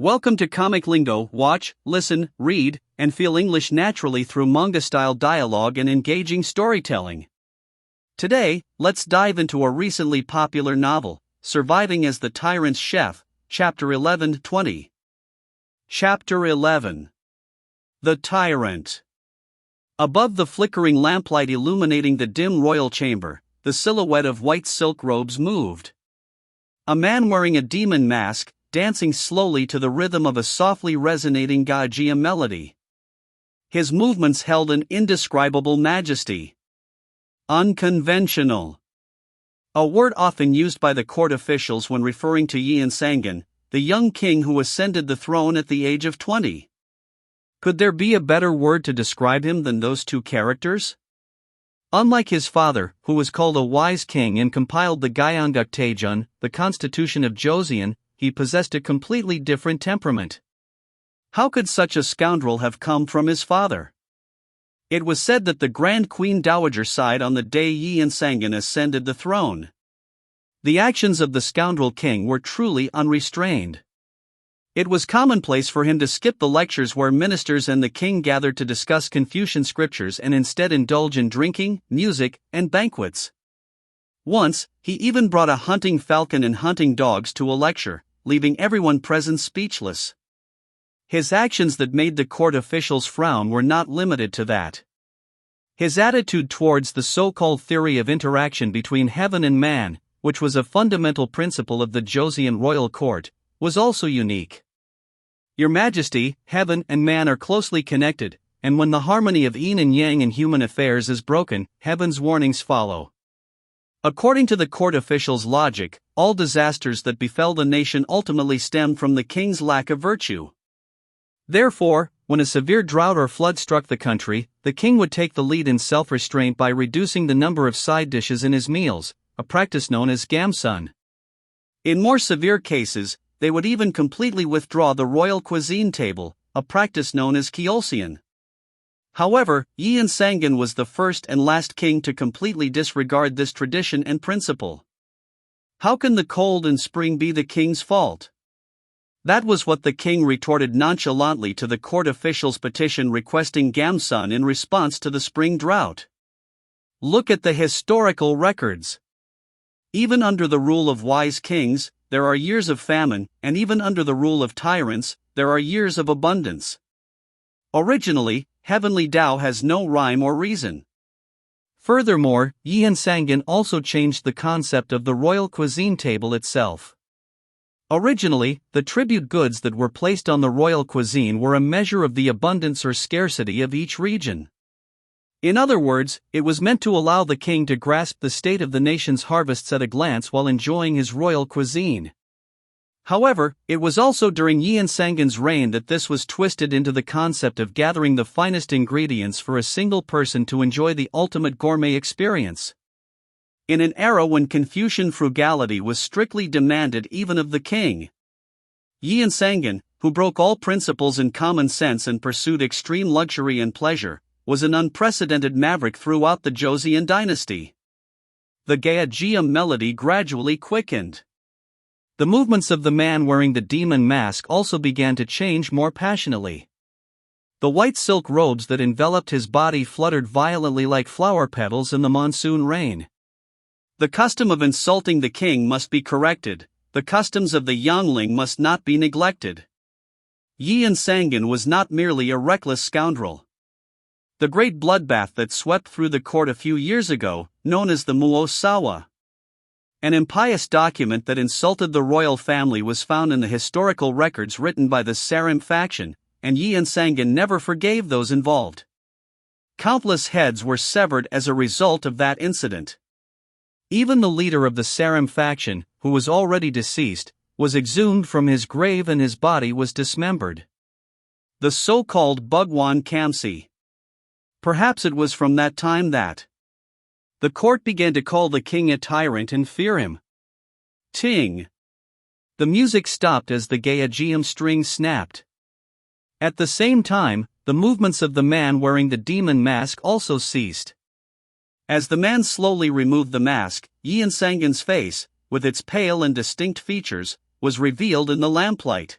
Welcome to ComicLingo. Watch, listen, read, and feel English naturally through manga-style dialogue and engaging storytelling. Today, let's dive into a recently popular novel, Surviving as the Tyrant's Chef, Chapter 11-20. Chapter 11. The Tyrant. Above the flickering lamplight illuminating the dim royal chamber, the silhouette of white silk robes moved. A man wearing a demon mask, dancing slowly to the rhythm of a softly resonating gourmet melody. His movements held an indescribable majesty. Unconventional. A word often used by the court officials when referring to Yeonsan-gun, the young king who ascended the throne at the age of 20. Could there be a better word to describe him than those two characters? Unlike his father, who was called a wise king and compiled the Gyeongguk, the constitution of Joseon, he possessed a completely different temperament. How could such a scoundrel have come from his father? It was said that the Grand Queen Dowager sighed on the day Yeonsan-gun ascended the throne. The actions of the scoundrel king were truly unrestrained. It was commonplace for him to skip the lectures where ministers and the king gathered to discuss Confucian scriptures and instead indulge in drinking, music, and banquets. Once, he even brought a hunting falcon and hunting dogs to a lecture, leaving everyone present speechless. His actions that made the court officials frown were not limited to that. His attitude towards the so-called theory of interaction between heaven and man, which was a fundamental principle of the Joseon royal court, was also unique. Your Majesty, heaven and man are closely connected, and when the harmony of yin and yang in human affairs is broken, heaven's warnings follow. According to the court officials' logic, all disasters that befell the nation ultimately stemmed from the king's lack of virtue. Therefore, when a severe drought or flood struck the country, the king would take the lead in self-restraint by reducing the number of side dishes in his meals, a practice known as gamsun. In more severe cases, they would even completely withdraw the royal cuisine table, a practice known as kyeolseon. However, Yeonsan-gun was the first and last king to completely disregard this tradition and principle. How can the cold in spring be the king's fault? That was what the king retorted nonchalantly to the court officials' petition requesting gamsun in response to the spring drought. Look at the historical records. Even under the rule of wise kings, there are years of famine, and even under the rule of tyrants, there are years of abundance. Originally, heavenly Tao has no rhyme or reason. Furthermore, Yeonsan-gun also changed the concept of the royal cuisine table itself. Originally, the tribute goods that were placed on the royal cuisine were a measure of the abundance or scarcity of each region. In other words, it was meant to allow the king to grasp the state of the nation's harvests at a glance while enjoying his royal cuisine. However, it was also during Yeonsan-gun's reign that this was twisted into the concept of gathering the finest ingredients for a single person to enjoy the ultimate gourmet experience. In an era when Confucian frugality was strictly demanded even of the king, Yeonsan-gun, who broke all principles and common sense and pursued extreme luxury and pleasure, was an unprecedented maverick throughout the Joseon Dynasty. The gourmet melody gradually quickened. The movements of the man wearing the demon mask also began to change more passionately. The white silk robes that enveloped his body fluttered violently like flower petals in the monsoon rain. The custom of insulting the king must be corrected, the customs of the youngling must not be neglected. Yeonsan-gun was not merely a reckless scoundrel. The great bloodbath that swept through the court a few years ago, known as the Muosawa, an impious document that insulted the royal family, was found in the historical records written by the Tyrant faction, and Yeonsan-gun never forgave those involved. Countless heads were severed as a result of that incident. Even the leader of the Tyrant faction, who was already deceased, was exhumed from his grave and his body was dismembered. The so-called Bugwan Kamsi. Perhaps it was from that time that the court began to call the king a tyrant and fear him. Ting. The music stopped as the gourmet string snapped. At the same time, the movements of the man wearing the demon mask also ceased. As the man slowly removed the mask, Yeonsan-gun's face, with its pale and distinct features, was revealed in the lamplight.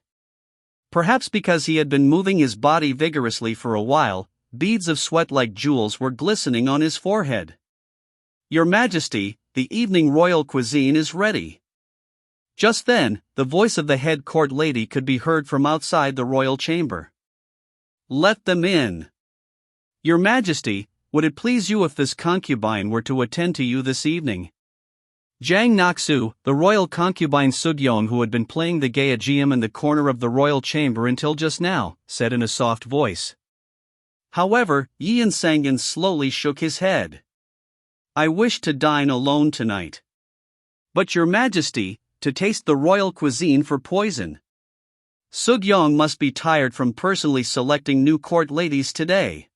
Perhaps because he had been moving his body vigorously for a while, beads of sweat like jewels were glistening on his forehead. "Your Majesty, the evening royal cuisine is ready." Just then, the voice of the head court lady could be heard from outside the royal chamber. "Let them in." "Your Majesty, would it please you if this concubine were to attend to you this evening?" Jang Naksu, the royal concubine Sugyong who had been playing the Gaegeum in the corner of the royal chamber until just now, said in a soft voice. However, Yeonsan-gun slowly shook his head. "I wish to dine alone tonight." "But Your Majesty, to taste the royal cuisine for poison." "Sugyong must be tired from personally selecting new court ladies today.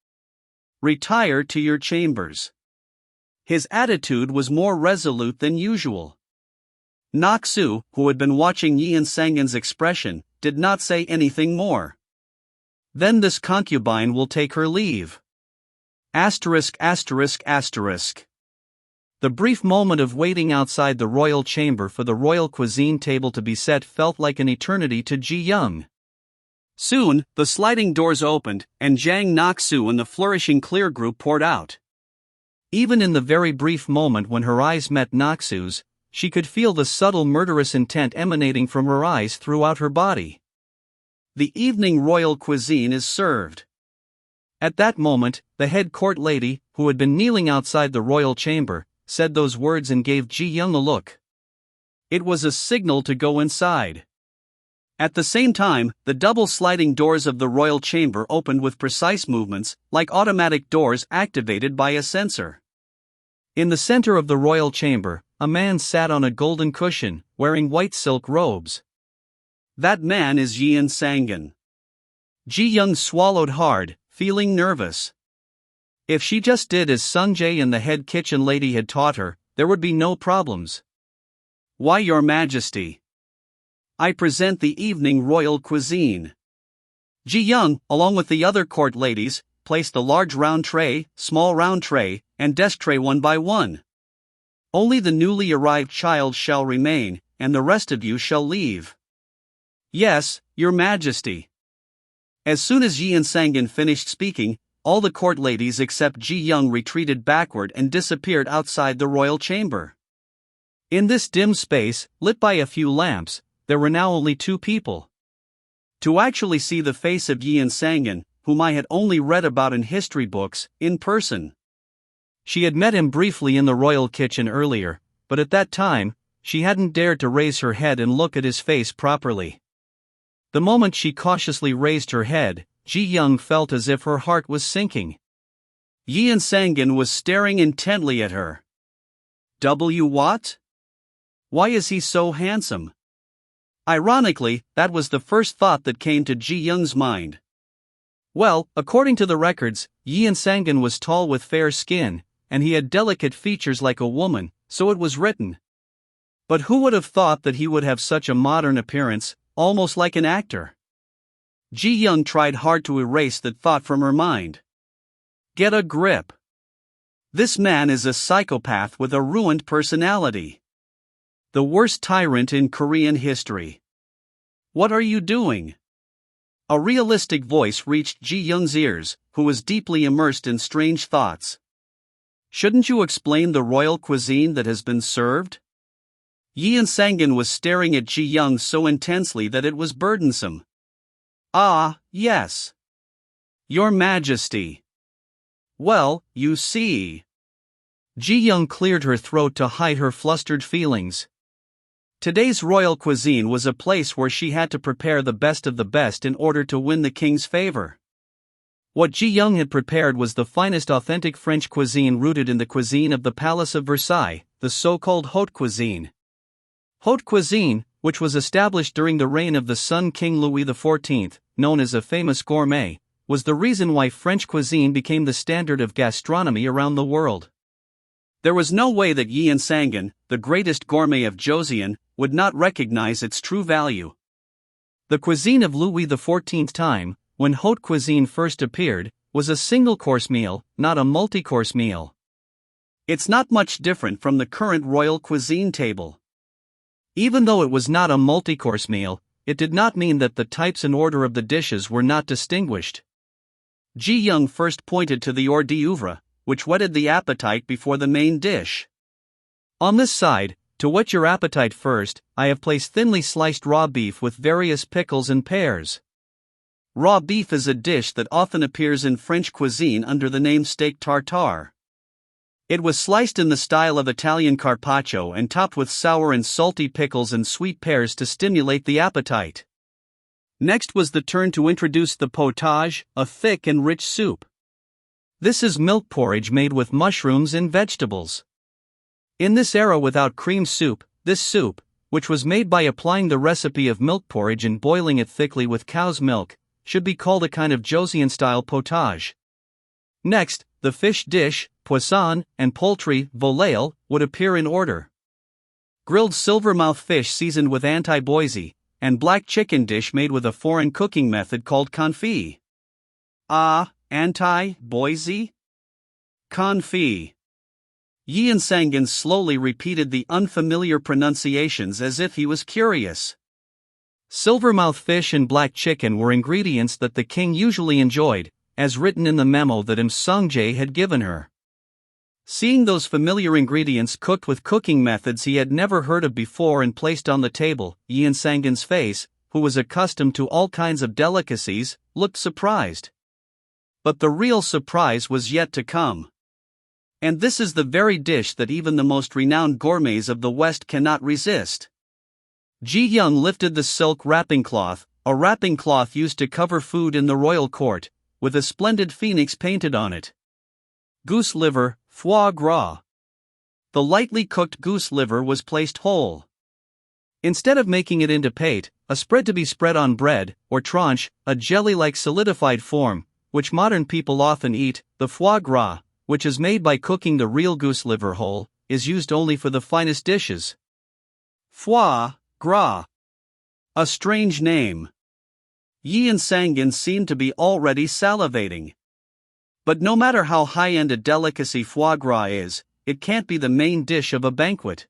Retire to your chambers." His attitude was more resolute than usual. Naksu, who had been watching Yeonsan-gun's expression, did not say anything more. "Then this concubine will take her leave." ******. The brief moment of waiting outside the royal chamber for the royal cuisine table to be set felt like an eternity to Ji Young. Soon, the sliding doors opened, and Jang Naksu and the flourishing Clear group poured out. Even in the very brief moment when her eyes met Naksu's, she could feel the subtle murderous intent emanating from her eyes throughout her body. The evening royal cuisine is served. At that moment, the head court lady, who had been kneeling outside the royal chamber, said those words and gave Ji Young a look. It was a signal to go inside. At the same time, the double sliding doors of the royal chamber opened with precise movements, like automatic doors activated by a sensor. In the center of the royal chamber, a man sat on a golden cushion, wearing white silk robes. That man is Yeonsan-gun. Ji Young swallowed hard, feeling nervous. If she just did as Sunjae and the head kitchen lady had taught her, there would be no problems. "Why, Your Majesty? I present the evening royal cuisine." Ji Young, along with the other court ladies, placed the large round tray, small round tray, and desk tray one by one. "Only the newly arrived child shall remain, and the rest of you shall leave." "Yes, Your Majesty." As soon as Yeonsan-gun finished speaking, all the court ladies except Ji Young retreated backward and disappeared outside the royal chamber. In this dim space, lit by a few lamps, there were now only two people. To actually see the face of Yeonsan-gun, whom I had only read about in history books, in person. She had met him briefly in the royal kitchen earlier, but at that time, she hadn't dared to raise her head and look at his face properly. The moment she cautiously raised her head, Ji Young felt as if her heart was sinking. Yeonsan-gun was staring intently at her. What? Why is he so handsome? Ironically, that was the first thought that came to Ji Young's mind. Well, according to the records, Yeonsan-gun was tall with fair skin, and he had delicate features like a woman, so it was written. But who would have thought that he would have such a modern appearance, almost like an actor? Ji Young tried hard to erase that thought from her mind. Get a grip. This man is a psychopath with a ruined personality. The worst tyrant in Korean history. What are you doing? A realistic voice reached Ji Young's ears, who was deeply immersed in strange thoughts. Shouldn't you explain the royal cuisine that has been served? Yeonsan-gun was staring at Ji Young so intensely that it was burdensome. Ah, yes. Your Majesty. Well, you see. Ji Young cleared her throat to hide her flustered feelings. Today's royal cuisine was a place where she had to prepare the best of the best in order to win the king's favor. What Ji Young had prepared was the finest authentic French cuisine rooted in the cuisine of the Palace of Versailles, the so-called haute cuisine. Haute cuisine, which was established during the reign of the Sun King Louis XIV, known as a famous gourmet, was the reason why French cuisine became the standard of gastronomy around the world. There was no way that Yeonsan-gun, the greatest gourmet of Joseon, would not recognize its true value. The cuisine of Louis XIV's time, when haute cuisine first appeared, was a single-course meal, not a multi-course meal. It's not much different from the current royal cuisine table. Even though it was not a multi-course meal, it did not mean that the types and order of the dishes were not distinguished. Ji Young first pointed to the hors d'oeuvre, which whetted the appetite before the main dish. On this side, to whet your appetite first, I have placed thinly sliced raw beef with various pickles and pears. Raw beef is a dish that often appears in French cuisine under the name steak tartare. It was sliced in the style of Italian carpaccio and topped with sour and salty pickles and sweet pears to stimulate the appetite. Next was the turn to introduce the potage, a thick and rich soup. This is milk porridge made with mushrooms and vegetables. In this era without cream soup, this soup, which was made by applying the recipe of milk porridge and boiling it thickly with cow's milk, should be called a kind of Joseon-style potage. Next, the fish dish, poisson, and poultry, volaille, would appear in order. Grilled silvermouth fish seasoned with anti-boise, and black chicken dish made with a foreign cooking method called confit. Anti-boise? Confit. Yeonsan-gun slowly repeated the unfamiliar pronunciations as if he was curious. Silvermouth fish and black chicken were ingredients that the king usually enjoyed, as written in the memo that Sung-jae had given her. Seeing those familiar ingredients cooked with cooking methods he had never heard of before and placed on the table, Yeonsan-gun's face, who was accustomed to all kinds of delicacies, looked surprised. But the real surprise was yet to come. And this is the very dish that even the most renowned gourmets of the West cannot resist. Ji Young lifted the silk wrapping cloth, a wrapping cloth used to cover food in the royal court, with a splendid phoenix painted on it. Goose liver, foie gras. The lightly cooked goose liver was placed whole. Instead of making it into pate, a spread to be spread on bread, or tranche, a jelly-like solidified form, which modern people often eat, the foie gras, which is made by cooking the real goose liver whole, is used only for the finest dishes. Foie gras. A strange name. Yeonsan-gun seemed to be already salivating. But no matter how high-end a delicacy foie gras is, it can't be the main dish of a banquet.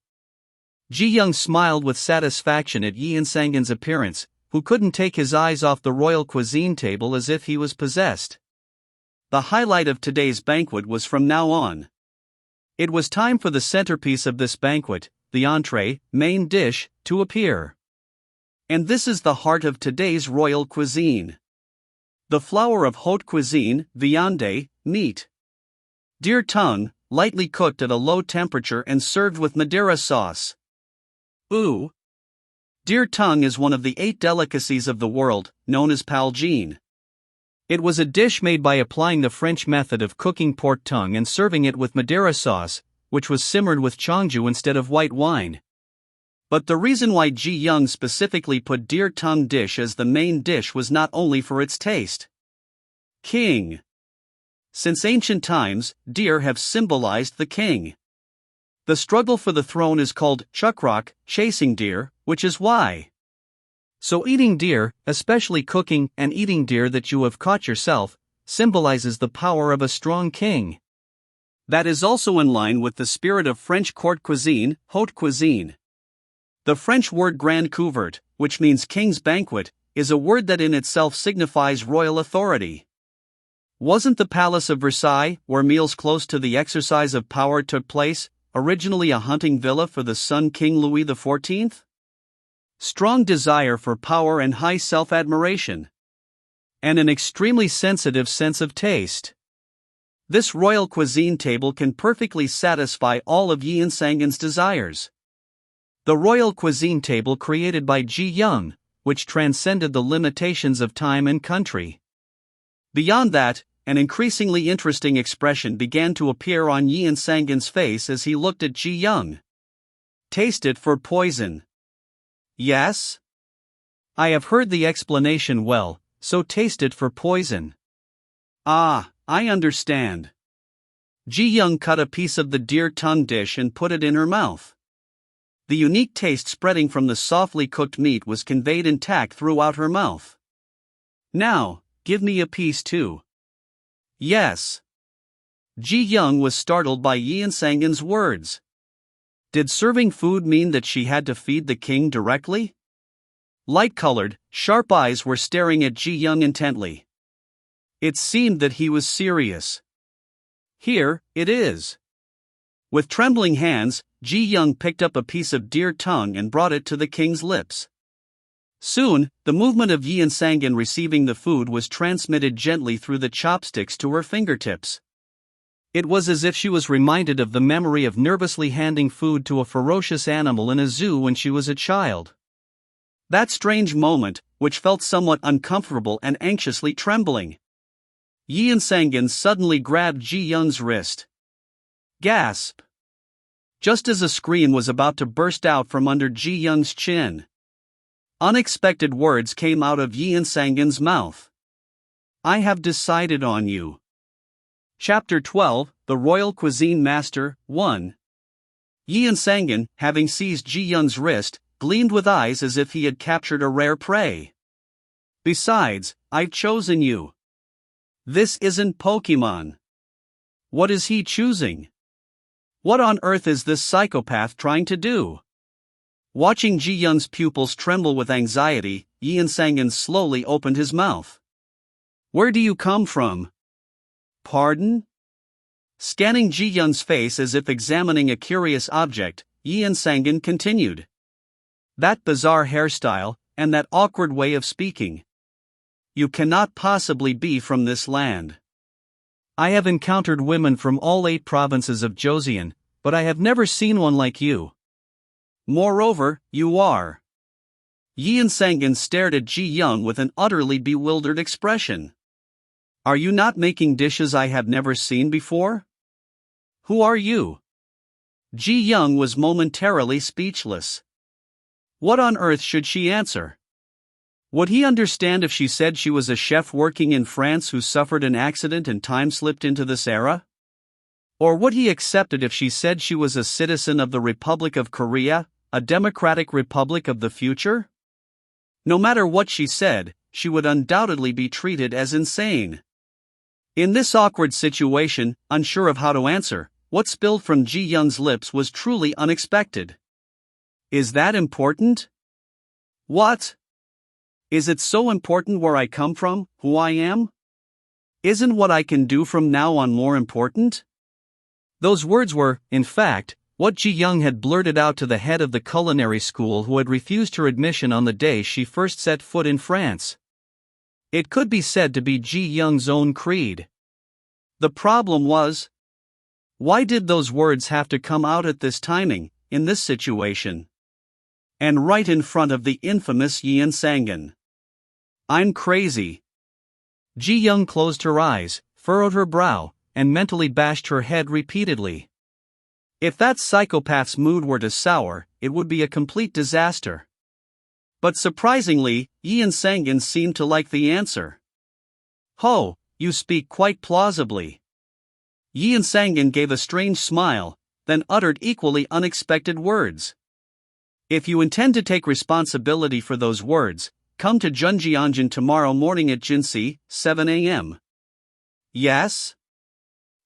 Ji Young smiled with satisfaction at Yeonsan-gun's appearance, who couldn't take his eyes off the royal cuisine table as if he was possessed. The highlight of today's banquet was from now on. It was time for the centerpiece of this banquet, the entree, main dish, to appear. And this is the heart of today's royal cuisine. The flower of haute cuisine, viande, meat. Deer tongue, lightly cooked at a low temperature and served with Madeira sauce. Deer tongue is one of the 8 delicacies of the world, known as palgine. It was a dish made by applying the French method of cooking pork tongue and serving it with Madeira sauce, which was simmered with chongju instead of white wine. But the reason why Ji Young specifically put deer tongue dish as the main dish was not only for its taste. King. Since ancient times, deer have symbolized the king. The struggle for the throne is called chukrak, chasing deer, which is why. So eating deer, especially cooking and eating deer that you have caught yourself, symbolizes the power of a strong king. That is also in line with the spirit of French court cuisine, haute cuisine. The French word grand couvert, which means king's banquet, is a word that in itself signifies royal authority. Wasn't the Palace of Versailles, where meals close to the exercise of power took place, originally a hunting villa for the son King Louis XIV? Strong desire for power and high self-admiration. And an extremely sensitive sense of taste. This royal cuisine table can perfectly satisfy all of Yeonsan-gun's desires. The royal cuisine table created by Ji Young, which transcended the limitations of time and country. Beyond that, an increasingly interesting expression began to appear on Yeonsan-gun's face as he looked at Ji Young. Taste it for poison. Yes? I have heard the explanation well, so taste it for poison. Ah, I understand. Ji Young cut a piece of the deer tongue dish and put it in her mouth. The unique taste spreading from the softly cooked meat was conveyed intact throughout her mouth. Now, give me a piece too. Yes. Ji Young was startled by Yeonsan-gun's words. Did serving food mean that she had to feed the king directly? Light-colored, sharp eyes were staring at Ji Young intently. It seemed that he was serious. Here, it is. With trembling hands, Ji Young picked up a piece of deer tongue and brought it to the king's lips. Soon, the movement of Yeonsan-gun receiving the food was transmitted gently through the chopsticks to her fingertips. It was as if she was reminded of the memory of nervously handing food to a ferocious animal in a zoo when she was a child. That strange moment, which felt somewhat uncomfortable and anxiously trembling. Yeonsan-gun suddenly grabbed Ji Young's wrist. Gasp! Just as a scream was about to burst out from under Ji Young's chin. Unexpected words came out of Yeonsan-gun's mouth. I have decided on you. Chapter 12, The Royal Cuisine Master, 1. Yeonsan-gun, having seized Ji Young's wrist, gleamed with eyes as if he had captured a rare prey. Besides, I've chosen you. This isn't Pokemon. What is he choosing? What on earth is this psychopath trying to do? Watching Ji Young's pupils tremble with anxiety, Yeonsan-gun slowly opened his mouth. Where do you come from? Pardon? Scanning Ji Young's face as if examining a curious object, Yeonsan-gun continued. That bizarre hairstyle, and that awkward way of speaking. You cannot possibly be from this land. I have encountered women from all 8 provinces of Joseon, but I have never seen one like you. Moreover, you are. Yeonsan-gun stared at Ji Young with an utterly bewildered expression. Are you not making dishes I have never seen before? Who are you? Ji Young was momentarily speechless. What on earth should she answer? Would he understand if she said she was a chef working in France who suffered an accident and time-slipped into this era? Or would he accept it if she said she was a citizen of the Republic of Korea, a democratic republic of the future? No matter what she said, she would undoubtedly be treated as insane. In this awkward situation, unsure of how to answer, what spilled from Ji Young's lips was truly unexpected. Is that important? What? Is it so important where I come from, who I am? Isn't what I can do from now on more important? Those words were, in fact, what Ji Young had blurted out to the head of the culinary school who had refused her admission on the day she first set foot in France. It could be said to be Ji Young's own creed. The problem was, why did those words have to come out at this timing, in this situation? And right in front of the infamous Yeonsan-gun. I'm crazy. Ji Young closed her eyes, furrowed her brow, and mentally bashed her head repeatedly. If that psychopath's mood were to sour, it would be a complete disaster. But surprisingly, Yeonsan-gun seemed to like the answer. Ho, you speak quite plausibly. Yeonsan-gun gave a strange smile, then uttered equally unexpected words. If you intend to take responsibility for those words, come to Junjeongun tomorrow morning at Jinsi, 7 a.m. Yes?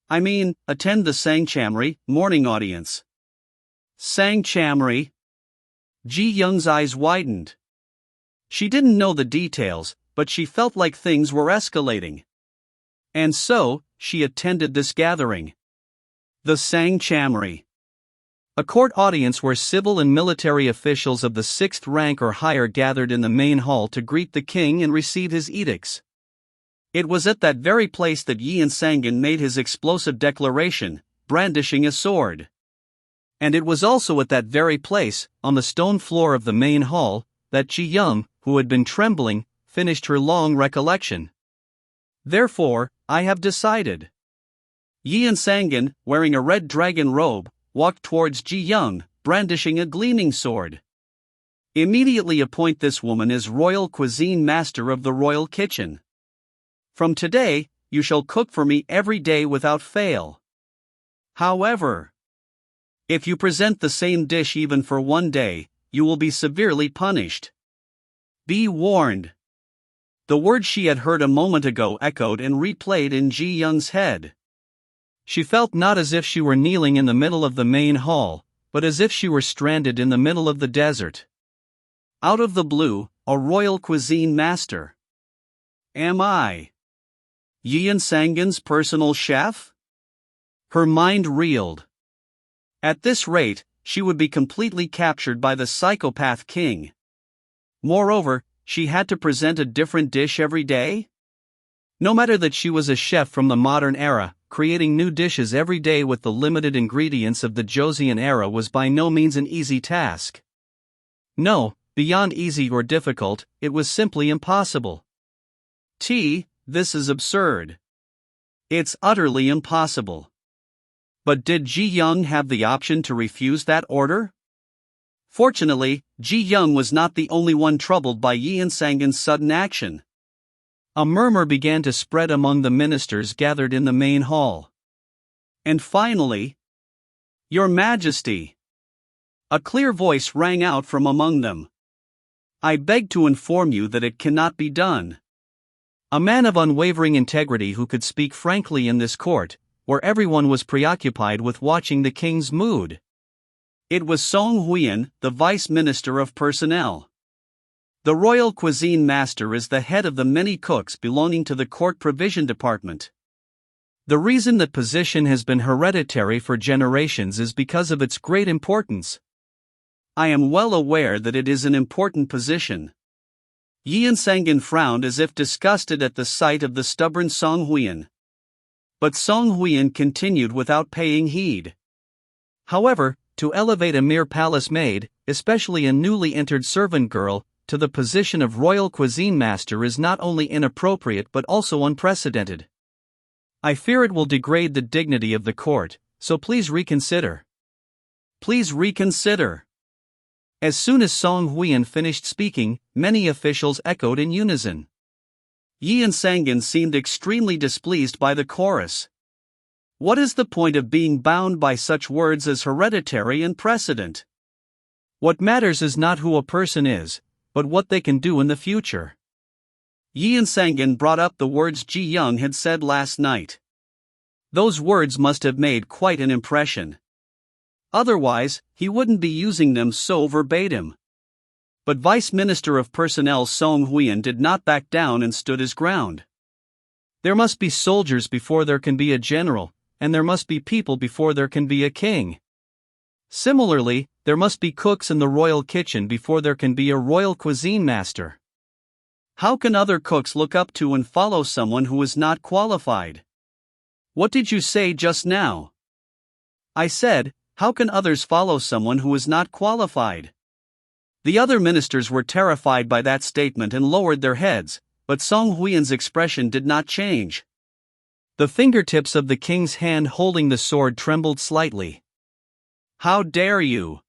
I mean, attend the Sangchamri morning audience. Sangchamri? Ji Young's eyes widened. She didn't know the details, but she felt like things were escalating. And so, she attended this gathering. The Sangchamri. A court audience where civil and military officials of the 6th rank or higher gathered in the main hall to greet the king and receive his edicts. It was at that very place that Yeonsan-gun made his explosive declaration, brandishing a sword. And it was also at that very place, on the stone floor of the main hall, that Ji Young, who had been trembling, finished her long recollection. Therefore, I have decided. Yeonsan-gun, wearing a red dragon robe, walked towards Ji Young, brandishing a gleaming sword. Immediately appoint this woman as royal cuisine master of the royal kitchen. From today, you shall cook for me every day without fail. However, if you present the same dish even for one day, you will be severely punished. Be warned. The words she had heard a moment ago echoed and replayed in Ji Young's head. She felt not as if she were kneeling in the middle of the main hall, but as if she were stranded in the middle of the desert. Out of the blue, a royal cuisine master? Am I Yeonsan-gun's personal chef? Her mind reeled. At this rate, she would be completely captured by the psychopath king. Moreover, she had to present a different dish every day? No matter that she was a chef from the modern era, creating new dishes every day with the limited ingredients of the Joseon era was by no means an easy task. No, beyond easy or difficult, it was simply impossible. This is absurd. It's utterly impossible. But did Ji Young have the option to refuse that order? Fortunately, Ji Young was not the only one troubled by Yeonsangun's sudden action. A murmur began to spread among the ministers gathered in the main hall. And finally, "Your Majesty!" A clear voice rang out from among them. "I beg to inform you that it cannot be done." A man of unwavering integrity who could speak frankly in this court, where everyone was preoccupied with watching the king's mood. It was Song Huyen, the Vice Minister of Personnel. The Royal Cuisine Master is the head of the many cooks belonging to the Court Provision Department. The reason that position has been hereditary for generations is because of its great importance. I am well aware that it is an important position. Yeonsan-gun frowned as if disgusted at the sight of the stubborn Song Huyen. But Song Huyen continued without paying heed. However, to elevate a mere palace maid, especially a newly entered servant girl, to the position of royal cuisine master is not only inappropriate but also unprecedented. I fear it will degrade the dignity of the court, so please reconsider. Please reconsider. As soon as Song Huyen finished speaking, many officials echoed in unison. Yeonsan-gun seemed extremely displeased by the chorus. What is the point of being bound by such words as hereditary and precedent? What matters is not who a person is, but what they can do in the future. Yeonsan-gun brought up the words Ji Young had said last night. Those words must have made quite an impression. Otherwise, he wouldn't be using them so verbatim. But Vice Minister of Personnel Song Huyen did not back down and stood his ground. There must be soldiers before there can be a general, and there must be people before there can be a king. Similarly, there must be cooks in the royal kitchen before there can be a royal cuisine master. How can other cooks look up to and follow someone who is not qualified? What did you say just now? I said, how can others follow someone who is not qualified? The other ministers were terrified by that statement and lowered their heads, but Song Huyen's expression did not change. The fingertips of the king's hand holding the sword trembled slightly. How dare you?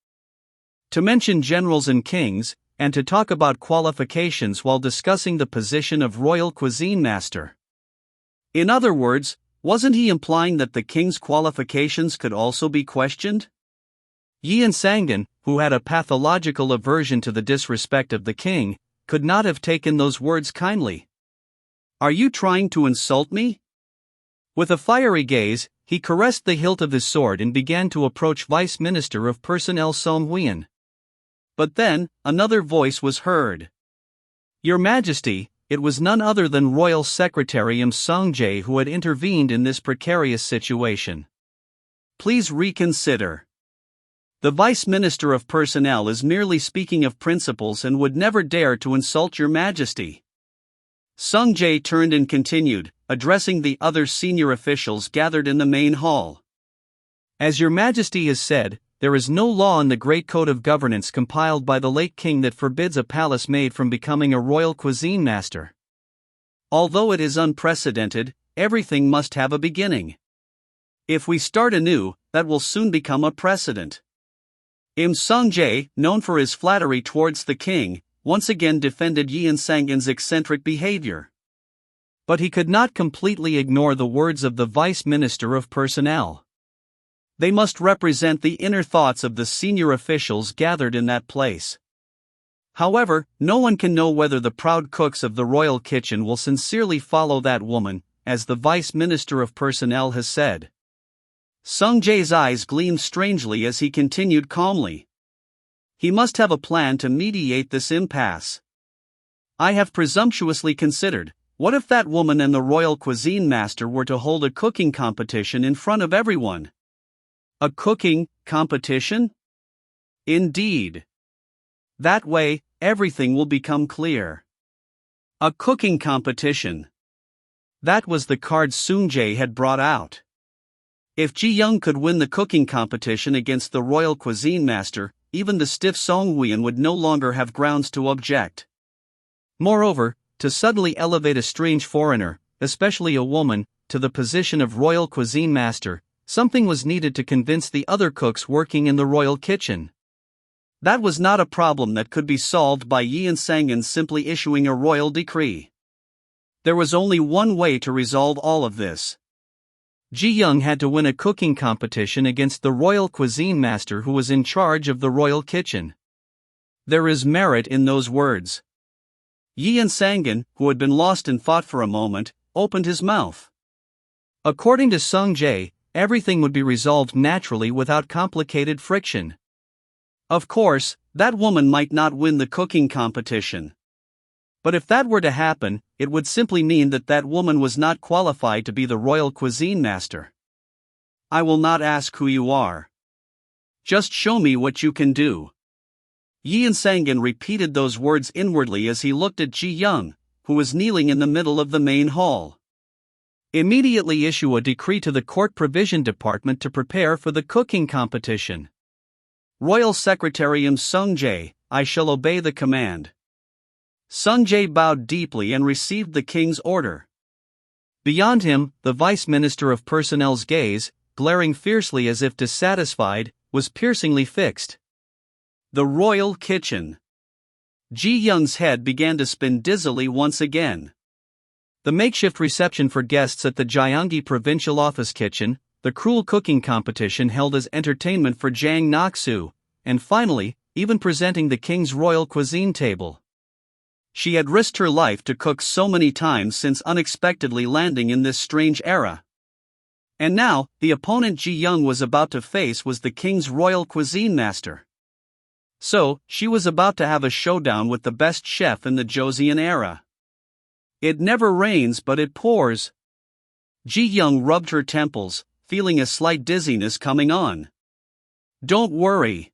To mention generals and kings, and to talk about qualifications while discussing the position of royal cuisine master. In other words, wasn't he implying that the king's qualifications could also be questioned? Yeonsan-gun, who had a pathological aversion to the disrespect of the king, could not have taken those words kindly. Are you trying to insult me? With a fiery gaze, he caressed the hilt of his sword and began to approach Vice Minister of Personnel Song Huyen. But then, another voice was heard. Your Majesty, it was none other than Royal Secretary Song-jae who had intervened in this precarious situation. Please reconsider. The Vice Minister of Personnel is merely speaking of principles and would never dare to insult Your Majesty. Song-jae turned and continued, addressing the other senior officials gathered in the main hall. As Your Majesty has said, there is no law in the Great Code of Governance compiled by the late king that forbids a palace maid from becoming a royal cuisine master. Although it is unprecedented, everything must have a beginning. If we start anew, that will soon become a precedent. Song-jae, known for his flattery towards the king, once again defended Yeonsan-gun's eccentric behavior. But he could not completely ignore the words of the Vice Minister of Personnel. They must represent the inner thoughts of the senior officials gathered in that place. However, no one can know whether the proud cooks of the royal kitchen will sincerely follow that woman, as the Vice Minister of Personnel has said. Song-jae's eyes gleamed strangely as he continued calmly. He must have a plan to mediate this impasse. I have presumptuously considered, what if that woman and the royal cuisine master were to hold a cooking competition in front of everyone? A cooking competition? Indeed. That way, everything will become clear. A cooking competition. That was the card Seung-jae had brought out. If Ji-young could win the cooking competition against the royal cuisine master, even the stiff Song-hwan would no longer have grounds to object. Moreover, to suddenly elevate a strange foreigner, especially a woman, to the position of royal cuisine master, something was needed to convince the other cooks working in the royal kitchen. That was not a problem that could be solved by Yeonsan-gun simply issuing a royal decree. There was only one way to resolve all of this. Ji-young had to win a cooking competition against the royal cuisine master who was in charge of the royal kitchen. There is merit in those words. Yeonsan-gun, who had been lost in thought for a moment, opened his mouth. According to Seung-jae, everything would be resolved naturally without complicated friction. Of course, that woman might not win the cooking competition. But if that were to happen, it would simply mean that that woman was not qualified to be the royal cuisine master. I will not ask who you are. Just show me what you can do. Yeonsan-gun repeated those words inwardly as he looked at Ji-young, who was kneeling in the middle of the main hall. Immediately issue a decree to the court provision department to prepare for the cooking competition. Royal Secretary Seung-jae, I shall obey the command. Seung-jae bowed deeply and received the king's order. Beyond him, the vice minister of personnel's gaze, glaring fiercely as if dissatisfied, was piercingly fixed. The royal kitchen. Ji-young's head began to spin dizzily once again. The makeshift reception for guests at the Gyeonggi Provincial Office Kitchen, the cruel cooking competition held as entertainment for Jang Nok-soo, and finally, even presenting the king's royal cuisine table. She had risked her life to cook so many times since unexpectedly landing in this strange era. And now, the opponent Ji-young was about to face was the king's royal cuisine master. So, she was about to have a showdown with the best chef in the Joseon era. It never rains but it pours. Ji-young rubbed her temples, feeling a slight dizziness coming on. Don't worry.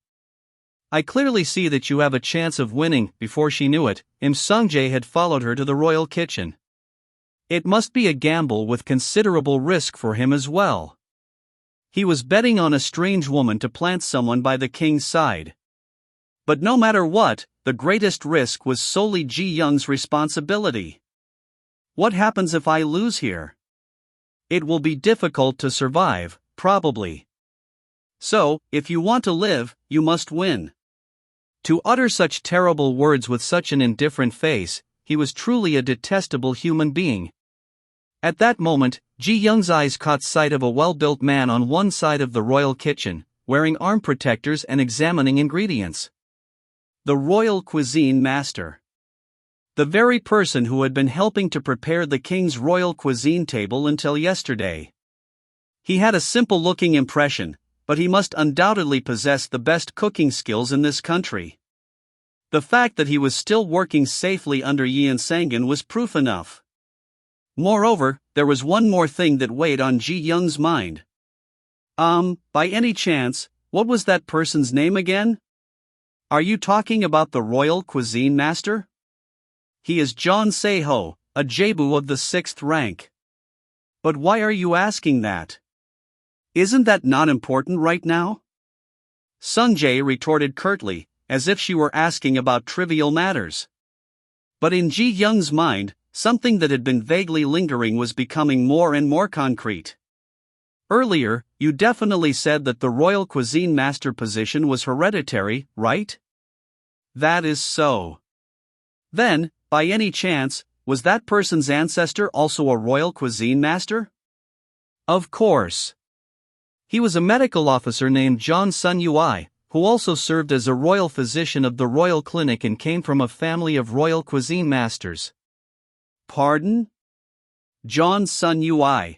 I clearly see that you have a chance of winning. Before she knew it, Seung-jae had followed her to the royal kitchen. It must be a gamble with considerable risk for him as well. He was betting on a strange woman to plant someone by the king's side. But no matter what, the greatest risk was solely Ji-young's responsibility. What happens if I lose here? It will be difficult to survive, probably. So, if you want to live, you must win. To utter such terrible words with such an indifferent face, he was truly a detestable human being. At that moment, Ji-young's eyes caught sight of a well-built man on one side of the royal kitchen, wearing arm protectors and examining ingredients. The royal cuisine master. The very person who had been helping to prepare the king's royal cuisine table until yesterday. He had a simple-looking impression, but he must undoubtedly possess the best cooking skills in this country. The fact that he was still working safely under Yeonsan-gun was proof enough. Moreover, there was one more thing that weighed on Ji-young's mind. By any chance, what was that person's name again? Are you talking about the royal cuisine master? He is Jeon Se-ho, a Jebu of the 6th rank. But why are you asking that? Isn't that not important right now? Seung-jae retorted curtly, as if she were asking about trivial matters. But in Ji-young's mind, something that had been vaguely lingering was becoming more and more concrete. Earlier, you definitely said that the royal cuisine master position was hereditary, right? That is so. Then, by any chance, was that person's ancestor also a royal cuisine master? Of course. He was a medical officer named Yeonsan-gun, who also served as a royal physician of the royal clinic and came from a family of royal cuisine masters. Pardon? Yeonsan-gun.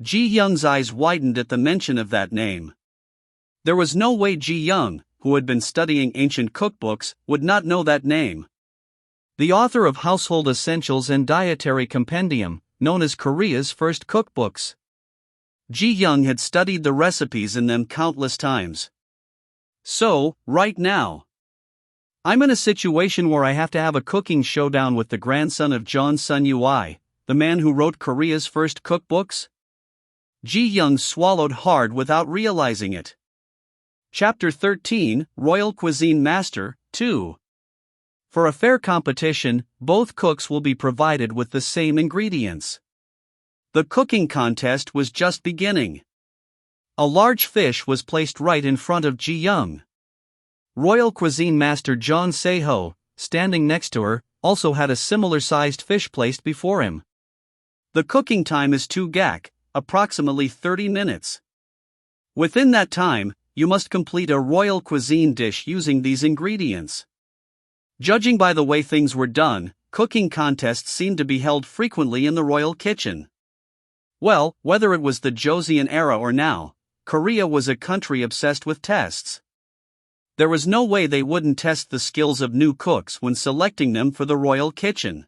Ji-young's eyes widened at the mention of that name. There was no way Ji-young, who had been studying ancient cookbooks, would not know that name. the author of Household Essentials and Dietary Compendium, known as Korea's first cookbooks. Ji Young had studied the recipes in them countless times. So, right now, I'm in a situation where I have to have a cooking showdown with the grandson of Yeonsan-gun, the man who wrote Korea's first cookbooks? Ji Young swallowed hard without realizing it. Chapter 13, Royal Cuisine Master, 2. For a fair competition, both cooks will be provided with the same ingredients. The cooking contest was just beginning. A large fish was placed right in front of Ji Young. Royal Cuisine Master John Se-ho, standing next to her, also had a similar-sized fish placed before him. The cooking time is 2 gak, approximately 30 minutes. Within that time, you must complete a royal cuisine dish using these ingredients. Judging by the way things were done, cooking contests seemed to be held frequently in the royal kitchen. Well, whether it was the Joseon era or now, Korea was a country obsessed with tests. There was no way they wouldn't test the skills of new cooks when selecting them for the royal kitchen.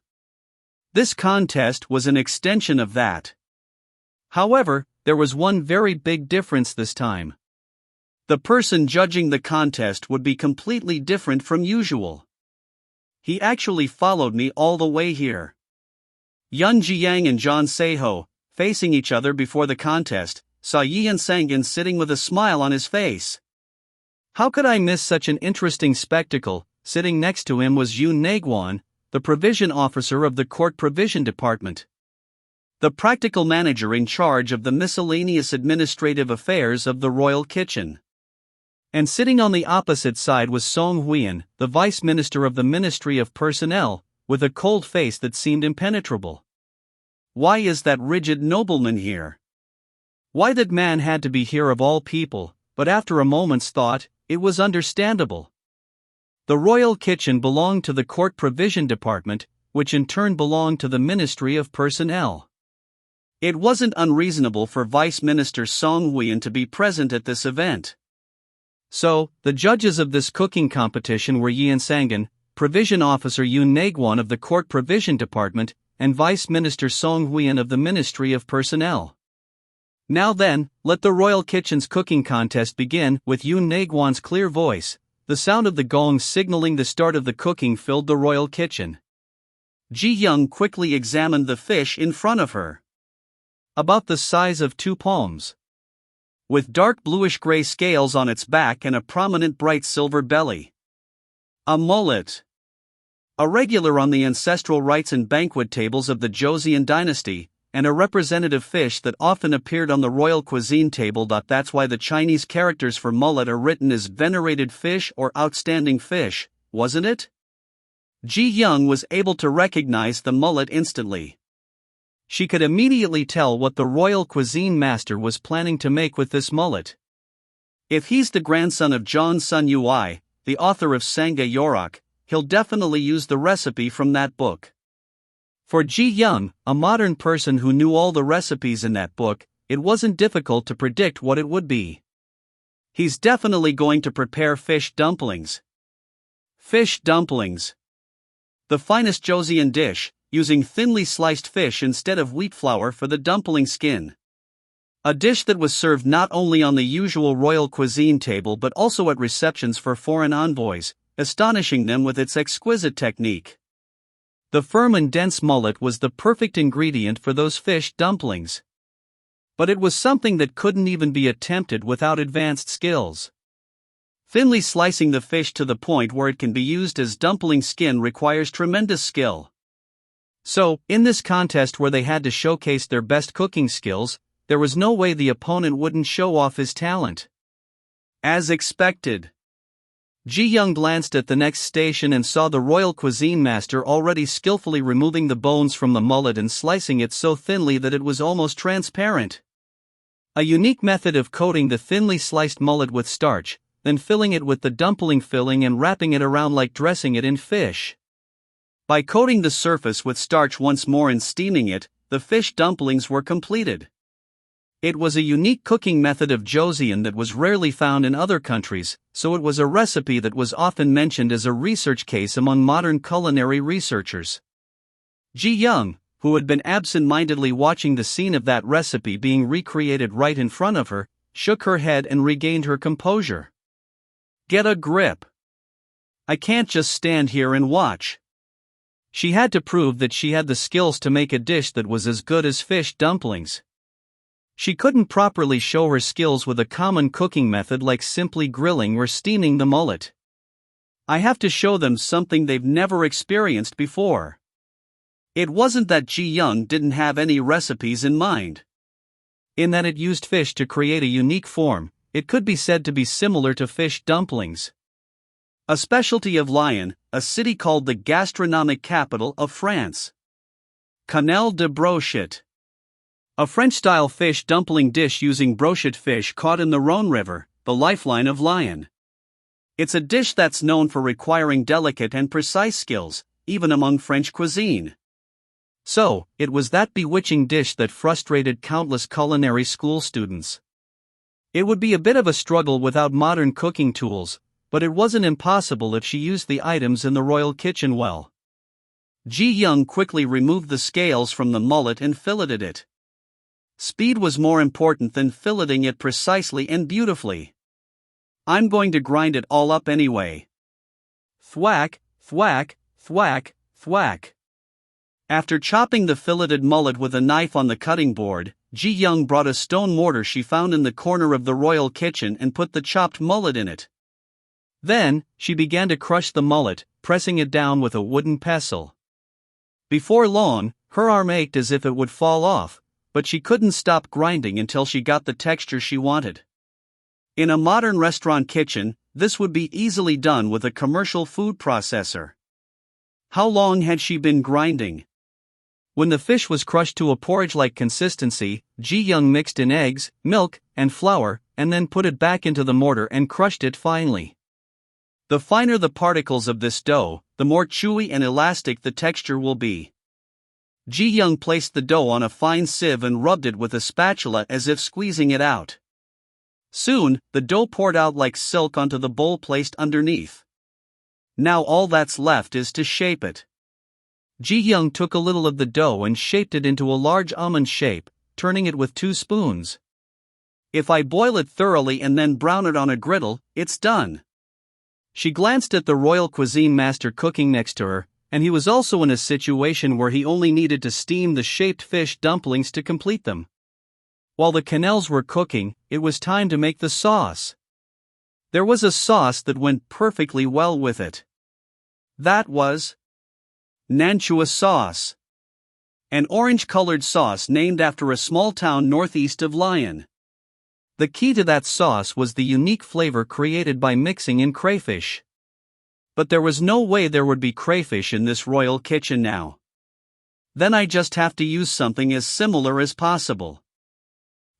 This contest was an extension of that. However, there was one very big difference this time. The person judging the contest would be completely different from usual. He actually followed me all the way here. Yun Ji-yang and John Se-ho, facing each other before the contest, saw Yeonsan-gun sitting with a smile on his face. How could I miss such an interesting spectacle? Sitting next to him was Yoon Naegwon, the provision officer of the court provision department, the practical manager in charge of the miscellaneous administrative affairs of the royal kitchen. And sitting on the opposite side was Song Hween, the vice minister of the Ministry of Personnel, with a cold face that seemed impenetrable. Why is that rigid nobleman here? Why that man had to be here of all people? But after a moment's thought, it was understandable. The royal kitchen belonged to the court provision department, which in turn belonged to the Ministry of Personnel. It wasn't unreasonable for Vice Minister Song Hween to be present at this event. So, the judges of this cooking competition were Yeonsan-gun, Provision Officer Yoon Naegwon of the Court Provision Department, and Vice Minister Song Hween of the Ministry of Personnel. Now then, let the royal kitchen's cooking contest begin. With Yoon Naegwon's clear voice, the sound of the gong signaling the start of the cooking filled the royal kitchen. Ji Young quickly examined the fish in front of her. About the size of 2 palms. With dark bluish-gray scales on its back and a prominent bright silver belly. A mullet. A regular on the ancestral rites and banquet tables of the Joseon Dynasty, and a representative fish that often appeared on the royal cuisine table. That's why the Chinese characters for mullet are written as venerated fish or outstanding fish, wasn't it? Ji Young was able to recognize the mullet instantly. She could immediately tell what the royal cuisine master was planning to make with this mullet. If he's the grandson of Yeonsan-gun, the author of Sanga Yorok, he'll definitely use the recipe from that book. For Ji Young, a modern person who knew all the recipes in that book, it wasn't difficult to predict what it would be. He's definitely going to prepare fish dumplings. Fish dumplings. The finest Joseon dish, using thinly sliced fish instead of wheat flour for the dumpling skin. A dish that was served not only on the usual royal cuisine table but also at receptions for foreign envoys, astonishing them with its exquisite technique. The firm and dense mullet was the perfect ingredient for those fish dumplings. But it was something that couldn't even be attempted without advanced skills. Thinly slicing the fish to the point where it can be used as dumpling skin requires tremendous skill. So, in this contest where they had to showcase their best cooking skills, there was no way the opponent wouldn't show off his talent. As expected. Ji Young glanced at the next station and saw the royal cuisine master already skillfully removing the bones from the mullet and slicing it so thinly that it was almost transparent. A unique method of coating the thinly sliced mullet with starch, then filling it with the dumpling filling and wrapping it around like dressing it in fish. By coating the surface with starch once more and steaming it, the fish dumplings were completed. It was a unique cooking method of Joseon that was rarely found in other countries, so it was a recipe that was often mentioned as a research case among modern culinary researchers. Ji Young, who had been absent-mindedly watching the scene of that recipe being recreated right in front of her, shook her head and regained her composure. Get a grip. I can't just stand here and watch. She had to prove that she had the skills to make a dish that was as good as fish dumplings. She couldn't properly show her skills with a common cooking method like simply grilling or steaming the mullet. I have to show them something they've never experienced before. It wasn't that Ji Young didn't have any recipes in mind. In that it used fish to create a unique form, it could be said to be similar to fish dumplings. A specialty of Lyon, a city called the gastronomic capital of France. Quenelle de brochet. A French-style fish dumpling dish using brochet fish caught in the Rhône River, the lifeline of Lyon. It's a dish that's known for requiring delicate and precise skills, even among French cuisine. So, it was that bewitching dish that frustrated countless culinary school students. It would be a bit of a struggle without modern cooking tools, but it wasn't impossible if she used the items in the royal kitchen well. Ji Young quickly removed the scales from the mullet and filleted it. Speed was more important than filleting it precisely and beautifully. I'm going to grind it all up anyway. Thwack, thwack, thwack, thwack. After chopping the filleted mullet with a knife on the cutting board, Ji Young brought a stone mortar she found in the corner of the royal kitchen and put the chopped mullet in it. Then, she began to crush the mullet, pressing it down with a wooden pestle. Before long, her arm ached as if it would fall off, but she couldn't stop grinding until she got the texture she wanted. In a modern restaurant kitchen, this would be easily done with a commercial food processor. How long had she been grinding? When the fish was crushed to a porridge-like consistency, Ji Young mixed in eggs, milk, and flour, and then put it back into the mortar and crushed it finely. The finer the particles of this dough, the more chewy and elastic the texture will be. Ji Young placed the dough on a fine sieve and rubbed it with a spatula as if squeezing it out. Soon, the dough poured out like silk onto the bowl placed underneath. Now all that's left is to shape it. Ji Young took a little of the dough and shaped it into a large almond shape, turning it with 2 spoons. If I boil it thoroughly and then brown it on a griddle, it's done. She glanced at the royal cuisine master cooking next to her, and he was also in a situation where he only needed to steam the shaped fish dumplings to complete them. While the quenelles were cooking, it was time to make the sauce. There was a sauce that went perfectly well with it. That was manhwa sauce. An orange-colored sauce named after a small town northeast of Lyon. The key to that sauce was the unique flavor created by mixing in crayfish. But there was no way there would be crayfish in this royal kitchen now. Then I just have to use something as similar as possible.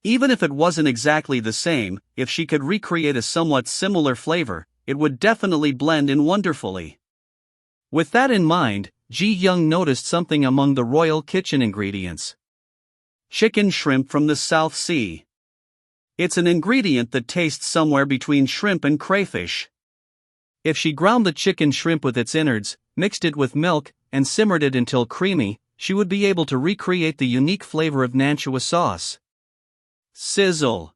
Even if it wasn't exactly the same, if she could recreate a somewhat similar flavor, it would definitely blend in wonderfully. With that in mind, Ji Young noticed something among the royal kitchen ingredients. Chicken shrimp from the South Sea. It's an ingredient that tastes somewhere between shrimp and crayfish. If she ground the chicken shrimp with its innards, mixed it with milk, and simmered it until creamy, she would be able to recreate the unique flavor of manhwa sauce. Sizzle.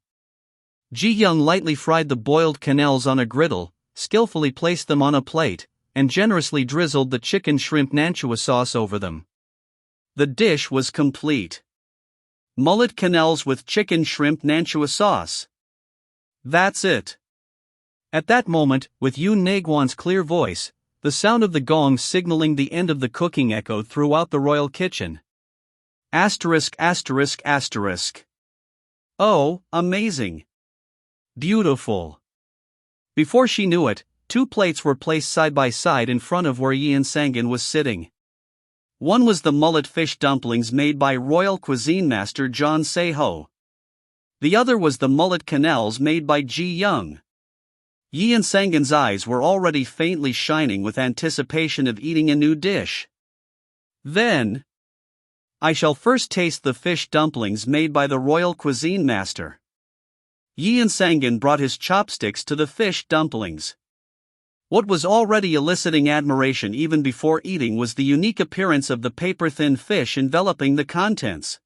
Ji Young lightly fried the boiled quenelles on a griddle, skillfully placed them on a plate, and generously drizzled the chicken shrimp manhwa sauce over them. The dish was complete. Mullet quenelles with chicken shrimp manhwa sauce. That's it. At that moment, with Yoon Naegwon's clear voice, the sound of the gong signaling the end of the cooking echoed throughout the royal kitchen. Asterisk asterisk asterisk. Oh, amazing. Beautiful. Before she knew it, 2 plates were placed side by side in front of where Yeonsan-gun was sitting. One was the mullet fish dumplings made by royal cuisine master John Se-ho. The other was the mullet quenelles made by Ji Young. Yeonsan-gun's eyes were already faintly shining with anticipation of eating a new dish. Then, I shall first taste the fish dumplings made by the royal cuisine master. Yeonsan-gun brought his chopsticks to the fish dumplings. What was already eliciting admiration even before eating was the unique appearance of the paper-thin fish enveloping the contents.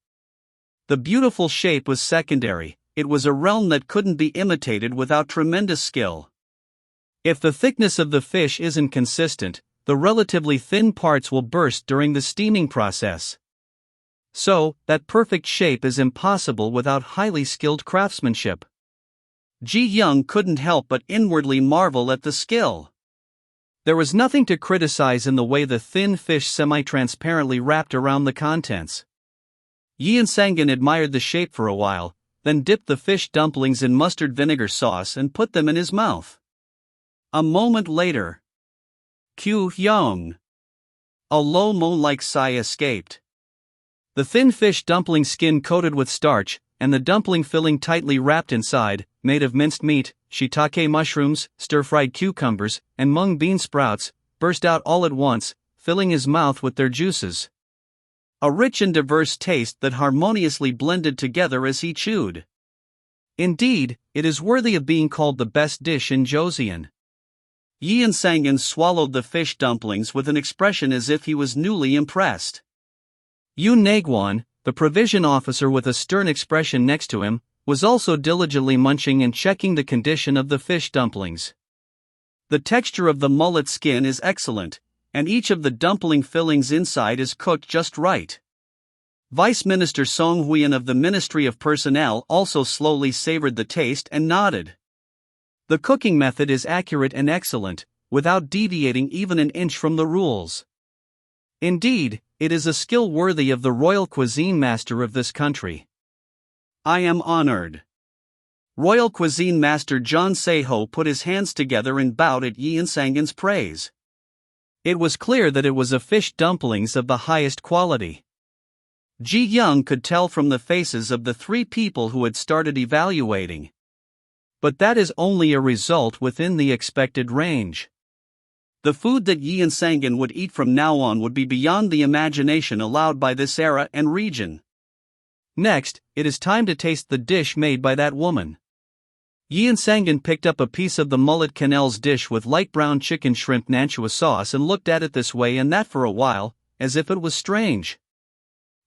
The beautiful shape was secondary, it was a realm that couldn't be imitated without tremendous skill. If the thickness of the fish isn't consistent, the relatively thin parts will burst during the steaming process. So, that perfect shape is impossible without highly skilled craftsmanship. Ji Young couldn't help but inwardly marvel at the skill. There was nothing to criticize in the way the thin fish semi-transparently wrapped around the contents. Yeonsan-gun admired the shape for a while, then dipped the fish dumplings in mustard vinegar sauce and put them in his mouth. A moment later, Kyung. A low moan-like sigh escaped. The thin fish dumpling skin coated with starch, and the dumpling filling tightly wrapped inside, made of minced meat, shiitake mushrooms, stir-fried cucumbers, and mung bean sprouts, burst out all at once, filling his mouth with their juices. A rich and diverse taste that harmoniously blended together as he chewed. Indeed, it is worthy of being called the best dish in Joseon. Yeonsan-gun swallowed the fish dumplings with an expression as if he was newly impressed. Yoon Naegwon, the provision officer with a stern expression next to him, was also diligently munching and checking the condition of the fish dumplings. The texture of the mullet skin is excellent, and each of the dumpling fillings inside is cooked just right. Vice Minister Song Huyen of the Ministry of Personnel also slowly savored the taste and nodded. The cooking method is accurate and excellent, without deviating even an inch from the rules. Indeed, it is a skill worthy of the royal cuisine master of this country. I am honored. Royal cuisine master John Se-ho put his hands together and bowed at Yeonsan-gun's praise. It was clear that it was a fish dumplings of the highest quality. Ji Young could tell from the faces of the three people who had started evaluating. But that is only a result within the expected range. The food that Yeonsan-gun would eat from now on would be beyond the imagination allowed by this era and region. Next, it is time to taste the dish made by that woman. Yeonsan-gun picked up a piece of the mullet quenelles dish with light brown chicken shrimp nanchua sauce and looked at it this way and that for a while, as if it was strange.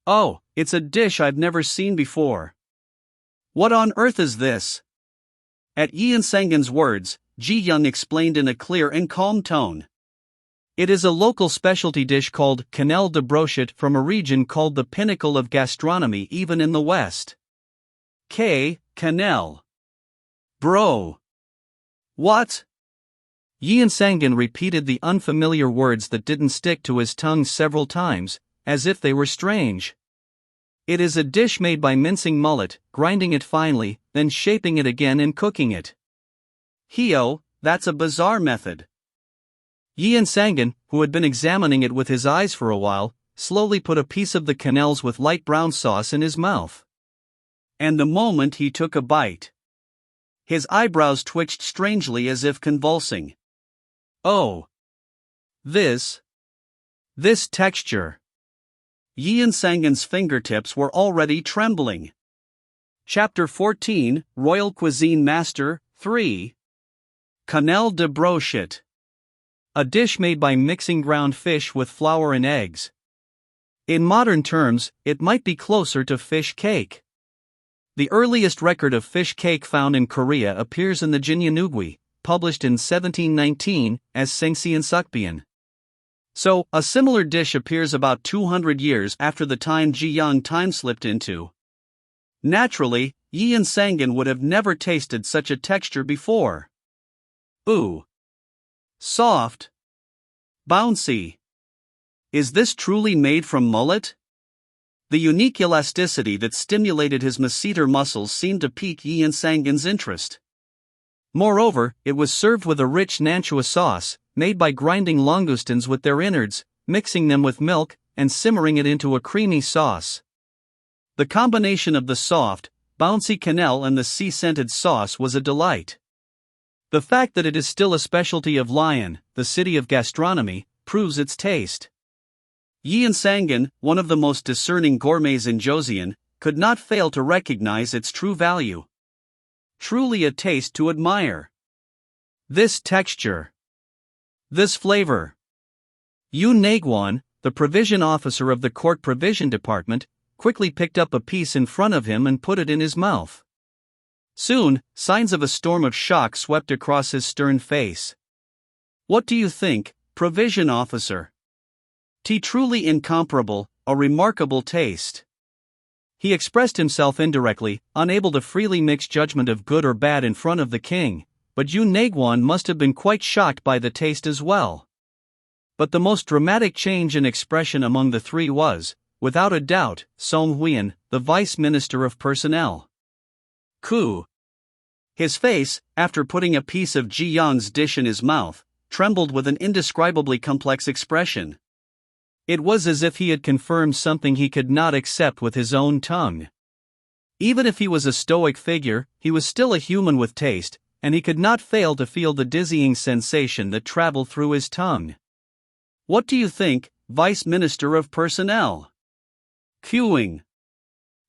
Oh, it's a dish I've never seen before. What on earth is this? At Yeonsan-gun's words, Ji Young explained in a clear and calm tone. It is a local specialty dish called quenelle de brochet from a region called the pinnacle of gastronomy even in the West. Quenelle. Bro. What? Yeonsan-gun repeated the unfamiliar words that didn't stick to his tongue several times, as if they were strange. It is a dish made by mincing mullet, grinding it finely, then shaping it again and cooking it. Hyo, that's a bizarre method. Yeonsan-gun, who had been examining it with his eyes for a while, slowly put a piece of the quenelles with light brown sauce in his mouth. And the moment he took a bite, his eyebrows twitched strangely as if convulsing. Oh! This texture. Yeonsan-gun's fingertips were already trembling. Chapter 14, Royal Cuisine Master, 3. Quenelle de brochet. A dish made by mixing ground fish with flour and eggs. In modern terms, it might be closer to fish cake. The earliest record of fish cake found in Korea appears in the Jinyanugwi, published in 1719, as Sengseon. So, a similar dish appears about 200 years after the time Ji Young time slipped into. Naturally, Yeonsan-gun would have never tasted such a texture before. Ooh. Soft. Bouncy. Is this truly made from mullet? The unique elasticity that stimulated his masseter muscles seemed to pique Yeonsan-gun's interest. Moreover, it was served with a rich nanchua sauce, made by grinding langoustines with their innards, mixing them with milk, and simmering it into a creamy sauce. The combination of the soft, bouncy quenelle and the sea-scented sauce was a delight. The fact that it is still a specialty of Lyon, the city of gastronomy, proves its taste. Yeonsan-gun, one of the most discerning gourmets in Joseon, could not fail to recognize its true value. Truly a taste to admire. This texture. This flavor. Yoon Naegwon, the provision officer of the court provision department, quickly picked up a piece in front of him and put it in his mouth. Soon, signs of a storm of shock swept across his stern face. What do you think, provision officer? Tea truly incomparable, a remarkable taste. He expressed himself indirectly, unable to freely mix judgment of good or bad in front of the king, but Yoon Naegwon must have been quite shocked by the taste as well. But the most dramatic change in expression among the three was, without a doubt, Song Hwan, the Vice Minister of Personnel. His face, after putting a piece of Ji Young's dish in his mouth, trembled with an indescribably complex expression. It was as if he had confirmed something he could not accept with his own tongue. Even if he was a stoic figure, he was still a human with taste, and he could not fail to feel the dizzying sensation that traveled through his tongue. What do you think, Vice Minister of Personnel? Queuing.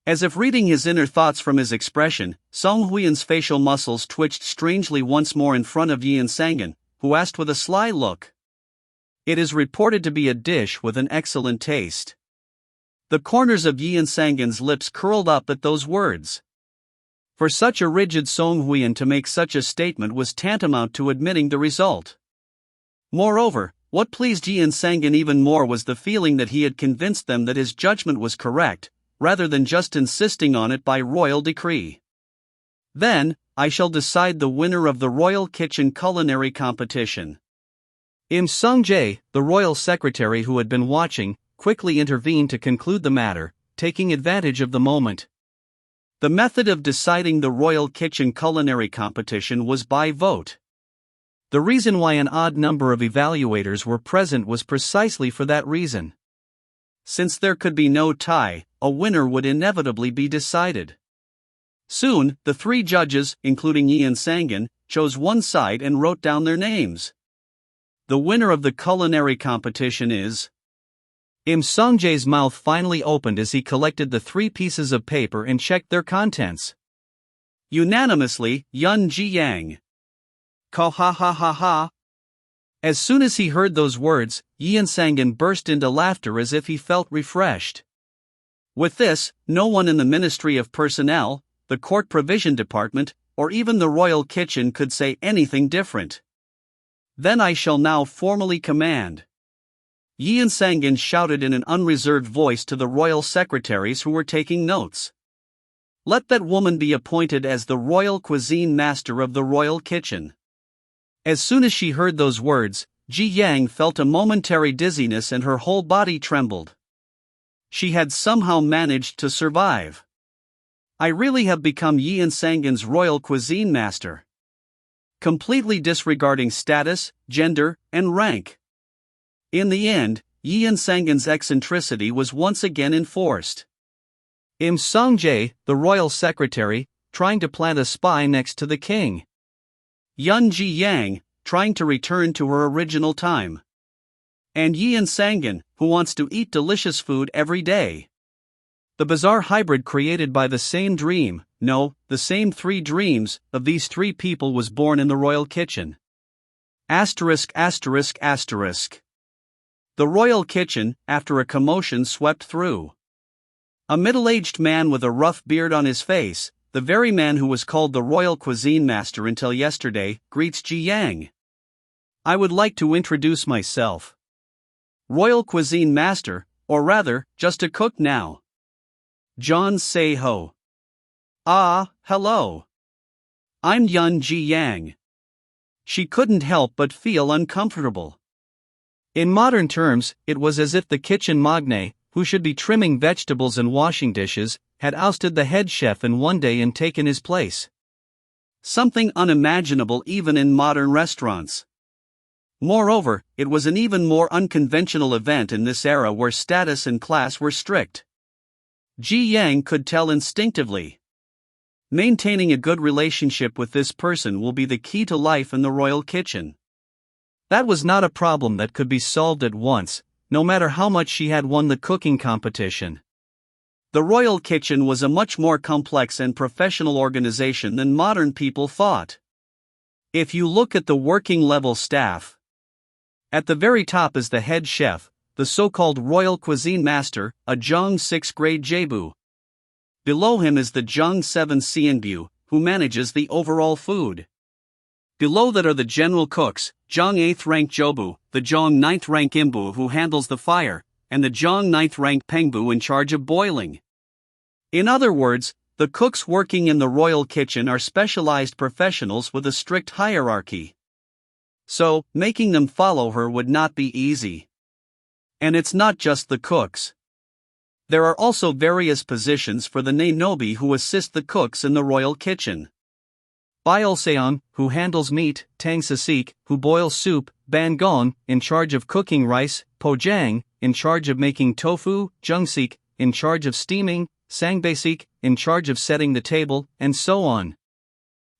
As if reading his inner thoughts from his expression, Song Hwan's facial muscles twitched strangely once more in front of Yeonsan-gun, who asked with a sly look. It is reported to be a dish with an excellent taste. The corners of Yeonsan-gun's lips curled up at those words. For such a rigid Song Hwan to make such a statement was tantamount to admitting the result. Moreover, what pleased Yeonsan-gun even more was the feeling that he had convinced them that his judgment was correct, rather than just insisting on it by royal decree. Then, I shall decide the winner of the Royal Kitchen Culinary Competition. Im Sung-jae, the royal secretary who had been watching, quickly intervened to conclude the matter, taking advantage of the moment. The method of deciding the Royal Kitchen Culinary Competition was by vote. The reason why an odd number of evaluators were present was precisely for that reason. Since there could be no tie, a winner would inevitably be decided. Soon, the three judges, including Yeonsan-gun, chose one side and wrote down their names. The winner of the culinary competition is... Im Sung-jae's mouth finally opened as he collected the 3 pieces of paper and checked their contents. Unanimously, Yun Ji-yang. Ka ha ha ha ha. As soon as he heard those words, Yeonsan-gun burst into laughter as if he felt refreshed. With this, no one in the Ministry of Personnel, the Court Provision Department, or even the Royal Kitchen could say anything different. Then I shall now formally command. Yeonsan-gun shouted in an unreserved voice to the royal secretaries who were taking notes. Let that woman be appointed as the royal cuisine master of the royal kitchen. As soon as she heard those words, Ji Yang felt a momentary dizziness and her whole body trembled. She had somehow managed to survive. I really have become Yeonsan-gun's royal cuisine master. Completely disregarding status, gender, and rank. In the end, Yeonsan-gun's eccentricity was once again enforced. Im Sung-jae, the royal secretary, trying to plant a spy next to the king. Yun Ji-yang, trying to return to her original time. And Yeonsan-gun, who wants to eat delicious food every day. The bizarre hybrid created by the same dream, no, the same 3 dreams, of these 3 people was born in the royal kitchen. *******. The royal kitchen, after a commotion swept through. A middle-aged man with a rough beard on his face, the very man who was called the royal cuisine master until yesterday, greets Ji Yang. I would like to introduce myself. Royal cuisine master, or rather, just a cook now. John Se-ho. Ah, hello. I'm Yun Ji Yang. She couldn't help but feel uncomfortable. In modern terms, it was as if the kitchen magnate, who should be trimming vegetables and washing dishes, had ousted the head chef in one day and taken his place. Something unimaginable even in modern restaurants. Moreover, it was an even more unconventional event in this era where status and class were strict. Ji Yang could tell instinctively. Maintaining a good relationship with this person will be the key to life in the royal kitchen. That was not a problem that could be solved at once, no matter how much she had won the cooking competition. The royal kitchen was a much more complex and professional organization than modern people thought. If you look at the working level staff, at the very top is the head chef, the so-called royal cuisine master, a Jong 6th grade Jebu. Below him is the Jong 7 Seonbu, who manages the overall food. Below that are the general cooks, Jong 8th rank Jobu, the Jong 9th rank Imbu who handles the fire, and the Jong 9th rank Pengbu in charge of boiling. In other words, the cooks working in the royal kitchen are specialized professionals with a strict hierarchy. So, making them follow her would not be easy. And it's not just the cooks. There are also various positions for the Naenobi who assist the cooks in the royal kitchen. Byeolseon, who handles meat, Tang Sasik, who boils soup, Ban Gon, in charge of cooking rice, Pojang, in charge of making tofu, Jungsik, in charge of steaming, Sangbasik, in charge of setting the table, and so on.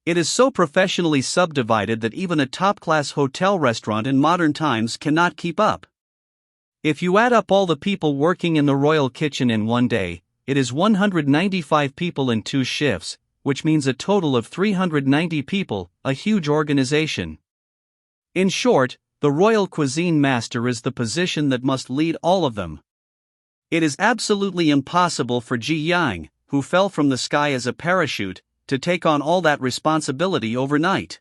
It is so professionally subdivided that even a top-class hotel restaurant in modern times cannot keep up. If you add up all the people working in the royal kitchen in one day, it is 195 people in 2 shifts, which means a total of 390 people, a huge organization. In short, the royal cuisine master is the position that must lead all of them. It is absolutely impossible for Ji Yang, who fell from the sky as a parachute, to take on all that responsibility overnight.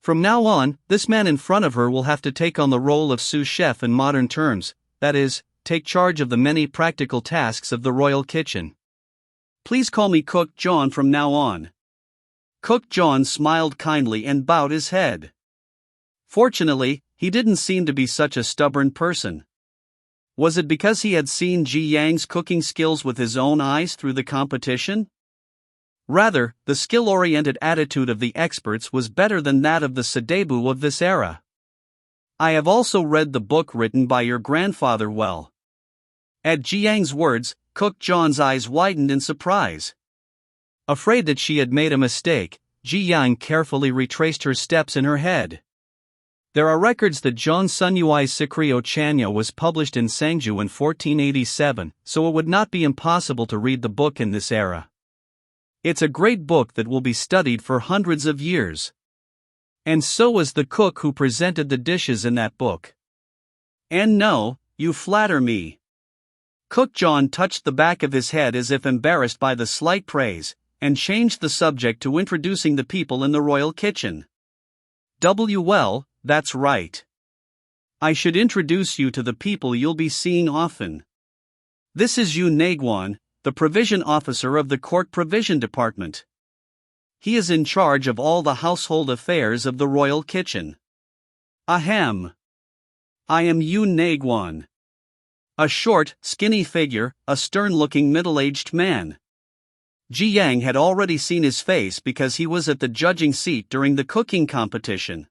From now on, this man in front of her will have to take on the role of sous chef in modern terms, that is, take charge of the many practical tasks of the royal kitchen. Please call me Cook John from now on. Cook John smiled kindly and bowed his head. Fortunately, he didn't seem to be such a stubborn person. Was it because he had seen Ji Yang's cooking skills with his own eyes through the competition? Rather, the skill-oriented attitude of the experts was better than that of the Sadebu of this era. I have also read the book written by your grandfather well. At Ji Yang's words, Cook John's eyes widened in surprise. Afraid that she had made a mistake, Ji Yang carefully retraced her steps in her head. There are records that Jeon Sunyui's Sikryo Chanya was published in Sangju in 1487, so it would not be impossible to read the book in this era. It's a great book that will be studied for hundreds of years. And so is the cook who presented the dishes in that book. And no, you flatter me. Cook John touched the back of his head as if embarrassed by the slight praise, and changed the subject to introducing the people in the royal kitchen. Well, that's right. I should introduce you to the people you'll be seeing often. This is Yu Naegwon, the provision officer of the court provision department. He is in charge of all the household affairs of the royal kitchen. Ahem. I am Yu Naegwon. A short, skinny figure, a stern-looking middle-aged man. Ji Yang had already seen his face because he was at the judging seat during the cooking competition.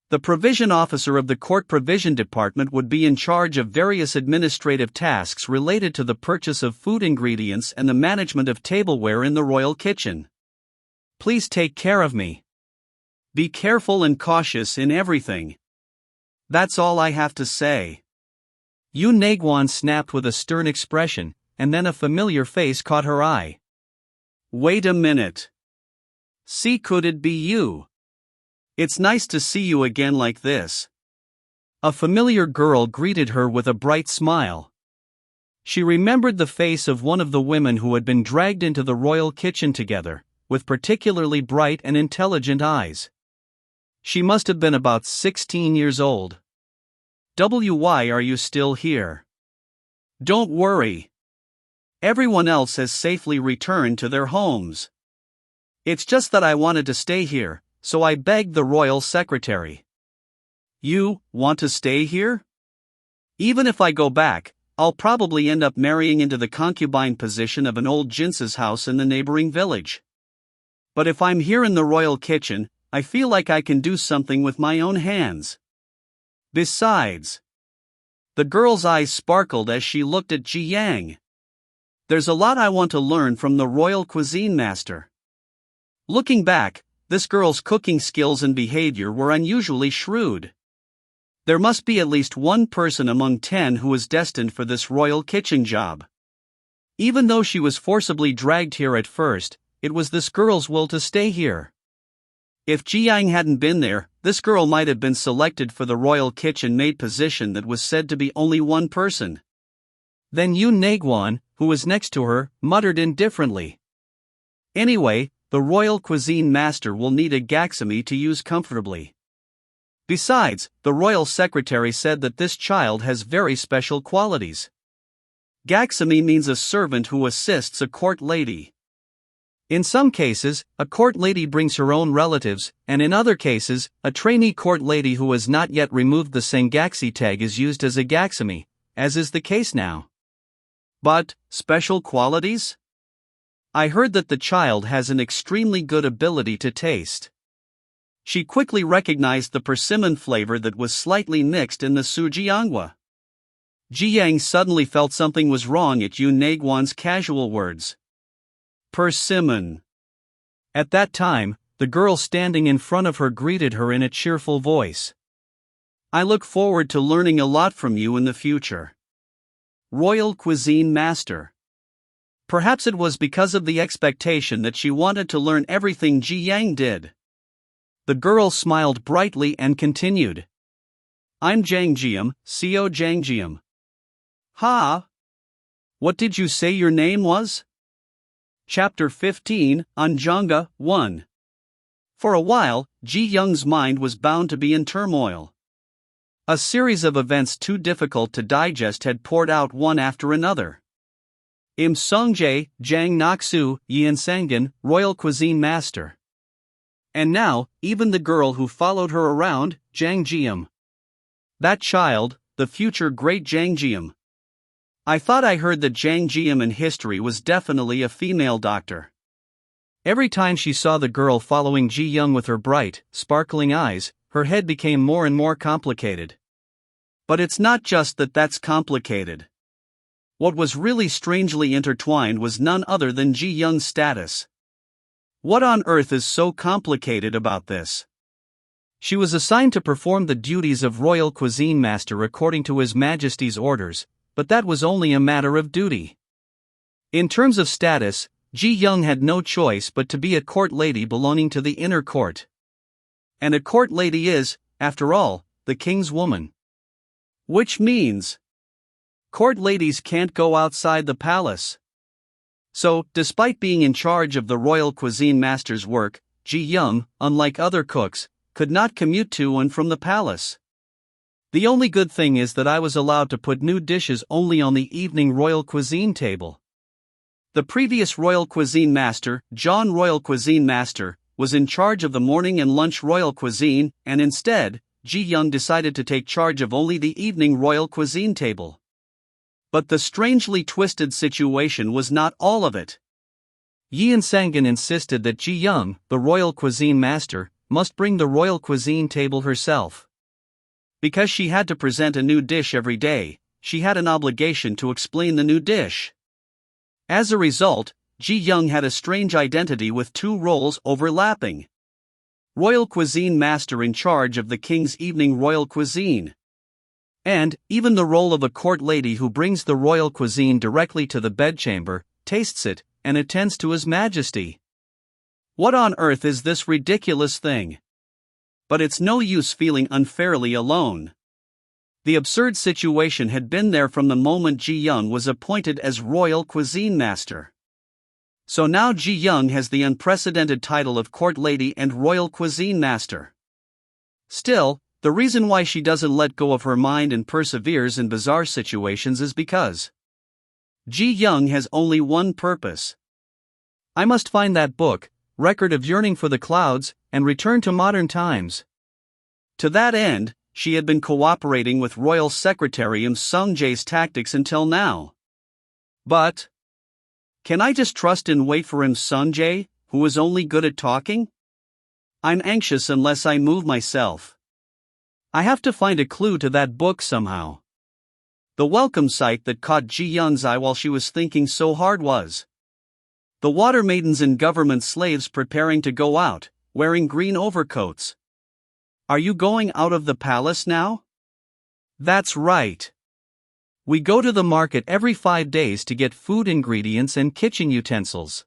The provision officer of the court provision department would be in charge of various administrative tasks related to the purchase of food ingredients and the management of tableware in the royal kitchen. Please take care of me. Be careful and cautious in everything. That's all I have to say. Yu Naegwon snapped with a stern expression, and then a familiar face caught her eye. Wait a minute. See, could it be you? It's nice to see you again like this. A familiar girl greeted her with a bright smile. She remembered the face of one of the women who had been dragged into the royal kitchen together, with particularly bright and intelligent eyes. She must have been about 16 years old. Why are you still here? Don't worry. Everyone else has safely returned to their homes. It's just that I wanted to stay here, so I begged the royal secretary. You want to stay here? Even if I go back, I'll probably end up marrying into the concubine position of an old Jinsa's house in the neighboring village. But if I'm here in the royal kitchen, I feel like I can do something with my own hands. Besides, the girl's eyes sparkled as she looked at Ji Yang. There's a lot I want to learn from the royal cuisine master. Looking back, this girl's cooking skills and behavior were unusually shrewd. There must be at least one person among 10 who was destined for this royal kitchen job. Even though she was forcibly dragged here at first, it was this girl's will to stay here. If Ji Yang hadn't been there, this girl might have been selected for the royal kitchen maid position that was said to be only one person. Then Yoon Naegwon, who was next to her, muttered indifferently. Anyway, the royal cuisine master will need a gaksumi to use comfortably. Besides, the royal secretary said that this child has very special qualities. Gaksumi means a servant who assists a court lady. In some cases, a court lady brings her own relatives, and in other cases, a trainee court lady who has not yet removed the sengaksi tag is used as a gaksumi, as is the case now. But, special qualities? I heard that the child has an extremely good ability to taste. She quickly recognized the persimmon flavor that was slightly mixed in the sujiangwa. Ji Yang suddenly felt something was wrong at Yoon Naegwon's casual words. Persimmon. At that time, the girl standing in front of her greeted her in a cheerful voice. I look forward to learning a lot from you in the future. Royal Cuisine Master. Perhaps it was because of the expectation that she wanted to learn everything Ji Yang did. The girl smiled brightly and continued. I'm Jang Jiam, Co Jang Jiam. Ha! What did you say your name was? Chapter 15, Anjanga 1. For a while, Ji Young's mind was bound to be in turmoil. A series of events too difficult to digest had poured out one after another. Im Sungjae, Jang Naksu, Yeonsan-gun, Royal Cuisine Master. And now, even the girl who followed her around, Jang Jiam. That child, the future great Jang Jiam. I thought I heard that Jang Jiam in history was definitely a female doctor. Every time she saw the girl following Ji Young with her bright, sparkling eyes, her head became more and more complicated. But it's not just that that's complicated. What was really strangely intertwined was none other than Ji Young's status. What on earth is so complicated about this? She was assigned to perform the duties of royal cuisine master according to His Majesty's orders, but that was only a matter of duty. In terms of status, Ji Young had no choice but to be a court lady belonging to the inner court. And a court lady is, after all, the king's woman. Which means court ladies can't go outside the palace. So, despite being in charge of the royal cuisine master's work, Ji Young, unlike other cooks, could not commute to and from the palace. The only good thing is that I was allowed to put new dishes only on the evening royal cuisine table. The previous royal cuisine master, John Royal Cuisine Master, was in charge of the morning and lunch royal cuisine, and instead, Ji Young decided to take charge of only the evening royal cuisine table. But the strangely twisted situation was not all of it. Yeonsan-gun insisted that Ji Young, the royal cuisine master, must bring the royal cuisine table herself. Because she had to present a new dish every day, she had an obligation to explain the new dish. As a result, Ji Young had a strange identity with two roles overlapping. Royal cuisine master in charge of the king's evening royal cuisine. And, even the role of a court lady who brings the royal cuisine directly to the bedchamber, tastes it, and attends to His Majesty. What on earth is this ridiculous thing? But it's no use feeling unfairly alone. The absurd situation had been there from the moment Ji Young was appointed as royal cuisine master. So now Ji Young has the unprecedented title of court lady and royal cuisine master. Still, the reason why she doesn't let go of her mind and perseveres in bizarre situations is because Ji Young has only one purpose. I must find that book, Record of Yearning for the Clouds, and return to modern times. To that end, she had been cooperating with Royal Secretary Im Sung-jae's tactics until now. But can I just trust and wait for Im Sung-jae, who is only good at talking? I'm anxious unless I move myself. I have to find a clue to that book somehow. The welcome sight that caught Ji Young's eye while she was thinking so hard was the water maidens and government slaves preparing to go out, wearing green overcoats. Are you going out of the palace now? That's right. We go to the market every 5 days to get food ingredients and kitchen utensils.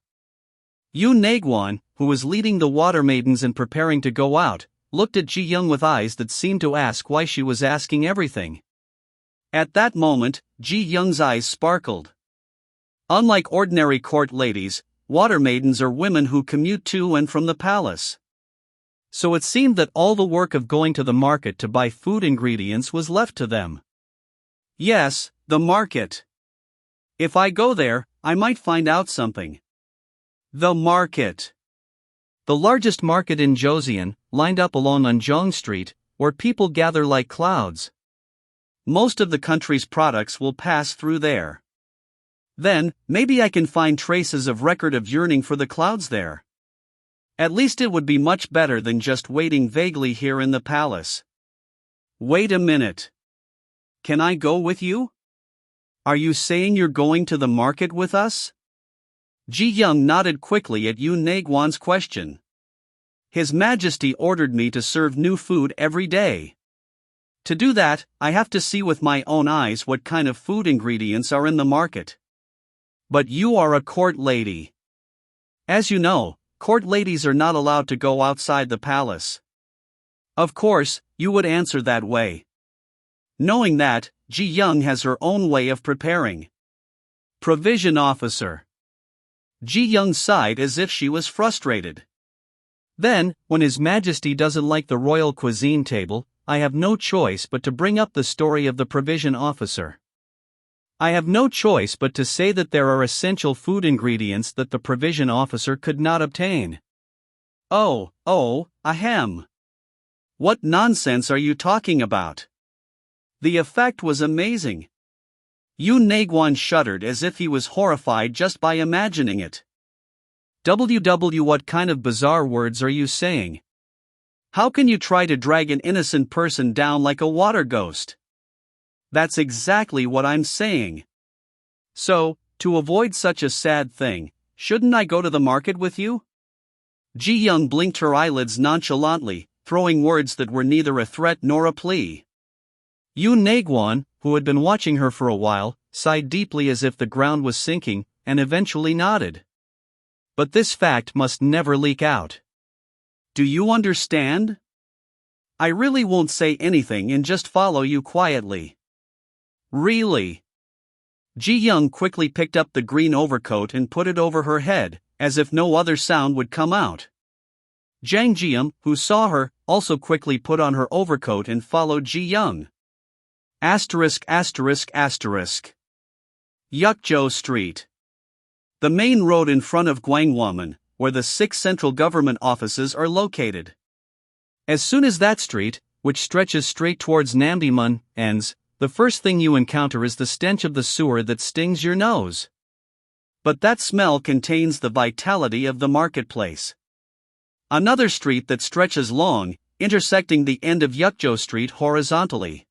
Yoon Naegwon, who was leading the water maidens and preparing to go out, looked at Ji Young with eyes that seemed to ask why she was asking everything. At that moment, Ji Young's eyes sparkled. Unlike ordinary court ladies, water maidens are women who commute to and from the palace. So it seemed that all the work of going to the market to buy food ingredients was left to them. Yes, the market. If I go there, I might find out something. The market. The largest market in Joseon, lined up along Anjong Street, where people gather like clouds. Most of the country's products will pass through there. Then, maybe I can find traces of record of yearning for the clouds there. At least it would be much better than just waiting vaguely here in the palace. Wait a minute. Can I go with you? Are you saying you're going to the market with us? Ji Young nodded quickly at Yoon Naegwon's question. His Majesty ordered me to serve new food every day. To do that, I have to see with my own eyes what kind of food ingredients are in the market. But you are a court lady. As you know, court ladies are not allowed to go outside the palace. Of course, you would answer that way. Knowing that, Ji Young has her own way of preparing. Provision officer. Ji Young sighed as if she was frustrated. Then, when His Majesty doesn't like the royal cuisine table, I have no choice but to bring up the story of the provision officer. I have no choice but to say that there are essential food ingredients that the provision officer could not obtain. Oh, ahem. What nonsense are you talking about? The effect was amazing. Yoon Naegwon shuddered as if he was horrified just by imagining it. What kind of bizarre words are you saying? How can you try to drag an innocent person down like a water ghost? That's exactly what I'm saying. So, to avoid such a sad thing, shouldn't I go to the market with you? Ji Young blinked her eyelids nonchalantly, throwing words that were neither a threat nor a plea. Yoon Naegwon, who had been watching her for a while, sighed deeply as if the ground was sinking, and eventually nodded. But this fact must never leak out. Do you understand? I really won't say anything and just follow you quietly. Really? Ji Young quickly picked up the green overcoat and put it over her head, as if no other sound would come out. Jang Jium, who saw her, also quickly put on her overcoat and followed Ji Young. Yukjo Street. The main road in front of Gwangwamun, where the 6 central government offices are located. As soon as that street, which stretches straight towards Namdaemun, ends, the first thing you encounter is the stench of the sewer that stings your nose. But that smell contains the vitality of the marketplace. Another street that stretches long, intersecting the end of Yukjo Street horizontally.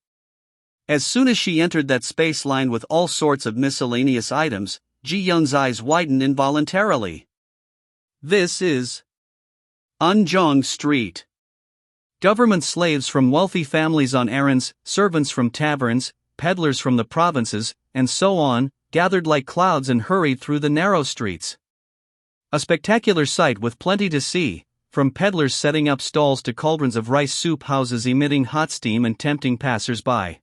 As soon as she entered that space lined with all sorts of miscellaneous items, Ji Young's eyes widened involuntarily. This is Anjong Street. Government slaves from wealthy families on errands, servants from taverns, peddlers from the provinces, and so on, gathered like clouds and hurried through the narrow streets. A spectacular sight with plenty to see, from peddlers setting up stalls to cauldrons of rice soup houses emitting hot steam and tempting passers-by.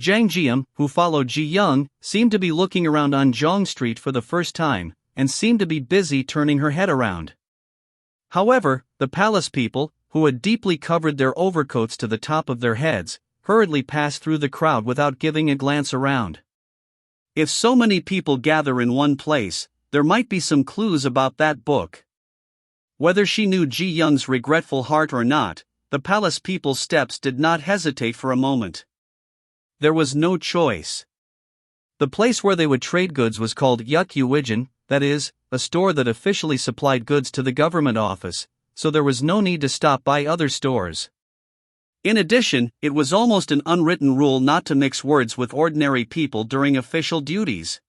Jang Jium, who followed Ji Young, seemed to be looking around Anjong Street for the first time, and seemed to be busy turning her head around. However, the palace people, who had deeply covered their overcoats to the top of their heads, hurriedly passed through the crowd without giving a glance around. If so many people gather in one place, there might be some clues about that book. Whether she knew Ji Young's regretful heart or not, the palace people's steps did not hesitate for a moment. There was no choice. The place where they would trade goods was called Yuk-Uwijin, that is, a store that officially supplied goods to the government office, so there was no need to stop by other stores. In addition, it was almost an unwritten rule not to mix words with ordinary people during official duties.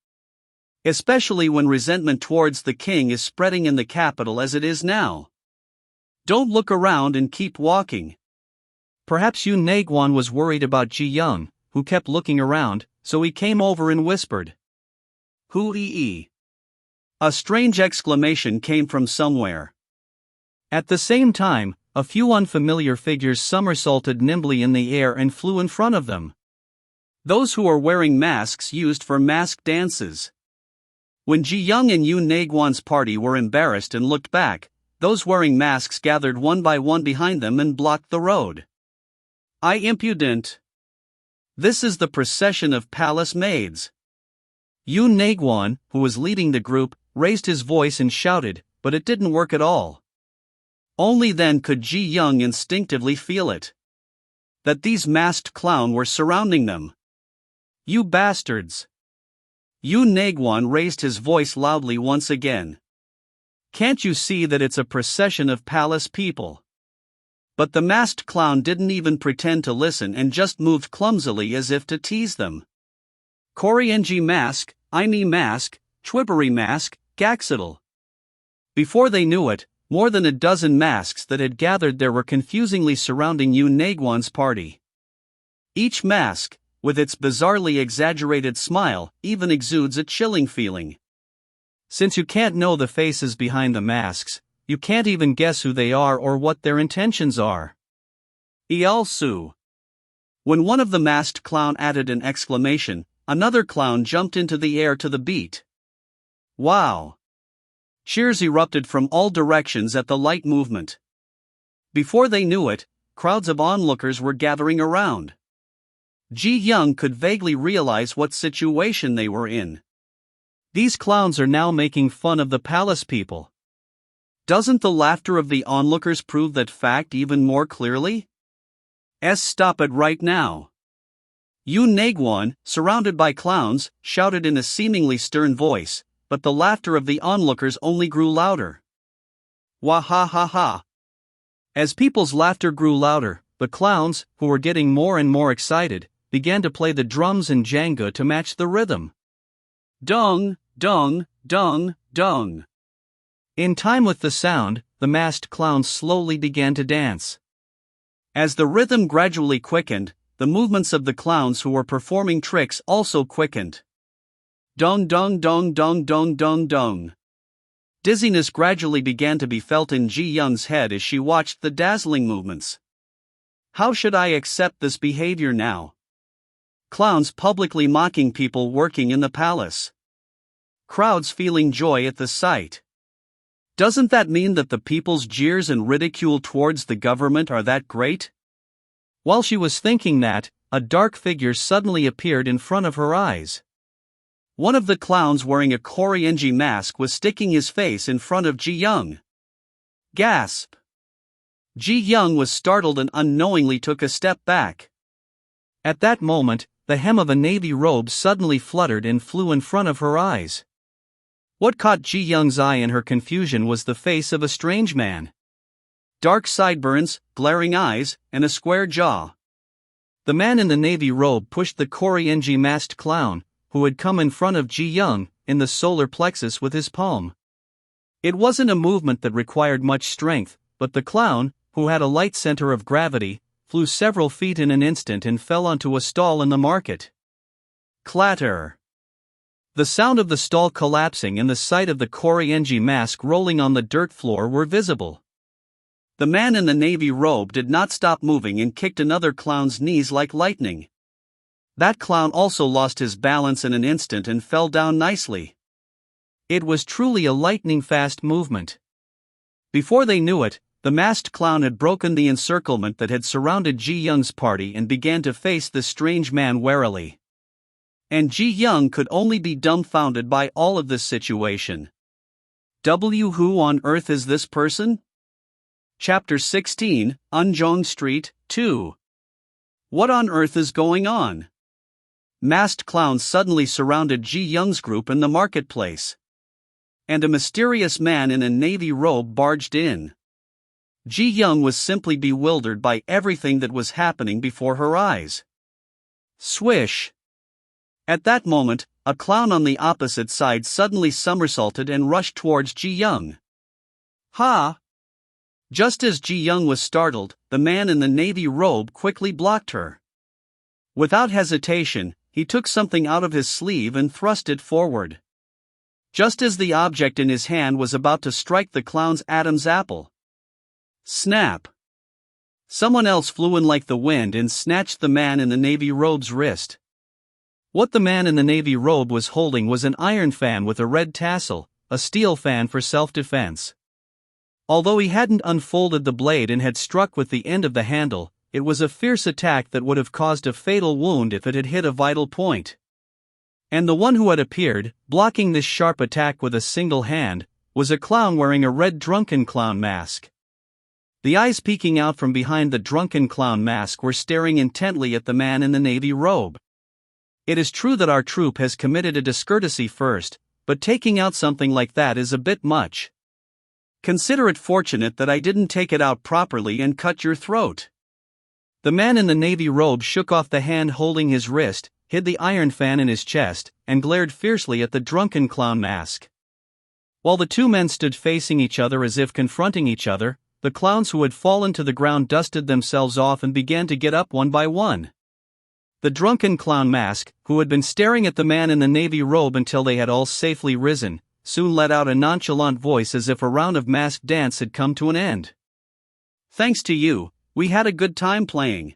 Especially when resentment towards the king is spreading in the capital as it is now. Don't look around and keep walking. Perhaps Yoon Naegwon was worried about Ji Young, who kept looking around, so he came over and whispered, "Hoo-ee-ee." A strange exclamation came from somewhere. At the same time, a few unfamiliar figures somersaulted nimbly in the air and flew in front of them. Those who are wearing masks used for mask dances. When Ji Young and Yoon Naegwon's party were embarrassed and looked back, those wearing masks gathered one by one behind them and blocked the road. "I impudent! This is the procession of palace maids." Yoon Naegwon, who was leading the group, raised his voice and shouted, but it didn't work at all. Only then could Ji Young instinctively feel it. That these masked clowns were surrounding them. "You bastards!" Yoon Naegwon raised his voice loudly once again. "Can't you see that it's a procession of palace people?" But the masked clown didn't even pretend to listen and just moved clumsily as if to tease them. "Koreanji mask, Aimi mask, Chwiburi mask, Gaxidal." Before they knew it, more than a dozen masks that had gathered there were confusingly surrounding Yoon Naegwon's party. Each mask, with its bizarrely exaggerated smile, even exudes a chilling feeling. Since you can't know the faces behind the masks, you can't even guess who they are or what their intentions are. "Ialsu." When one of the masked clown added an exclamation, another clown jumped into the air to the beat. "Wow!" Cheers erupted from all directions at the light movement. Before they knew it, crowds of onlookers were gathering around. Ji Young could vaguely realize what situation they were in. These clowns are now making fun of the palace people. Doesn't the laughter of the onlookers prove that fact even more clearly? Stop it right now. Yoon Naegwon, surrounded by clowns, shouted in a seemingly stern voice, but the laughter of the onlookers only grew louder. Wah ha ha ha. As people's laughter grew louder, the clowns, who were getting more and more excited, began to play the drums and janga to match the rhythm. Dong, dong, dong, dong. In time with the sound, the masked clowns slowly began to dance. As the rhythm gradually quickened, the movements of the clowns who were performing tricks also quickened. Dong dong dong dong dong dong dong. Dizziness gradually began to be felt in Ji Young's head as she watched the dazzling movements. How should I accept this behavior now? Clowns publicly mocking people working in the palace. Crowds feeling joy at the sight. Doesn't that mean that the people's jeers and ridicule towards the government are that great? While she was thinking that, a dark figure suddenly appeared in front of her eyes. One of the clowns wearing a Koreanji mask was sticking his face in front of Ji Young. Gasp! Ji Young was startled and unknowingly took a step back. At that moment, the hem of a navy robe suddenly fluttered and flew in front of her eyes. What caught Ji Young's eye in her confusion was the face of a strange man. Dark sideburns, glaring eyes, and a square jaw. The man in the navy robe pushed the Koreanji masked clown, who had come in front of Ji Young, in the solar plexus with his palm. It wasn't a movement that required much strength, but the clown, who had a light center of gravity, flew several feet in an instant and fell onto a stall in the market. Clatter. The sound of the stall collapsing and the sight of the Koreanji mask rolling on the dirt floor were visible. The man in the navy robe did not stop moving and kicked another clown's knees like lightning. That clown also lost his balance in an instant and fell down nicely. It was truly a lightning-fast movement. Before they knew it, the masked clown had broken the encirclement that had surrounded Ji Young's party and began to face the strange man warily. And Ji Young could only be dumbfounded by all of this situation. Who on earth is this person? Chapter 16, Unjong Street, 2. What on earth is going on? Masked clowns suddenly surrounded Ji Young's group in the marketplace. And a mysterious man in a navy robe barged in. Ji Young was simply bewildered by everything that was happening before her eyes. Swish! At that moment, a clown on the opposite side suddenly somersaulted and rushed towards Ji Young. Ha! Just as Ji Young was startled, the man in the navy robe quickly blocked her. Without hesitation, he took something out of his sleeve and thrust it forward. Just as the object in his hand was about to strike the clown's Adam's apple. Snap! Someone else flew in like the wind and snatched the man in the navy robe's wrist. What the man in the navy robe was holding was an iron fan with a red tassel, a steel fan for self-defense. Although he hadn't unfolded the blade and had struck with the end of the handle, it was a fierce attack that would have caused a fatal wound if it had hit a vital point. And the one who had appeared, blocking this sharp attack with a single hand, was a clown wearing a red drunken clown mask. The eyes peeking out from behind the drunken clown mask were staring intently at the man in the navy robe. It is true that our troupe has committed a discourtesy first, but taking out something like that is a bit much. Consider it fortunate that I didn't take it out properly and cut your throat. The man in the navy robe shook off the hand holding his wrist, hid the iron fan in his chest, and glared fiercely at the drunken clown mask. While the two men stood facing each other as if confronting each other, the clowns who had fallen to the ground dusted themselves off and began to get up one by one. The drunken clown mask, who had been staring at the man in the navy robe until they had all safely risen, soon let out a nonchalant voice as if a round of masked dance had come to an end. Thanks to you, we had a good time playing.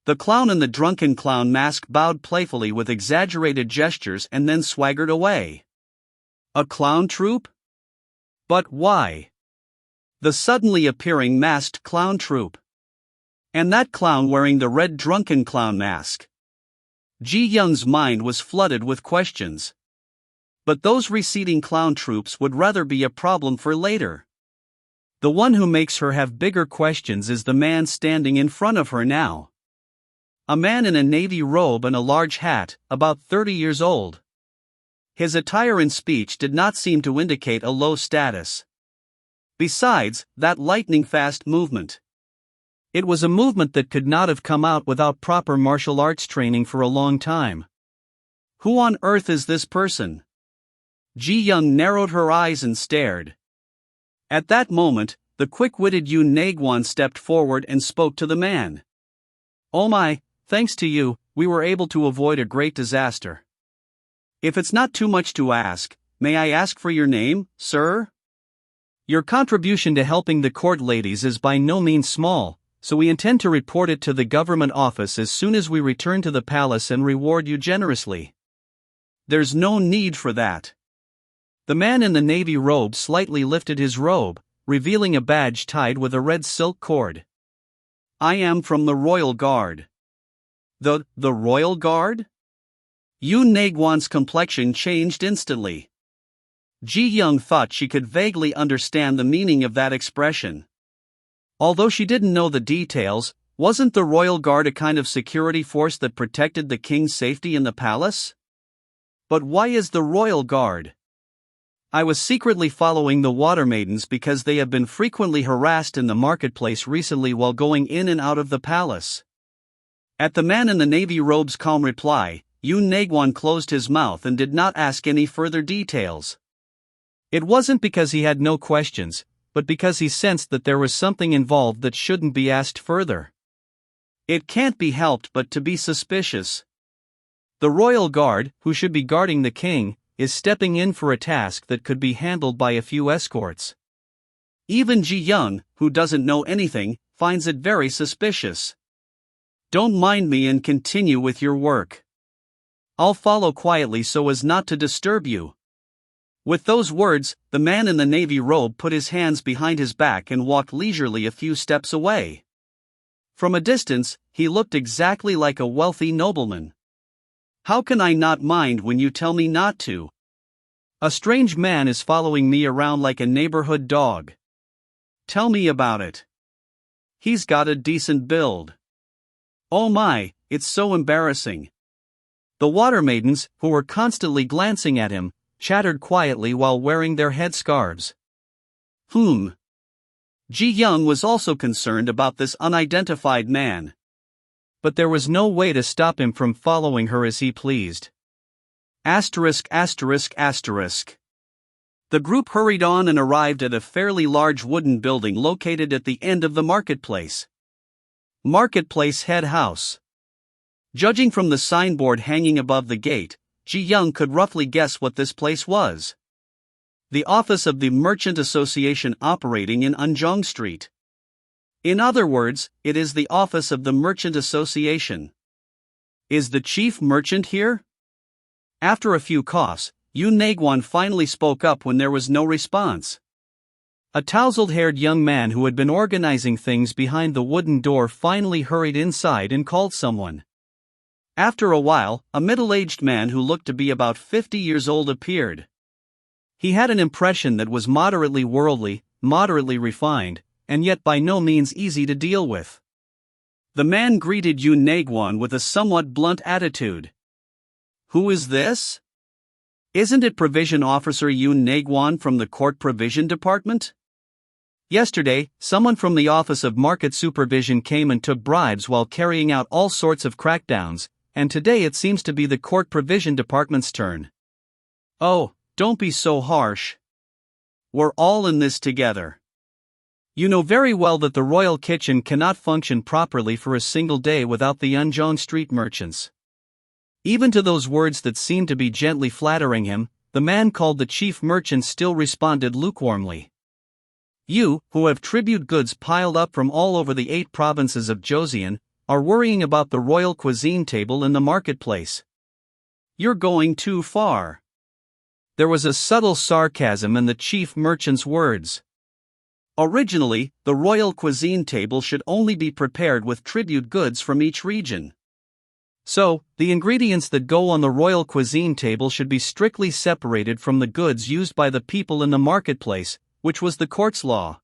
The clown in the drunken clown mask bowed playfully with exaggerated gestures and then swaggered away. A clown troupe? But why? The suddenly appearing masked clown troupe. And that clown wearing the red drunken clown mask. Ji-young's mind was flooded with questions. But those receding clown troupes would rather be a problem for later. The one who makes her have bigger questions is the man standing in front of her now. A man in a navy robe and a large hat, about 30 years old. His attire and speech did not seem to indicate a low status. Besides, that lightning-fast movement. It was a movement that could not have come out without proper martial arts training for a long time. Who on earth is this person? Ji-young narrowed her eyes and stared. At that moment, the quick-witted Yoon Naegwon stepped forward and spoke to the man. Oh my, thanks to you, we were able to avoid a great disaster. If it's not too much to ask, may I ask for your name, sir? Your contribution to helping the court ladies is by no means small, so we intend to report it to the government office as soon as we return to the palace and reward you generously. There's no need for that. The man in the navy robe slightly lifted his robe, revealing a badge tied with a red silk cord. I am from the Royal Guard. The Royal Guard? Yoon Naegwon's complexion changed instantly. Ji-young thought she could vaguely understand the meaning of that expression. Although she didn't know the details, wasn't the Royal Guard a kind of security force that protected the king's safety in the palace? But why is the Royal Guard? I was secretly following the water maidens because they have been frequently harassed in the marketplace recently while going in and out of the palace. At the man in the navy robe's calm reply, Yoon Naegwon closed his mouth and did not ask any further details. It wasn't because he had no questions, but because he sensed that there was something involved that shouldn't be asked further. It can't be helped but to be suspicious. The Royal Guard, who should be guarding the king, is stepping in for a task that could be handled by a few escorts. Even Ji-young, who doesn't know anything, finds it very suspicious. Don't mind me and continue with your work. I'll follow quietly so as not to disturb you. With those words, the man in the navy robe put his hands behind his back and walked leisurely a few steps away. From a distance, he looked exactly like a wealthy nobleman. How can I not mind when you tell me not to? A strange man is following me around like a neighborhood dog. Tell me about it. He's got a decent build. Oh my, it's so embarrassing. The water maidens, who were constantly glancing at him, chattered quietly while wearing their headscarves. Ji-young was also concerned about this unidentified man. But there was no way to stop him from following her as he pleased. ******. The group hurried on and arrived at a fairly large wooden building located at the end of the marketplace. Marketplace Head House. Judging from the signboard hanging above the gate, Ji Young could roughly guess what this place was. The office of the Merchant Association operating in Unjong Street. In other words, it is the office of the Merchant Association. Is the chief merchant here? After a few coughs, Yoon Naegwon finally spoke up when there was no response. A tousled-haired young man who had been organizing things behind the wooden door finally hurried inside and called someone. After a while, a middle-aged man who looked to be about 50 years old appeared. He had an impression that was moderately worldly, moderately refined, and yet by no means easy to deal with. The man greeted Yoon Naegwon with a somewhat blunt attitude. "Who is this? Isn't it Provision Officer Yoon Naegwon from the Court Provision Department? Yesterday, someone from the Office of Market Supervision came and took bribes while carrying out all sorts of crackdowns, and today it seems to be the Court Provision Department's turn." "Oh, don't be so harsh. We're all in this together. You know very well that the royal kitchen cannot function properly for a single day without the Unjong Street merchants." Even to those words that seemed to be gently flattering him, the man called the chief merchant still responded lukewarmly. "You, who have tribute goods piled up from all over the 8 provinces of Joseon, are worrying about the royal cuisine table in the marketplace. You're going too far." There was a subtle sarcasm in the chief merchant's words. Originally, the royal cuisine table should only be prepared with tribute goods from each region. So, the ingredients that go on the royal cuisine table should be strictly separated from the goods used by the people in the marketplace, which was the court's law.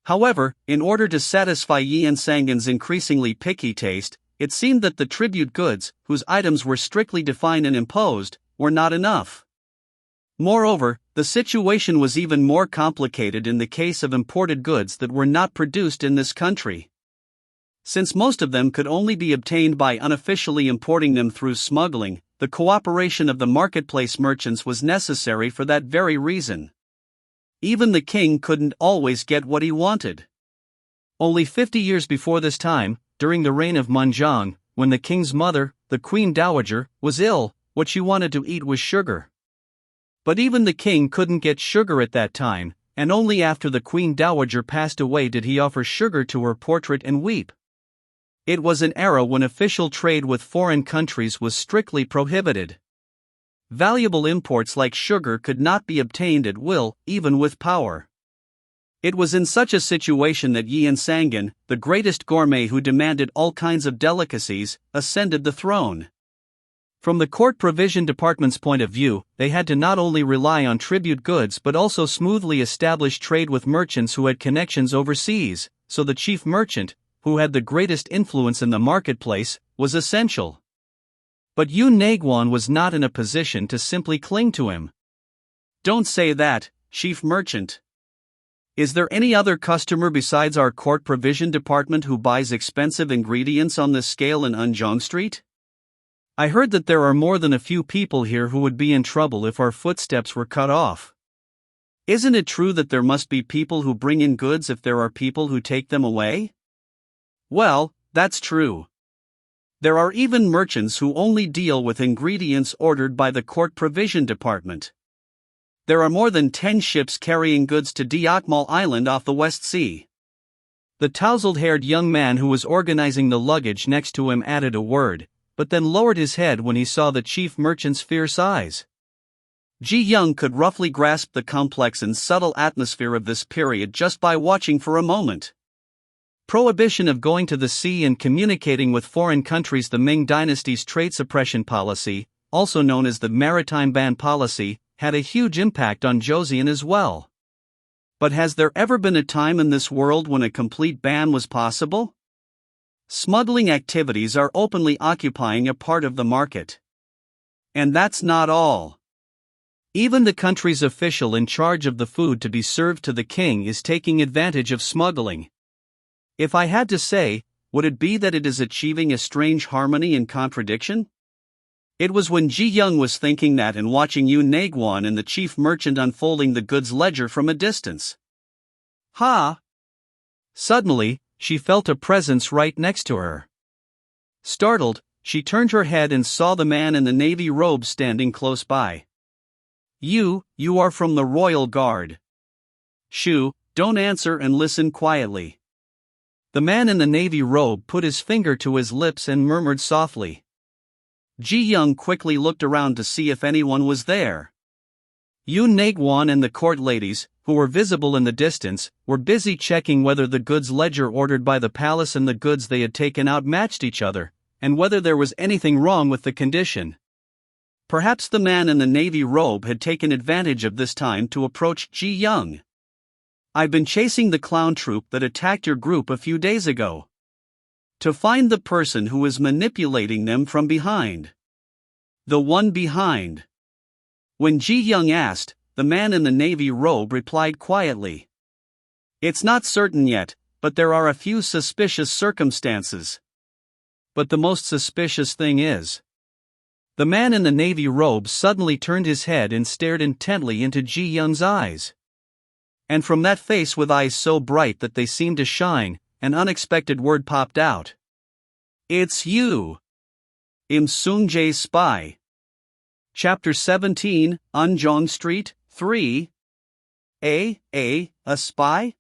However, in order to satisfy Yeonsan-gun's increasingly picky taste, it seemed that the tribute goods, whose items were strictly defined and imposed, were not enough. Moreover, the situation was even more complicated in the case of imported goods that were not produced in this country. Since most of them could only be obtained by unofficially importing them through smuggling, the cooperation of the marketplace merchants was necessary for that very reason. Even the king couldn't always get what he wanted. Only 50 years before this time, during the reign of Munjong, when the king's mother, the Queen Dowager, was ill, what she wanted to eat was sugar. But even the king couldn't get sugar at that time, and only after the Queen Dowager passed away did he offer sugar to her portrait and weep. It was an era when official trade with foreign countries was strictly prohibited. Valuable imports like sugar could not be obtained at will, even with power. It was in such a situation that Yeonsan-gun, the greatest gourmet who demanded all kinds of delicacies, ascended the throne. From the Court Provision Department's point of view, they had to not only rely on tribute goods but also smoothly establish trade with merchants who had connections overseas, so the chief merchant, who had the greatest influence in the marketplace, was essential. But Yoon Naegwon was not in a position to simply cling to him. "Don't say that, chief merchant. Is there any other customer besides our Court Provision Department who buys expensive ingredients on this scale in Unjong Street? I heard that there are more than a few people here who would be in trouble if our footsteps were cut off. Isn't it true that there must be people who bring in goods if there are people who take them away?" "Well, that's true. There are even merchants who only deal with ingredients ordered by the Court Provision Department. There are more than 10 ships carrying goods to Deokmal Island off the West Sea." The tousled-haired young man who was organizing the luggage next to him added a word, but then lowered his head when he saw the chief merchant's fierce eyes. Ji Young could roughly grasp the complex and subtle atmosphere of this period just by watching for a moment. Prohibition of going to the sea and communicating with foreign countries. The Ming Dynasty's trade suppression policy, also known as the Maritime Ban Policy, had a huge impact on Joseon as well. But has there ever been a time in this world when a complete ban was possible? Smuggling activities are openly occupying a part of the market. And that's not all. Even the country's official in charge of the food to be served to the king is taking advantage of smuggling. If I had to say, would it be that it is achieving a strange harmony and contradiction? It was when Ji Young was thinking that and watching Yoon Naegwon and the chief merchant unfolding the goods ledger from a distance. Ha! Suddenly, she felt a presence right next to her. Startled, she turned her head and saw the man in the navy robe standing close by. You are from the royal guard. Shoo, don't answer and listen quietly. The man in the navy robe put his finger to his lips and murmured softly. Ji Young quickly looked around to see if anyone was there. Yoon Naegwon and the court ladies, who were visible in the distance, were busy checking whether the goods ledger ordered by the palace and the goods they had taken out matched each other, and whether there was anything wrong with the condition. Perhaps the man in the navy robe had taken advantage of this time to approach Ji Young. I've been chasing the clown troupe that attacked your group a few days ago. To find the person who is manipulating them from behind. The one behind. When Ji Young asked, the man in the navy robe replied quietly. It's not certain yet, but there are a few suspicious circumstances. But the most suspicious thing is. The man in the navy robe suddenly turned his head and stared intently into Ji Young's eyes. And from that face with eyes so bright that they seemed to shine, an unexpected word popped out. It's you! Im Seung-jae's spy. Chapter 17, Unjong Street, 3. A spy?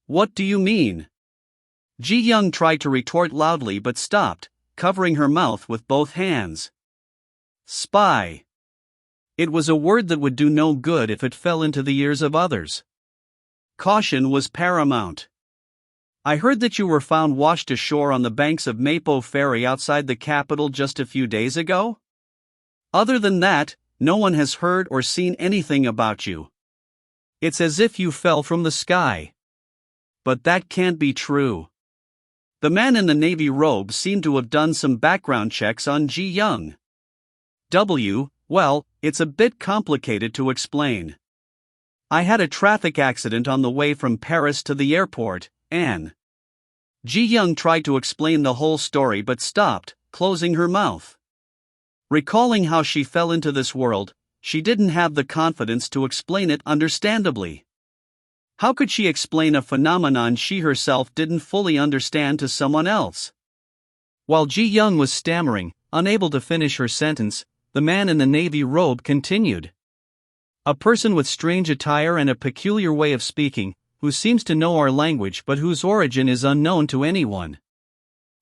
What do you mean? Ji Young tried to retort loudly but stopped, covering her mouth with both hands. Spy. It was a word that would do no good if it fell into the ears of others. Caution was paramount. I heard that you were found washed ashore on the banks of Mapo Ferry outside the capital just a few days ago? Other than that, no one has heard or seen anything about you. It's as if you fell from the sky. But that can't be true. The man in the navy robe seemed to have done some background checks on Ji Young. Well, it's a bit complicated to explain. I had a traffic accident on the way from Paris to the airport, and Ji Young tried to explain the whole story but stopped, closing her mouth. Recalling how she fell into this world, she didn't have the confidence to explain it understandably. How could she explain a phenomenon she herself didn't fully understand to someone else? While Ji Young was stammering, unable to finish her sentence, the man in the navy robe continued. A person with strange attire and a peculiar way of speaking, who seems to know our language but whose origin is unknown to anyone.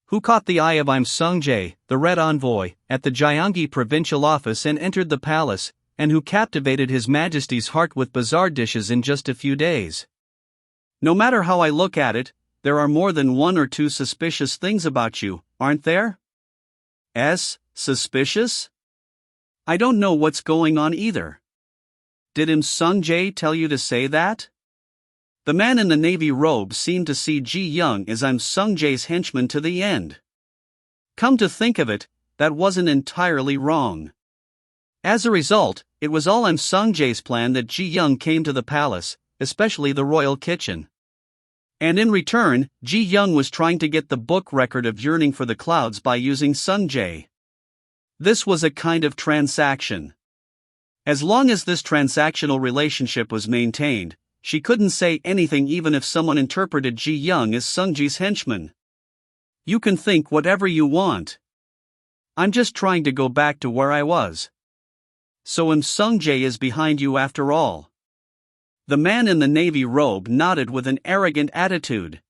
Who caught the eye of Im Seung-jae, the Red Envoy, at the Gyeonggi provincial office and entered the palace, and who captivated His Majesty's heart with bizarre dishes in just a few days. No matter how I look at it, there are more than one or two suspicious things about you, aren't there? Suspicious? I don't know what's going on either. Did Im Seung-jae tell you to say that? The man in the navy robe seemed to see Ji Young as Im Seung-jae's henchman to the end. Come to think of it, that wasn't entirely wrong. As a result, it was all Im Seung-jae's plan that Ji Young came to the palace, especially the royal kitchen. And in return, Ji Young was trying to get the book record of yearning for the clouds by using Seung-jae. This was a kind of transaction. As long as this transactional relationship was maintained, she couldn't say anything even if someone interpreted Ji Young as Seung-jae's henchman. You can think whatever you want. I'm just trying to go back to where I was. So Im Seung-jae is behind you after all. The man in the navy robe nodded with an arrogant attitude.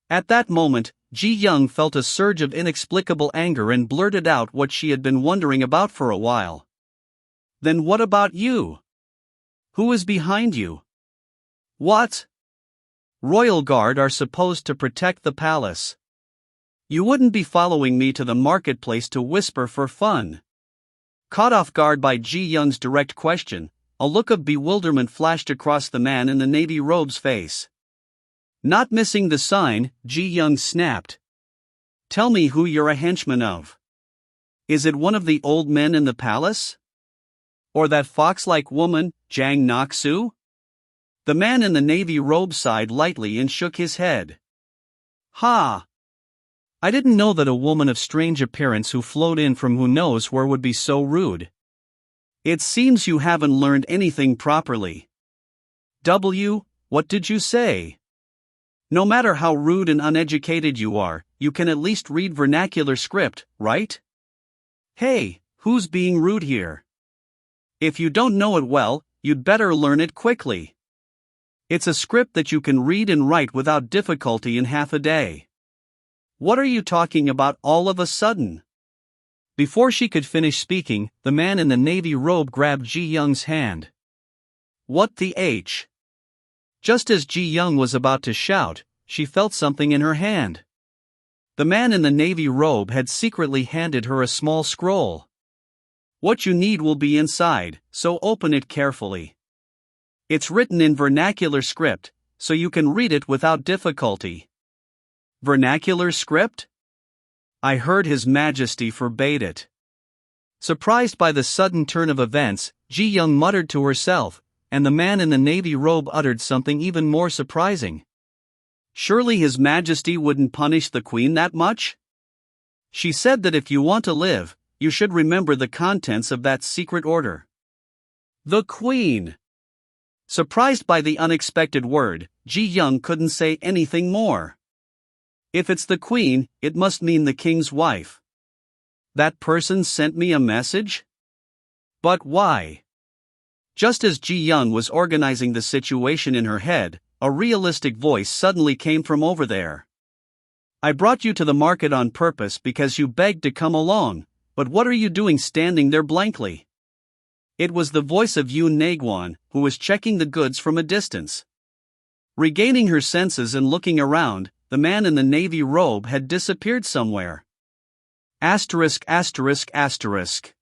At that moment, Ji Young felt a surge of inexplicable anger and blurted out what she had been wondering about for a while. Then what about you? Who is behind you? What? Royal Guard are supposed to protect the palace. You wouldn't be following me to the marketplace to whisper for fun. Caught off guard by Ji Young's direct question, a look of bewilderment flashed across the man in the navy robe's face. Not missing the sign, Ji Young snapped. Tell me who you're a henchman of. Is it one of the old men in the palace? Or that fox-like woman, Jang Nok-soo? The man in the navy robe sighed lightly and shook his head. Ha! I didn't know that a woman of strange appearance who flowed in from who knows where would be so rude. It seems you haven't learned anything properly. What did you say? No matter how rude and uneducated you are, you can at least read vernacular script, right? Hey, who's being rude here? If you don't know it well, you'd better learn it quickly. It's a script that you can read and write without difficulty in half a day. What are you talking about all of a sudden? Before she could finish speaking, the man in the navy robe grabbed Ji-young's hand. What the H? Just as Ji-young was about to shout, she felt something in her hand. The man in the navy robe had secretly handed her a small scroll. What you need will be inside, so open it carefully. It's written in vernacular script, so you can read it without difficulty. Vernacular script? I heard His Majesty forbade it. Surprised by the sudden turn of events, Ji-young muttered to herself, and the man in the navy robe uttered something even more surprising. Surely His Majesty wouldn't punish the Queen that much? She said that if you want to live, you should remember the contents of that secret order. The Queen! Surprised by the unexpected word, Ji-young couldn't say anything more. If it's the Queen, it must mean the King's wife. That person sent me a message? But why? Just as Ji-young was organizing the situation in her head, a realistic voice suddenly came from over there. I brought you to the market on purpose because you begged to come along, but what are you doing standing there blankly? It was the voice of Yoon Naegwon, who was checking the goods from a distance. Regaining her senses and looking around, the man in the navy robe had disappeared somewhere. Asterisk asterisk asterisk.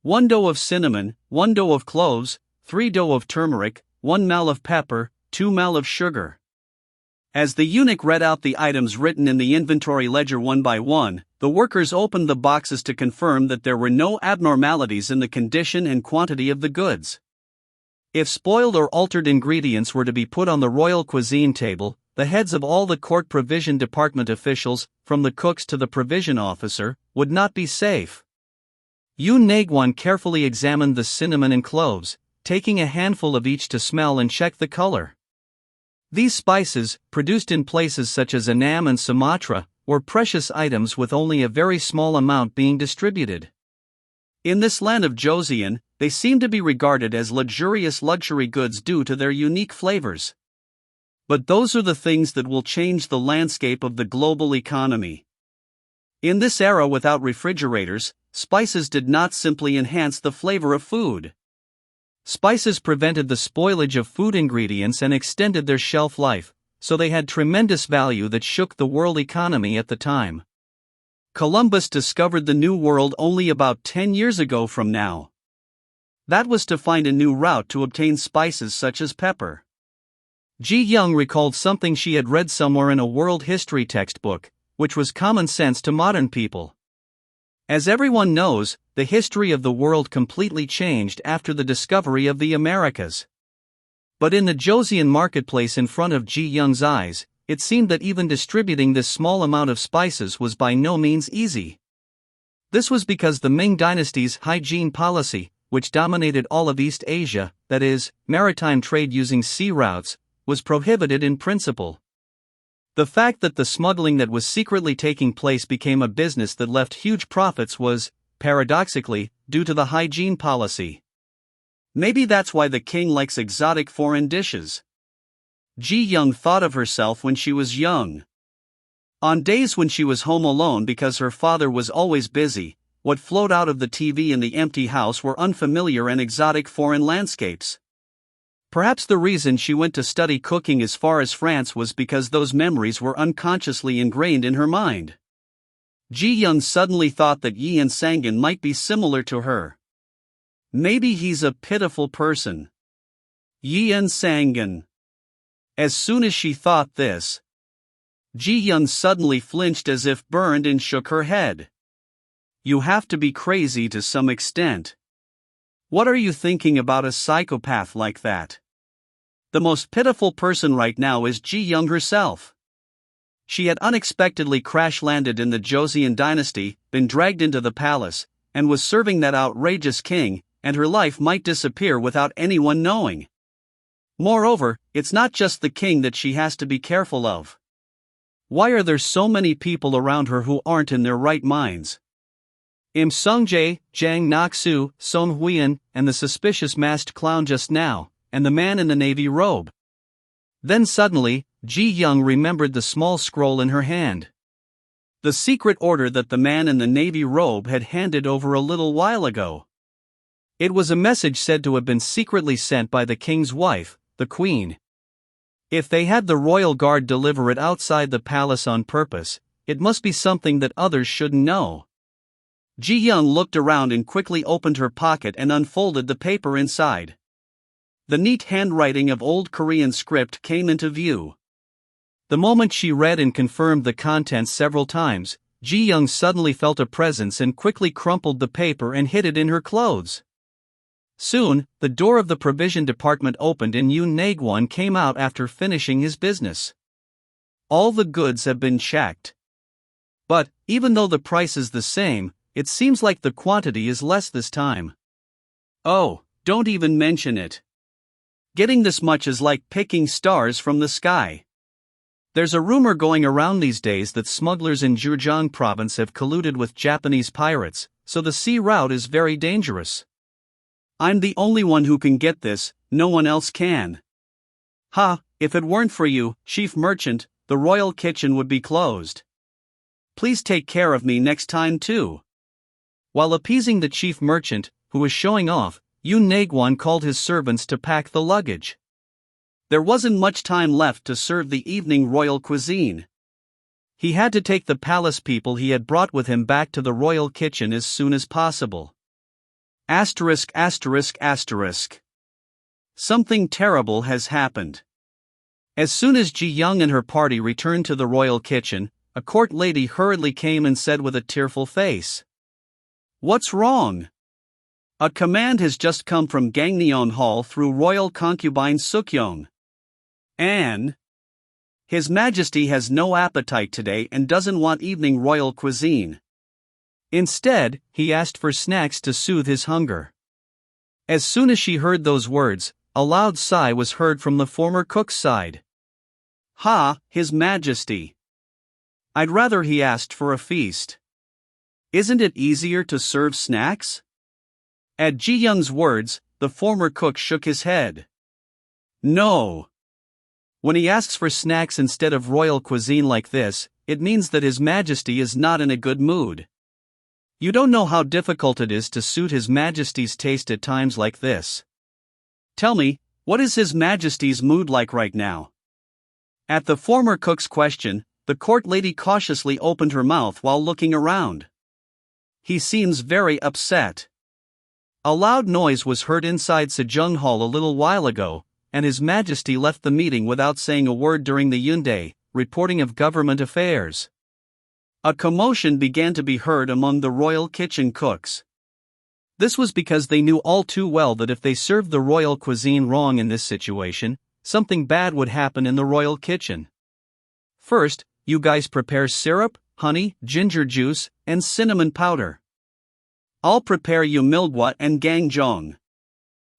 1 dough of cinnamon, 1 dough of cloves, 3 dough of turmeric, 1 mal of pepper, 2 mal of sugar. As the eunuch read out the items written in the inventory ledger one by one, the workers opened the boxes to confirm that there were no abnormalities in the condition and quantity of the goods. If spoiled or altered ingredients were to be put on the royal cuisine table, the heads of all the court provision department officials, from the cooks to the provision officer, would not be safe. Yoon Naegwon carefully examined the cinnamon and cloves, taking a handful of each to smell and check the color. These spices, produced in places such as Annam and Sumatra, were precious items with only a very small amount being distributed. In this land of Joseon, they seem to be regarded as luxurious luxury goods due to their unique flavors. But those are the things that will change the landscape of the global economy. In this era without refrigerators, spices did not simply enhance the flavor of food. Spices prevented the spoilage of food ingredients and extended their shelf life, so they had tremendous value that shook the world economy at the time. Columbus discovered the New World only about 10 years ago from now. That was to find a new route to obtain spices such as pepper. Ji-young recalled something she had read somewhere in a world history textbook, which was common sense to modern people. As everyone knows, the history of the world completely changed after the discovery of the Americas. But in the Joseon marketplace in front of Ji-young's eyes, it seemed that even distributing this small amount of spices was by no means easy. This was because the Ming dynasty's hygiene policy, which dominated all of East Asia, that is, maritime trade using sea routes, was prohibited in principle. The fact that the smuggling that was secretly taking place became a business that left huge profits was, paradoxically, due to the hygiene policy. Maybe that's why the king likes exotic foreign dishes. Ji-young thought of herself when she was young. On days when she was home alone because her father was always busy, what flowed out of the TV in the empty house were unfamiliar and exotic foreign landscapes. Perhaps the reason she went to study cooking as far as France was because those memories were unconsciously ingrained in her mind. Ji-young suddenly thought that Yeonsan-gun might be similar to her. Maybe he's a pitiful person. Yeonsan-gun. As soon as she thought this, Ji-young suddenly flinched as if burned and shook her head. You have to be crazy to some extent. What are you thinking about a psychopath like that? The most pitiful person right now is Ji-young herself. She had unexpectedly crash-landed in the Joseon Dynasty, been dragged into the palace, and was serving that outrageous king, and her life might disappear without anyone knowing. Moreover, it's not just the king that she has to be careful of. Why are there so many people around her who aren't in their right minds? Im Sung-jae, Jang Nak-soo, Son Huyen, and the suspicious masked clown just now, and the man in the navy robe. Then suddenly, Ji-young remembered the small scroll in her hand. The secret order that the man in the navy robe had handed over a little while ago. It was a message said to have been secretly sent by the king's wife, the queen. If they had the royal guard deliver it outside the palace on purpose, it must be something that others shouldn't know. Ji-young looked around and quickly opened her pocket and unfolded the paper inside. The neat handwriting of old Korean script came into view. The moment she read and confirmed the contents several times, Ji-young suddenly felt a presence and quickly crumpled the paper and hid it in her clothes. Soon, the door of the provision department opened and Yoon Nae-gwon came out after finishing his business. All the goods have been checked. But, even though the price is the same, it seems like the quantity is less this time. Oh, don't even mention it. Getting this much is like picking stars from the sky. There's a rumor going around these days that smugglers in Zhejiang province have colluded with Japanese pirates, so the sea route is very dangerous. I'm the only one who can get this, no one else can. If it weren't for you, chief merchant, the royal kitchen would be closed. Please take care of me next time too. While appeasing the chief merchant, who was showing off, Yoon Nae-gwon called his servants to pack the luggage. There wasn't much time left to serve the evening royal cuisine. He had to take the palace people he had brought with him back to the royal kitchen as soon as possible. Something terrible has happened. As soon as Ji-young and her party returned to the royal kitchen, a court lady hurriedly came and said with a tearful face, "What's wrong?" "A command has just come from Gangneon Hall through royal concubine Sukyeong. And His Majesty has no appetite today and doesn't want evening royal cuisine. Instead, he asked for snacks to soothe his hunger." As soon as she heard those words, a loud sigh was heard from the former cook's side. His Majesty. I'd rather he asked for a feast. Isn't it easier to serve snacks? At Ji-young's words, the former cook shook his head. No. When he asks for snacks instead of royal cuisine like this, it means that His Majesty is not in a good mood. You don't know how difficult it is to suit His Majesty's taste at times like this. Tell me, what is His Majesty's mood like right now? At the former cook's question, the court lady cautiously opened her mouth while looking around. He seems very upset. A loud noise was heard inside Sejong Hall a little while ago, and His Majesty left the meeting without saying a word during the Yundae, reporting of government affairs. A commotion began to be heard among the royal kitchen cooks. This was because they knew all too well that if they served the royal cuisine wrong in this situation, something bad would happen in the royal kitchen. First, you guys prepare syrup, honey, ginger juice, and cinnamon powder. I'll prepare you milgwa and gangjong.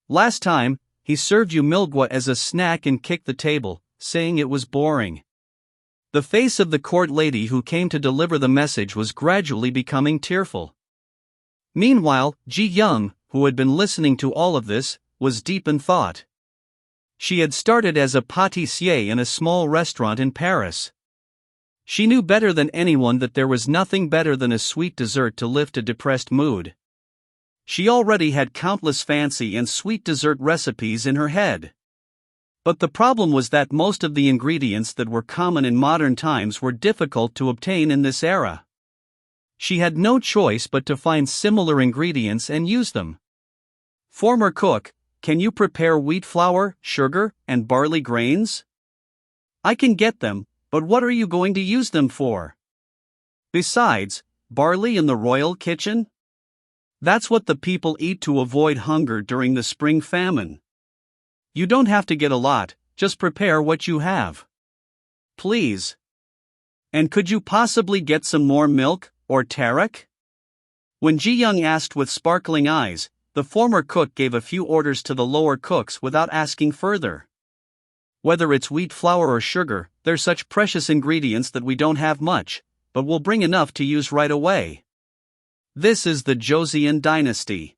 Last time, he served you milgwa as a snack and kicked the table, saying it was boring. The face of the court lady who came to deliver the message was gradually becoming tearful. Meanwhile, Ji-young, who had been listening to all of this, was deep in thought. She had started as a pâtissier in a small restaurant in Paris. She knew better than anyone that there was nothing better than a sweet dessert to lift a depressed mood. She already had countless fancy and sweet dessert recipes in her head. But the problem was that most of the ingredients that were common in modern times were difficult to obtain in this era. She had no choice but to find similar ingredients and use them. Former cook, can you prepare wheat flour, sugar, and barley grains? I can get them, but what are you going to use them for? Besides, barley in the royal kitchen? That's what the people eat to avoid hunger during the spring famine. You don't have to get a lot, just prepare what you have. Please. And could you possibly get some more milk, or tarak? When Ji-young asked with sparkling eyes, the former cook gave a few orders to the lower cooks without asking further. Whether it's wheat flour or sugar, they're such precious ingredients that we don't have much, but we'll bring enough to use right away. This is the Joseon Dynasty.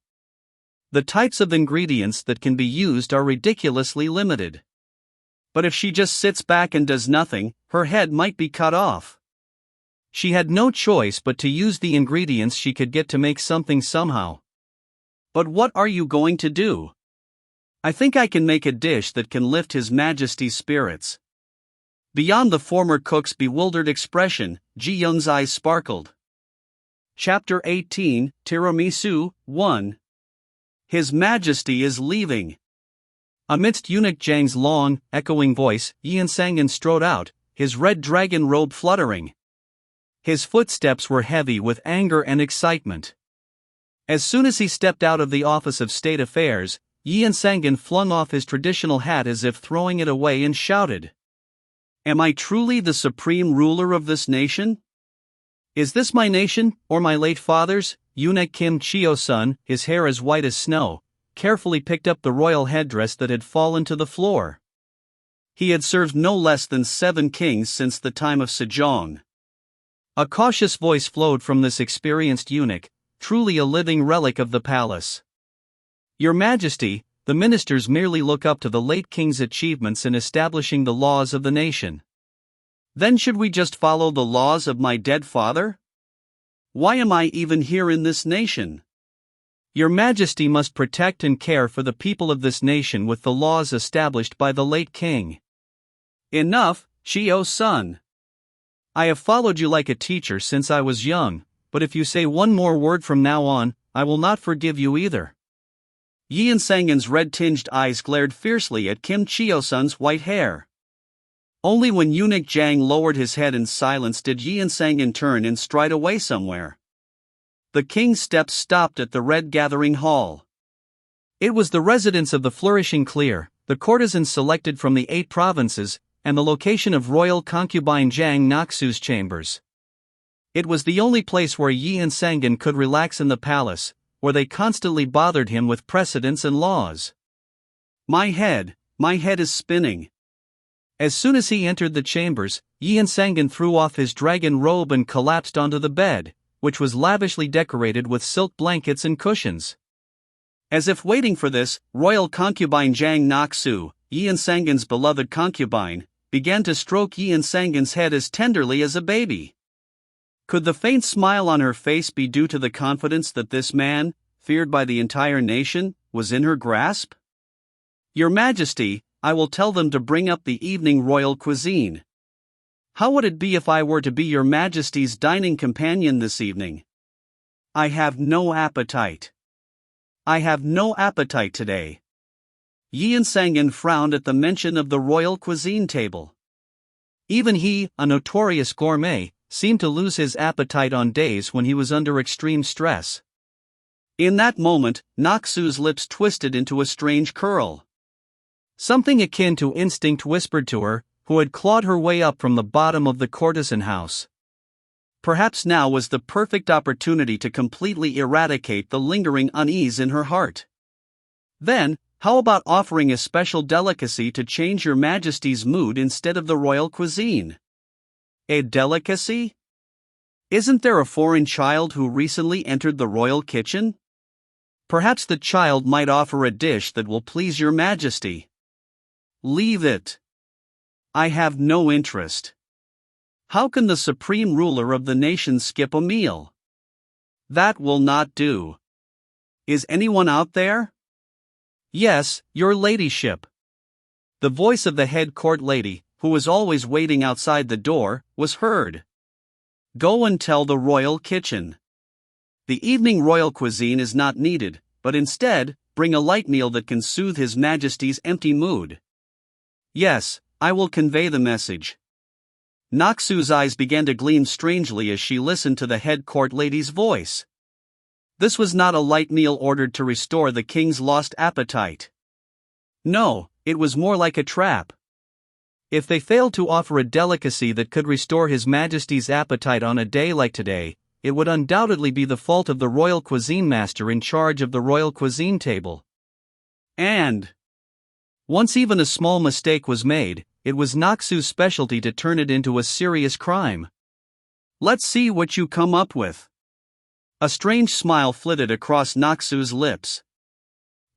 The types of ingredients that can be used are ridiculously limited. But if she just sits back and does nothing, her head might be cut off. She had no choice but to use the ingredients she could get to make something somehow. But what are you going to do? I think I can make a dish that can lift His Majesty's spirits. Beyond the former cook's bewildered expression, Ji-young's eyes sparkled. Chapter 18, Tiramisu, 1. His Majesty is leaving. Amidst eunuch Jang's long, echoing voice, Yeonsan-gun strode out, his red dragon robe fluttering. His footsteps were heavy with anger and excitement. As soon as he stepped out of the Office of State Affairs, Yeonsan-gun flung off his traditional hat as if throwing it away and shouted, "Am I truly the supreme ruler of this nation? Is this my nation, or my late father's?" Eunuch Kim Chio-sun, his hair as white as snow, carefully picked up the royal headdress that had fallen to the floor. He had served no less than 7 kings since the time of Sejong. A cautious voice flowed from this experienced eunuch, truly a living relic of the palace. "Your Majesty, the ministers merely look up to the late king's achievements in establishing the laws of the nation. Then should we just follow the laws of my dead father? Why am I even here in this nation? Your Majesty must protect and care for the people of this nation with the laws established by the late king." "Enough, Chio-sun. I have followed you like a teacher since I was young, but if you say one more word from now on, I will not forgive you either." Yeonsan-gun's red-tinged eyes glared fiercely at Kim Chio-sun's white hair. Only when eunuch Jang lowered his head in silence did Yeonsan-gun turn and stride away somewhere. The king's steps stopped at the red gathering hall. It was the residence of the flourishing Clear, the courtesans selected from the 8 provinces, and the location of royal concubine Jang Naksu's chambers. It was the only place where Yeonsan-gun could relax in the palace, where they constantly bothered him with precedents and laws. My head is spinning." As soon as he entered the chambers, Yeonsan-gun threw off his dragon robe and collapsed onto the bed, which was lavishly decorated with silk blankets and cushions. As if waiting for this, royal concubine Jang Naksu, Yeonsan-gun's beloved concubine, began to stroke Yeonsan-gun's head as tenderly as a baby. Could the faint smile on her face be due to the confidence that this man, feared by the entire nation, was in her grasp? "Your Majesty, I will tell them to bring up the evening royal cuisine. How would it be if I were to be your Majesty's dining companion this evening? I have no appetite. I have no appetite today." Yeonsan-gun frowned at the mention of the royal cuisine table. Even he, a notorious gourmet, seemed to lose his appetite on days when he was under extreme stress. In that moment, Naksu's lips twisted into a strange curl. Something akin to instinct whispered to her, who had clawed her way up from the bottom of the courtesan house. Perhaps now was the perfect opportunity to completely eradicate the lingering unease in her heart. Then, how about offering a special delicacy to change your Majesty's mood instead of the royal cuisine? A delicacy? Isn't there a foreign child who recently entered the royal kitchen? Perhaps the child might offer a dish that will please your Majesty. Leave it. I have no interest. How can the supreme ruler of the nation skip a meal? That will not do. Is anyone out there? Yes, your ladyship. The voice of the head court lady, who was always waiting outside the door, was heard. Go and tell the royal kitchen. The evening royal cuisine is not needed, but instead, bring a light meal that can soothe His Majesty's empty mood. Yes, I will convey the message. Naksu's eyes began to gleam strangely as she listened to the head court lady's voice. This was not a light meal ordered to restore the king's lost appetite. No, it was more like a trap. If they failed to offer a delicacy that could restore His Majesty's appetite on a day like today, it would undoubtedly be the fault of the royal cuisine master in charge of the royal cuisine table. And Once even a small mistake was made, it was Naksu's specialty to turn it into a serious crime. Let's see what you come up with. A strange smile flitted across Naksu's lips.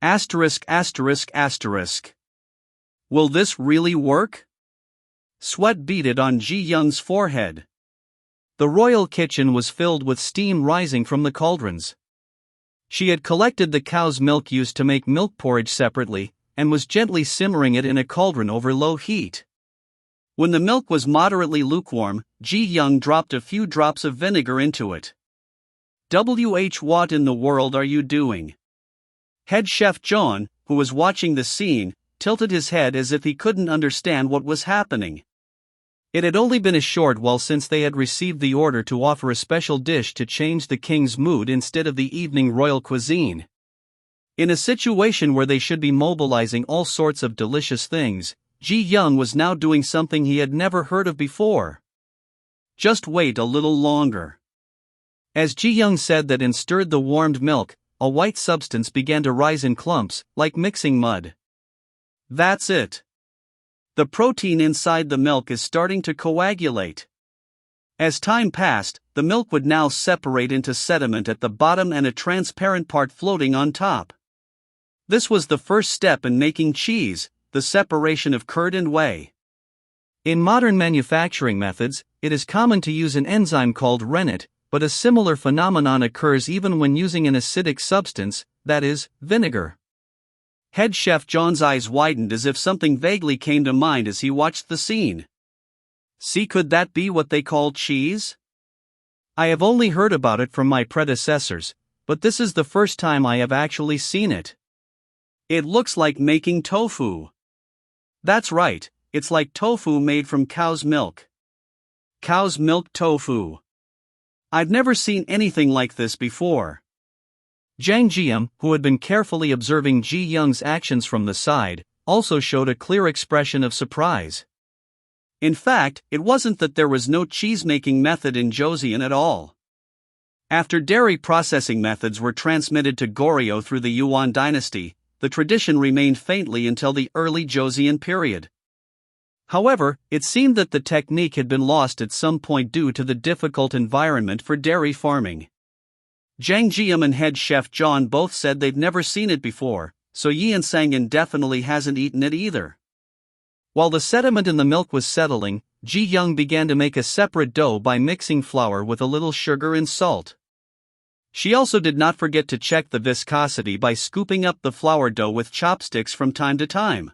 Asterisk asterisk asterisk. Will this really work? Sweat beaded on Ji Young's forehead. The royal kitchen was filled with steam rising from the cauldrons. She had collected the cow's milk used to make milk porridge separately, and was gently simmering it in a cauldron over low heat. When the milk was moderately lukewarm, Ji Young dropped a few drops of vinegar into it. What in the world are you doing? Head chef John, who was watching the scene, tilted his head as if he couldn't understand what was happening. It had only been a short while since they had received the order to offer a special dish to change the king's mood instead of the evening royal cuisine. In a situation where they should be mobilizing all sorts of delicious things, Ji Young was now doing something he had never heard of before. Just wait a little longer. As Ji Young said that and stirred the warmed milk, a white substance began to rise in clumps, like mixing mud. That's it. The protein inside the milk is starting to coagulate. As time passed, the milk would now separate into sediment at the bottom and a transparent part floating on top. This was the first step in making cheese, the separation of curd and whey. In modern manufacturing methods, it is common to use an enzyme called rennet, but a similar phenomenon occurs even when using an acidic substance, that is, vinegar. Head chef John's eyes widened as if something vaguely came to mind as he watched the scene. See, could that be what they call cheese? I have only heard about it from my predecessors, but this is the first time I have actually seen it. It looks like making tofu. That's right, it's like tofu made from cow's milk. Cow's milk tofu. I've never seen anything like this before. Jang Jiam, who had been carefully observing Ji Young's actions from the side, also showed a clear expression of surprise. In fact, it wasn't that there was no cheese-making method in Joseon at all. After dairy processing methods were transmitted to Goryeo through the Joseon Dynasty, the tradition remained faintly until the early Joseon period. However, it seemed that the technique had been lost at some point due to the difficult environment for dairy farming. Jang Jiam and head chef John both said they've never seen it before, so Yeonsan-gun definitely hasn't eaten it either. While the sediment in the milk was settling, Ji Young began to make a separate dough by mixing flour with a little sugar and salt. She also did not forget to check the viscosity by scooping up the flour dough with chopsticks from time to time.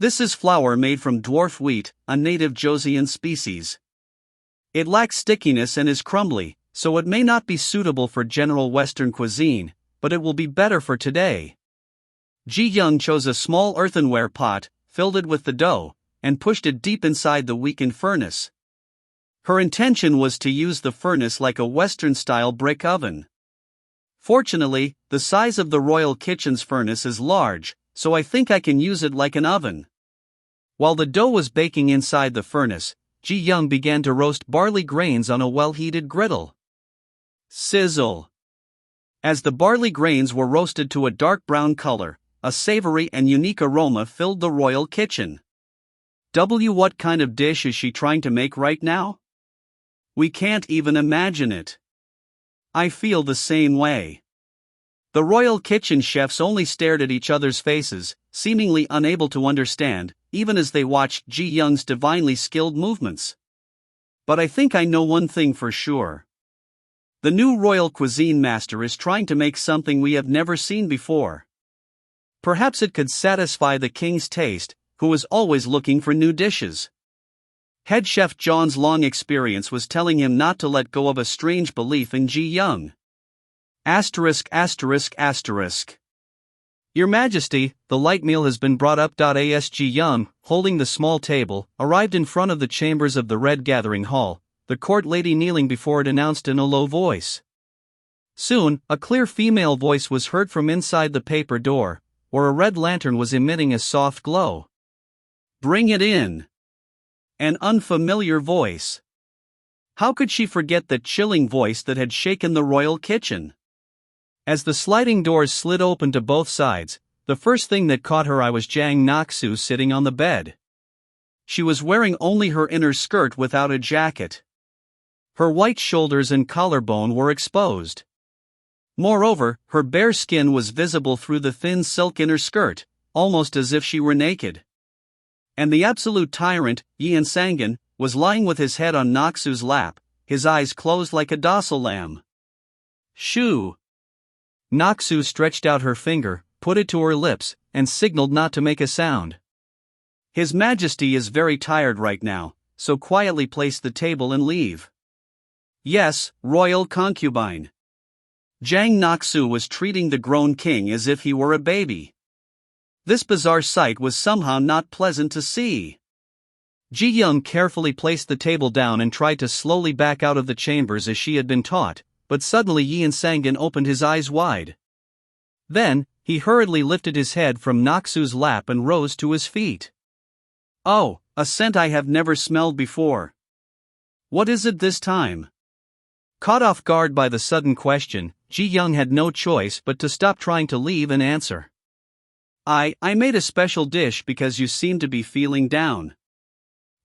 This is flour made from dwarf wheat, a native Joseon species. It lacks stickiness and is crumbly, so it may not be suitable for general Western cuisine, but it will be better for today. Ji Young chose a small earthenware pot, filled it with the dough, and pushed it deep inside the weakened furnace. Her intention was to use the furnace like a Western-style brick oven. Fortunately, the size of the royal kitchen's furnace is large, so I think I can use it like an oven. While the dough was baking inside the furnace, Ji Young began to roast barley grains on a well-heated griddle. Sizzle! As the barley grains were roasted to a dark brown color, a savory and unique aroma filled the royal kitchen. What kind of dish is she trying to make right now? We can't even imagine it. I feel the same way. The royal kitchen chefs only stared at each other's faces, seemingly unable to understand, even as they watched Ji Young's divinely skilled movements. But I think I know one thing for sure. The new royal cuisine master is trying to make something we have never seen before. Perhaps it could satisfy the king's taste, who is always looking for new dishes. Head chef John's long experience was telling him not to let go of a strange belief in Ji Young. Asterisk asterisk asterisk. Your Majesty, the light meal has been brought up. As Ji Young, holding the small table, arrived in front of the chambers of the Red Gathering Hall, the court lady kneeling before it announced in a low voice. Soon, a clear female voice was heard from inside the paper door, where a red lantern was emitting a soft glow. Bring it in. An unfamiliar voice. How could she forget that chilling voice that had shaken the royal kitchen? As the sliding doors slid open to both sides, the first thing that caught her eye was Jang Naksu sitting on the bed. She was wearing only her inner skirt without a jacket. Her white shoulders and collarbone were exposed. Moreover, her bare skin was visible through the thin silk inner skirt, almost as if she were naked. And the absolute tyrant, Yeonsan-gun, was lying with his head on Naksu's lap, his eyes closed like a docile lamb. Shoo! Naksu stretched out her finger, put it to her lips, and signaled not to make a sound. His Majesty is very tired right now, so quietly place the table and leave. Yes, royal concubine. Jang Naksu was treating the grown king as if he were a baby. This bizarre sight was somehow not pleasant to see. Ji Young carefully placed the table down and tried to slowly back out of the chambers as she had been taught, but suddenly Yeonsan-gun opened his eyes wide. Then, he hurriedly lifted his head from Naksu's lap and rose to his feet. Oh, a scent I have never smelled before. What is it this time? Caught off guard by the sudden question, Ji Young had no choice but to stop trying to leave and answer. I made a special dish because you seem to be feeling down.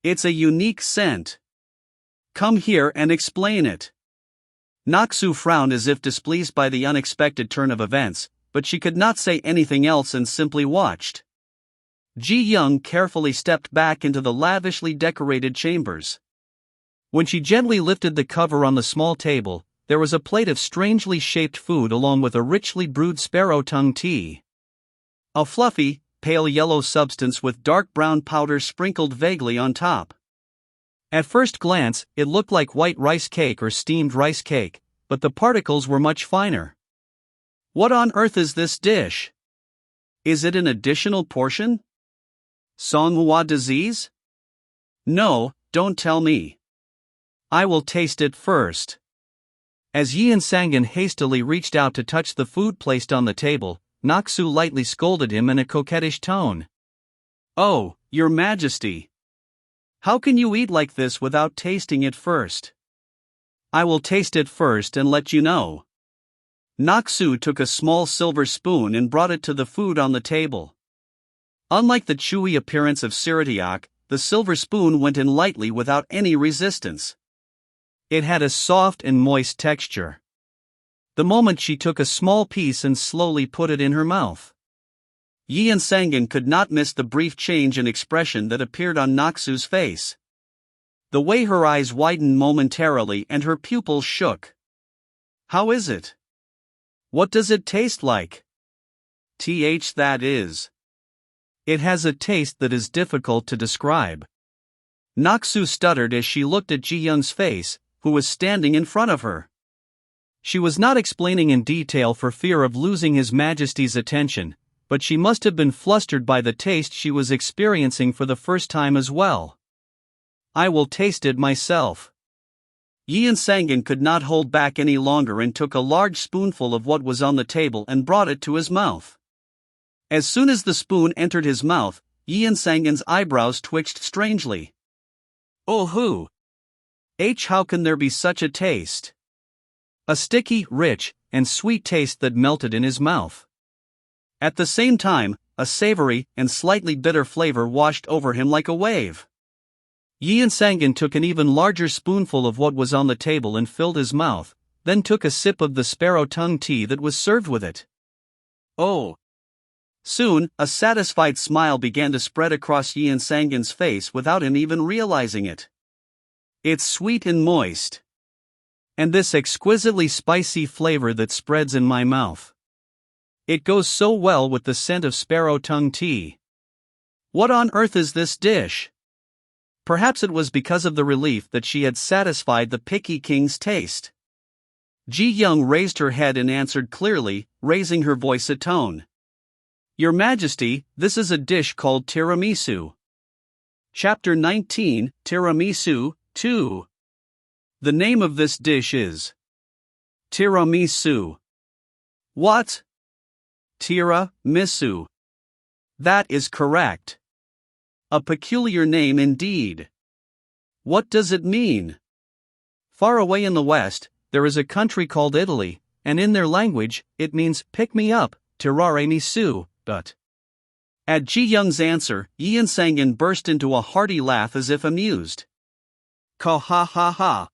It's a unique scent. Come here and explain it. Naksu frowned as if displeased by the unexpected turn of events, but she could not say anything else and simply watched. Ji Young carefully stepped back into the lavishly decorated chambers. When she gently lifted the cover on the small table, there was a plate of strangely shaped food along with a richly brewed sparrow tongue tea. A fluffy, pale yellow substance with dark brown powder sprinkled vaguely on top. At first glance, it looked like white rice cake or steamed rice cake, but the particles were much finer. What on earth is this dish? Is it an additional portion? Manhwa disease? No, don't tell me. I will taste it first. As Yeonsan-gun hastily reached out to touch the food placed on the table, Naksu lightly scolded him in a coquettish tone. Oh, Your Majesty! How can you eat like this without tasting it first? I will taste it first and let you know. Naksu took a small silver spoon and brought it to the food on the table. Unlike the chewy appearance of siritiak, the silver spoon went in lightly without any resistance. It had a soft and moist texture. The moment she took a small piece and slowly put it in her mouth. Yeonsan-gun could not miss the brief change in expression that appeared on Naksu's face. The way her eyes widened momentarily and her pupils shook. How is it? What does it taste like? That is. It has a taste that is difficult to describe. Naksu stuttered as she looked at Ji Young's face, who was standing in front of her. She was not explaining in detail for fear of losing His Majesty's attention, but she must have been flustered by the taste she was experiencing for the first time as well. I will taste it myself. Yeonsan-gun could not hold back any longer and took a large spoonful of what was on the table and brought it to his mouth. As soon as the spoon entered his mouth, Yeonsan-gun's eyebrows twitched strangely. Oh hoo! How can there be such a taste? A sticky, rich, and sweet taste that melted in his mouth. At the same time, a savory and slightly bitter flavor washed over him like a wave. Yeonsan-gun took an even larger spoonful of what was on the table and filled his mouth, then took a sip of the sparrow tongue tea that was served with it. Oh! Soon, a satisfied smile began to spread across Yeonsan-gun's face without him even realizing it. It's sweet and moist. And this exquisitely spicy flavor that spreads in my mouth. It goes so well with the scent of sparrow tongue tea. What on earth is this dish? Perhaps it was because of the relief that she had satisfied the picky king's taste. Ji Young raised her head and answered clearly, raising her voice a tone. Your Majesty, this is a dish called tiramisu. Chapter 19, Tiramisu, 2. The name of this dish is tiramisu. What? Tiramisu. That is correct. A peculiar name indeed. What does it mean? Far away in the west, there is a country called Italy, and in their language, it means pick me up, tirare misu, but. At Ji Young's answer, Yeonsan-gun burst into a hearty laugh as if amused. Ka ha ha ha.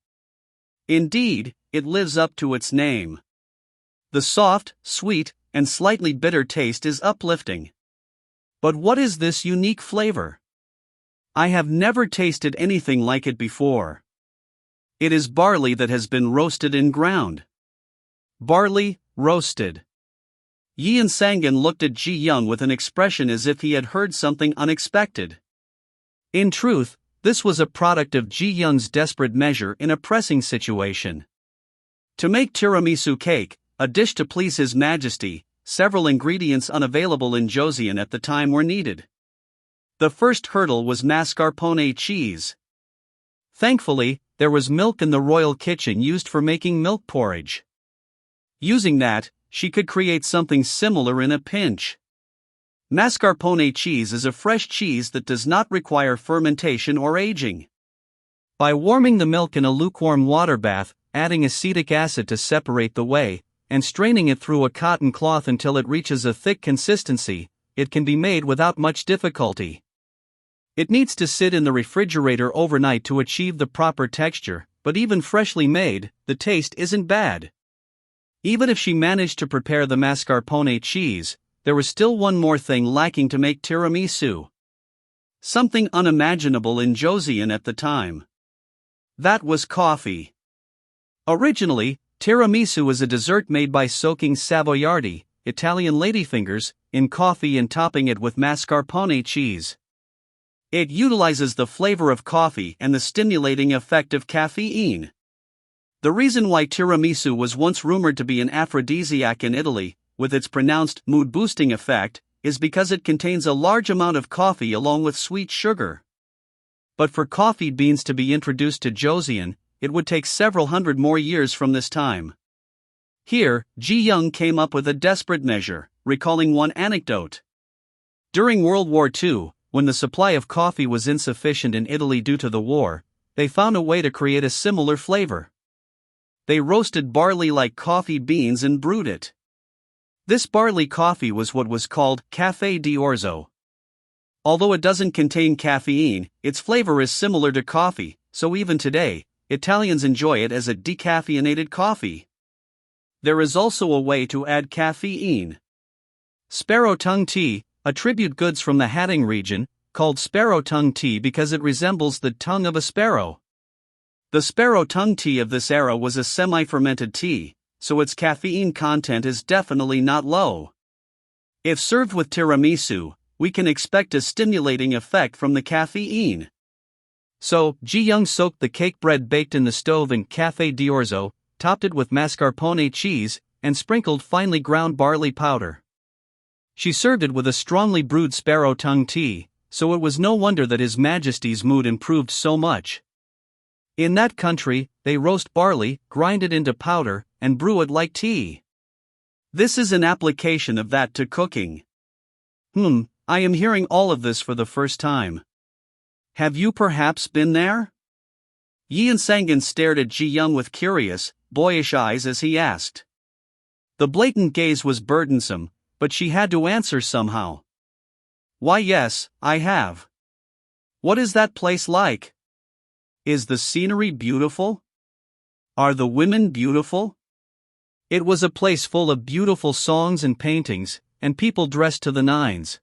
Indeed, it lives up to its name. The soft, sweet, and slightly bitter taste is uplifting. But what is this unique flavor? I have never tasted anything like it before. It is barley that has been roasted and ground. Barley, roasted. Yeonsan-gun looked at Ji Young with an expression as if he had heard something unexpected. In truth, this was a product of Ji Young's desperate measure in a pressing situation. To make tiramisu cake, a dish to please His Majesty, several ingredients unavailable in Joseon at the time were needed. The first hurdle was mascarpone cheese. Thankfully, there was milk in the royal kitchen used for making milk porridge. Using that, she could create something similar in a pinch. Mascarpone cheese is a fresh cheese that does not require fermentation or aging. By warming the milk in a lukewarm water bath, adding acetic acid to separate the whey, and straining it through a cotton cloth until it reaches a thick consistency, it can be made without much difficulty. It needs to sit in the refrigerator overnight to achieve the proper texture, but even freshly made, the taste isn't bad. Even if she managed to prepare the mascarpone cheese, there was still one more thing lacking to make tiramisu. Something unimaginable in Joseon at the time. That was coffee. Originally, tiramisu is a dessert made by soaking savoiardi, Italian ladyfingers, in coffee and topping it with mascarpone cheese. It utilizes the flavor of coffee and the stimulating effect of caffeine. The reason why tiramisu was once rumored to be an aphrodisiac in Italy, with its pronounced mood-boosting effect, is because it contains a large amount of coffee along with sweet sugar. But for coffee beans to be introduced to Joseon, it would take several hundred more years from this time. Here, Ji Young came up with a desperate measure, recalling one anecdote. During World War II, when the supply of coffee was insufficient in Italy due to the war, they found a way to create a similar flavor. They roasted barley like coffee beans and brewed it. This barley coffee was what was called café d'orzo. Although it doesn't contain caffeine, its flavor is similar to coffee, so even today, Italians enjoy it as a decaffeinated coffee. There is also a way to add caffeine. Sparrow tongue tea, a tribute goods from the Hatting region, called sparrow tongue tea because it resembles the tongue of a sparrow. The sparrow tongue tea of this era was a semi-fermented tea, so its caffeine content is definitely not low. If served with tiramisu, we can expect a stimulating effect from the caffeine. So, Ji Young soaked the cake bread baked in the stove in café d'orzo, topped it with mascarpone cheese, and sprinkled finely ground barley powder. She served it with a strongly brewed sparrow tongue tea, so it was no wonder that His Majesty's mood improved so much. In that country, they roast barley, grind it into powder, and brew it like tea. This is an application of that to cooking. I am hearing all of this for the first time. Have you perhaps been there? Yeonsan-gun stared at Ji Young with curious, boyish eyes as he asked. The blatant gaze was burdensome, but she had to answer somehow. Why yes, I have. What is that place like? Is the scenery beautiful? Are the women beautiful? It was a place full of beautiful songs and paintings, and people dressed to the nines.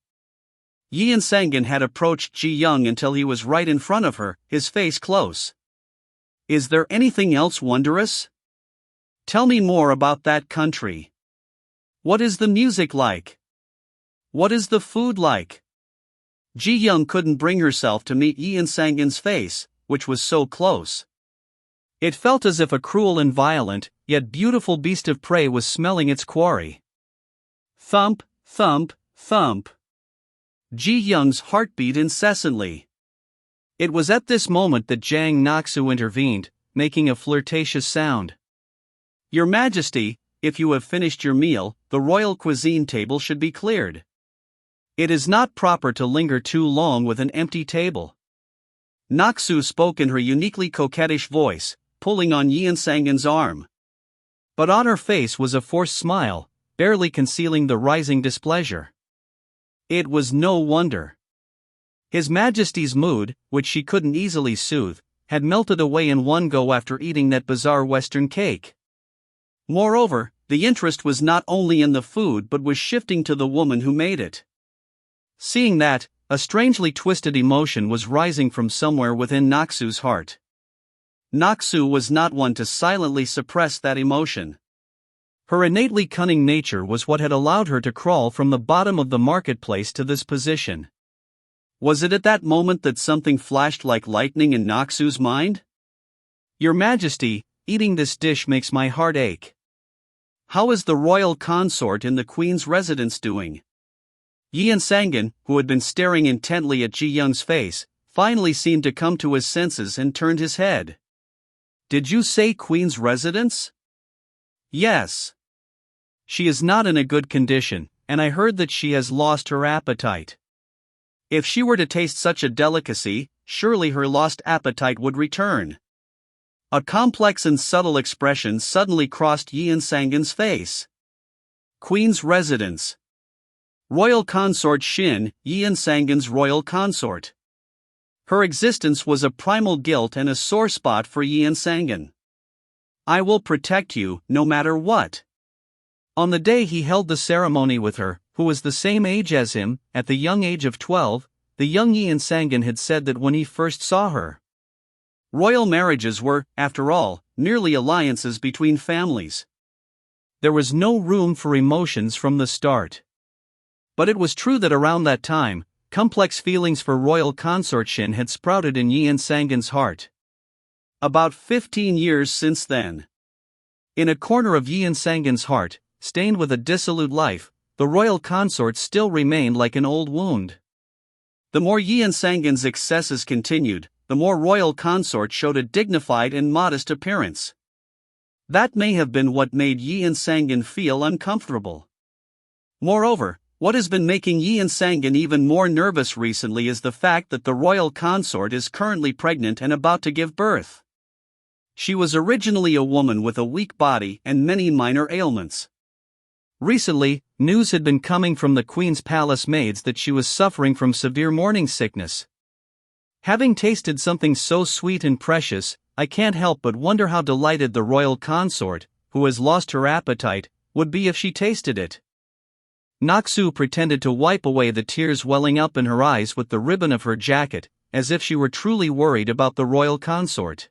Yeonsan-gun had approached Ji Young until he was right in front of her, his face close. Is there anything else wondrous? Tell me more about that country. What is the music like? What is the food like? Ji Young couldn't bring herself to meet Yeonsan-gun's face, which was so close. It felt as if a cruel and violent, yet beautiful beast of prey was smelling its quarry. Thump, thump, thump. Ji Young's heart beat incessantly. It was at this moment that Jang Naksu intervened, making a flirtatious sound. Your Majesty, if you have finished your meal, the royal cuisine table should be cleared. It is not proper to linger too long with an empty table. Naksu spoke in her uniquely coquettish voice, pulling on Yeonsan-gun's arm. But on her face was a forced smile, barely concealing the rising displeasure. It was no wonder. His Majesty's mood, which she couldn't easily soothe, had melted away in one go after eating that bizarre Western cake. Moreover, the interest was not only in the food but was shifting to the woman who made it. Seeing that, a strangely twisted emotion was rising from somewhere within Naksu's heart. Naksu was not one to silently suppress that emotion. Her innately cunning nature was what had allowed her to crawl from the bottom of the marketplace to this position. Was it at that moment that something flashed like lightning in Naksu's mind? "Your Majesty, eating this dish makes my heart ache. How is the royal consort in the Queen's residence doing?" Yeonsan-gun, who had been staring intently at Ji-young's face, finally seemed to come to his senses and turned his head. "Did you say Queen's residence?" "Yes. She is not in a good condition, and I heard that she has lost her appetite. If she were to taste such a delicacy, surely her lost appetite would return." A complex and subtle expression suddenly crossed Yeonsan-gun's face. Queen's residence. Royal consort Shin, Yeonsan-gun's royal consort. Her existence was a primal guilt and a sore spot for Yeonsan-gun. "I will protect you, no matter what." On the day he held the ceremony with her, who was the same age as him, at the young age of 12, the young Yeonsan-gun had said that when he first saw her. Royal marriages were, after all, merely alliances between families. There was no room for emotions from the start. But it was true that around that time, complex feelings for royal consort Shin had sprouted in Yeonsan-gun's heart. About 15 years since then. In a corner of Yeonsan-gun's heart, stained with a dissolute life, the royal consort still remained like an old wound. The more Yeonsan-gun's excesses continued, the more royal consort showed a dignified and modest appearance. That may have been what made Yeonsan-gun feel uncomfortable. Moreover, what has been making Yeonsan-gun even more nervous recently is the fact that the royal consort is currently pregnant and about to give birth. She was originally a woman with a weak body and many minor ailments. Recently, news had been coming from the Queen's palace maids that she was suffering from severe morning sickness. Having tasted something so sweet and precious, I can't help but wonder how delighted the royal consort, who has lost her appetite, would be if she tasted it. Naksu pretended to wipe away the tears welling up in her eyes with the ribbon of her jacket, as if she were truly worried about the royal consort.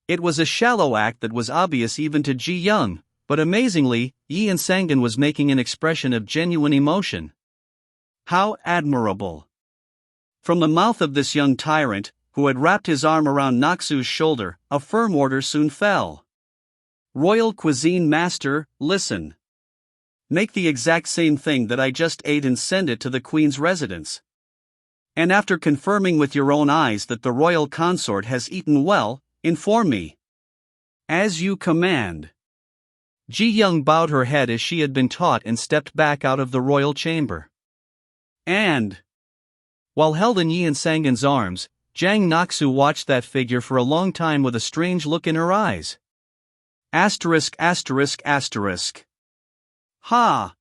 It was a shallow act that was obvious even to Ji-young, but amazingly, Yeonsan-gun was making an expression of genuine emotion. How admirable! From the mouth of this young tyrant, who had wrapped his arm around Naksu's shoulder, a firm order soon fell. "Royal cuisine master, listen. Make the exact same thing that I just ate and send it to the Queen's residence. And after confirming with your own eyes that the royal consort has eaten well, inform me." "As you command." Ji-young bowed her head as she had been taught and stepped back out of the royal chamber. And, while held in Yeonsan-gun's arms, Jang Naksu watched that figure for a long time with a strange look in her eyes. Asterisk asterisk asterisk. Ha!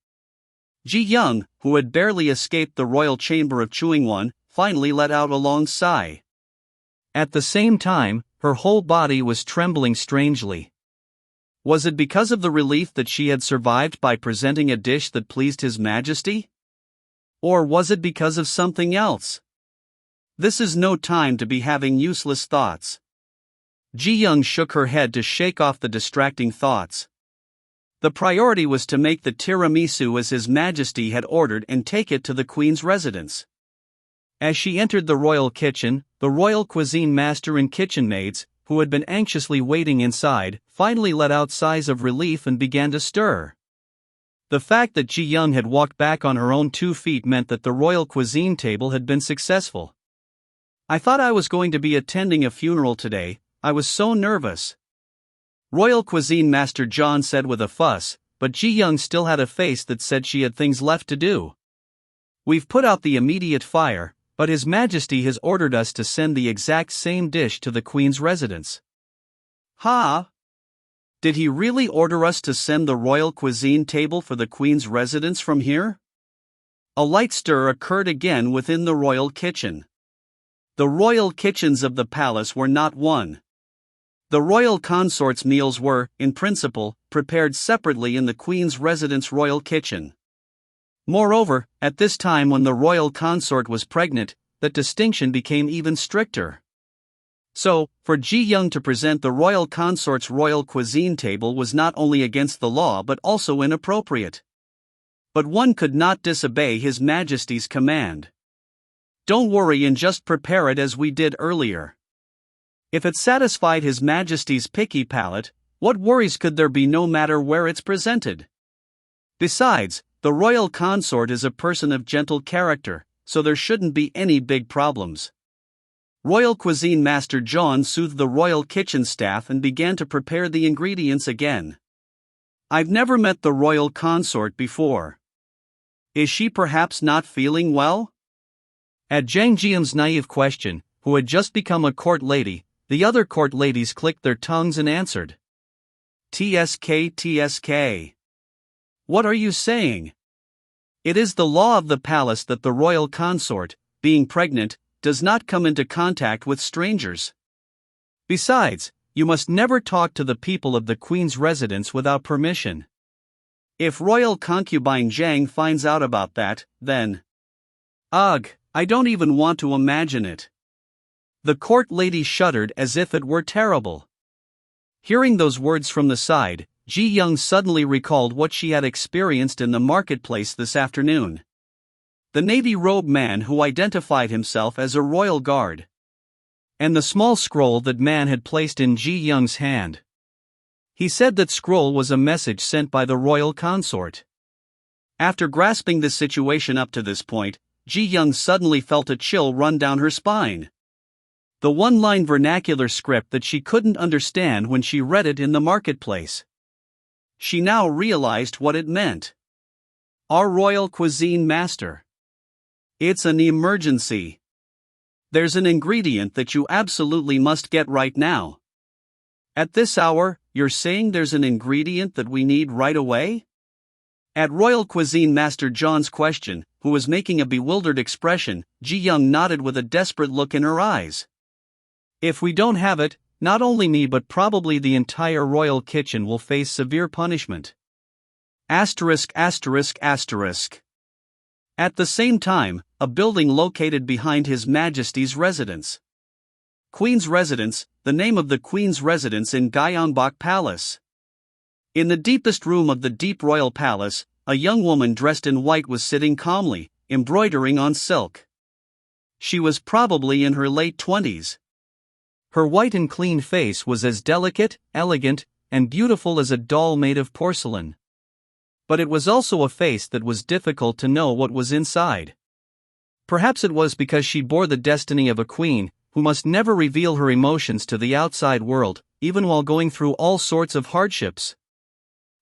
Ji-young, who had barely escaped the royal chamber of chewing one, finally let out a long sigh. At the same time, her whole body was trembling strangely. Was it because of the relief that she had survived by presenting a dish that pleased His Majesty? Or was it because of something else? This is no time to be having useless thoughts. Ji-young shook her head to shake off the distracting thoughts. The priority was to make the tiramisu as His Majesty had ordered and take it to the Queen's residence. As she entered the royal kitchen, the royal cuisine master and kitchen maids, who had been anxiously waiting inside, finally let out sighs of relief and began to stir. The fact that Ji-young had walked back on her own 2 feet meant that the royal cuisine table had been successful. "I thought I was going to be attending a funeral today, I was so nervous," Royal Cuisine Master John said with a fuss, but Ji-young still had a face that said she had things left to do. "We've put out the immediate fire, but His Majesty has ordered us to send the exact same dish to the Queen's residence." "Ha? Did he really order us to send the royal cuisine table for the Queen's residence from here?" A light stir occurred again within the royal kitchen. The royal kitchens of the palace were not one. The royal consort's meals were, in principle, prepared separately in the queen's residence royal kitchen. Moreover, at this time when the royal consort was pregnant, that distinction became even stricter. So, for Ji Young to present the royal consort's royal cuisine table was not only against the law but also inappropriate. But one could not disobey His Majesty's command. Don't worry and just prepare it as we did earlier. If it satisfied His Majesty's picky palate, what worries could there be no matter where it's presented? Besides, the royal consort is a person of gentle character, so there shouldn't be any big problems. Royal Cuisine Master John soothed the royal kitchen staff and began to prepare the ingredients again. I've never met the royal consort before. Is she perhaps not feeling well? At Jang Jian's naive question, who had just become a court lady, the other court ladies clicked their tongues and answered. TSK. What are you saying? It is the law of the palace that the royal consort, being pregnant, does not come into contact with strangers. Besides, you must never talk to the people of the queen's residence without permission. If royal concubine Zhang finds out about that, then... Ugh, I don't even want to imagine it. The court lady shuddered as if it were terrible. Hearing those words from the side, Ji Young suddenly recalled what she had experienced in the marketplace this afternoon. The navy-robed man who identified himself as a royal guard. And the small scroll that man had placed in Ji Young's hand. He said that scroll was a message sent by the royal consort. After grasping the situation up to this point, Ji Young suddenly felt a chill run down her spine. The one-line vernacular script that she couldn't understand when she read it in the marketplace. She now realized what it meant. Our royal cuisine master. It's an emergency. There's an ingredient that you absolutely must get right now. At this hour, you're saying there's an ingredient that we need right away? At Royal Cuisine Master John's question, who was making a bewildered expression, Ji Young nodded with a desperate look in her eyes. If we don't have it, not only me but probably the entire royal kitchen will face severe punishment. At the same time, a building located behind His Majesty's residence. Queen's Residence, the name of the Queen's residence in Gyeongbok Palace. In the deepest room of the deep royal palace, a young woman dressed in white was sitting calmly, embroidering on silk. She was probably in her late 20s. Her white and clean face was as delicate, elegant, and beautiful as a doll made of porcelain. But it was also a face that was difficult to know what was inside. Perhaps it was because she bore the destiny of a queen, who must never reveal her emotions to the outside world, even while going through all sorts of hardships.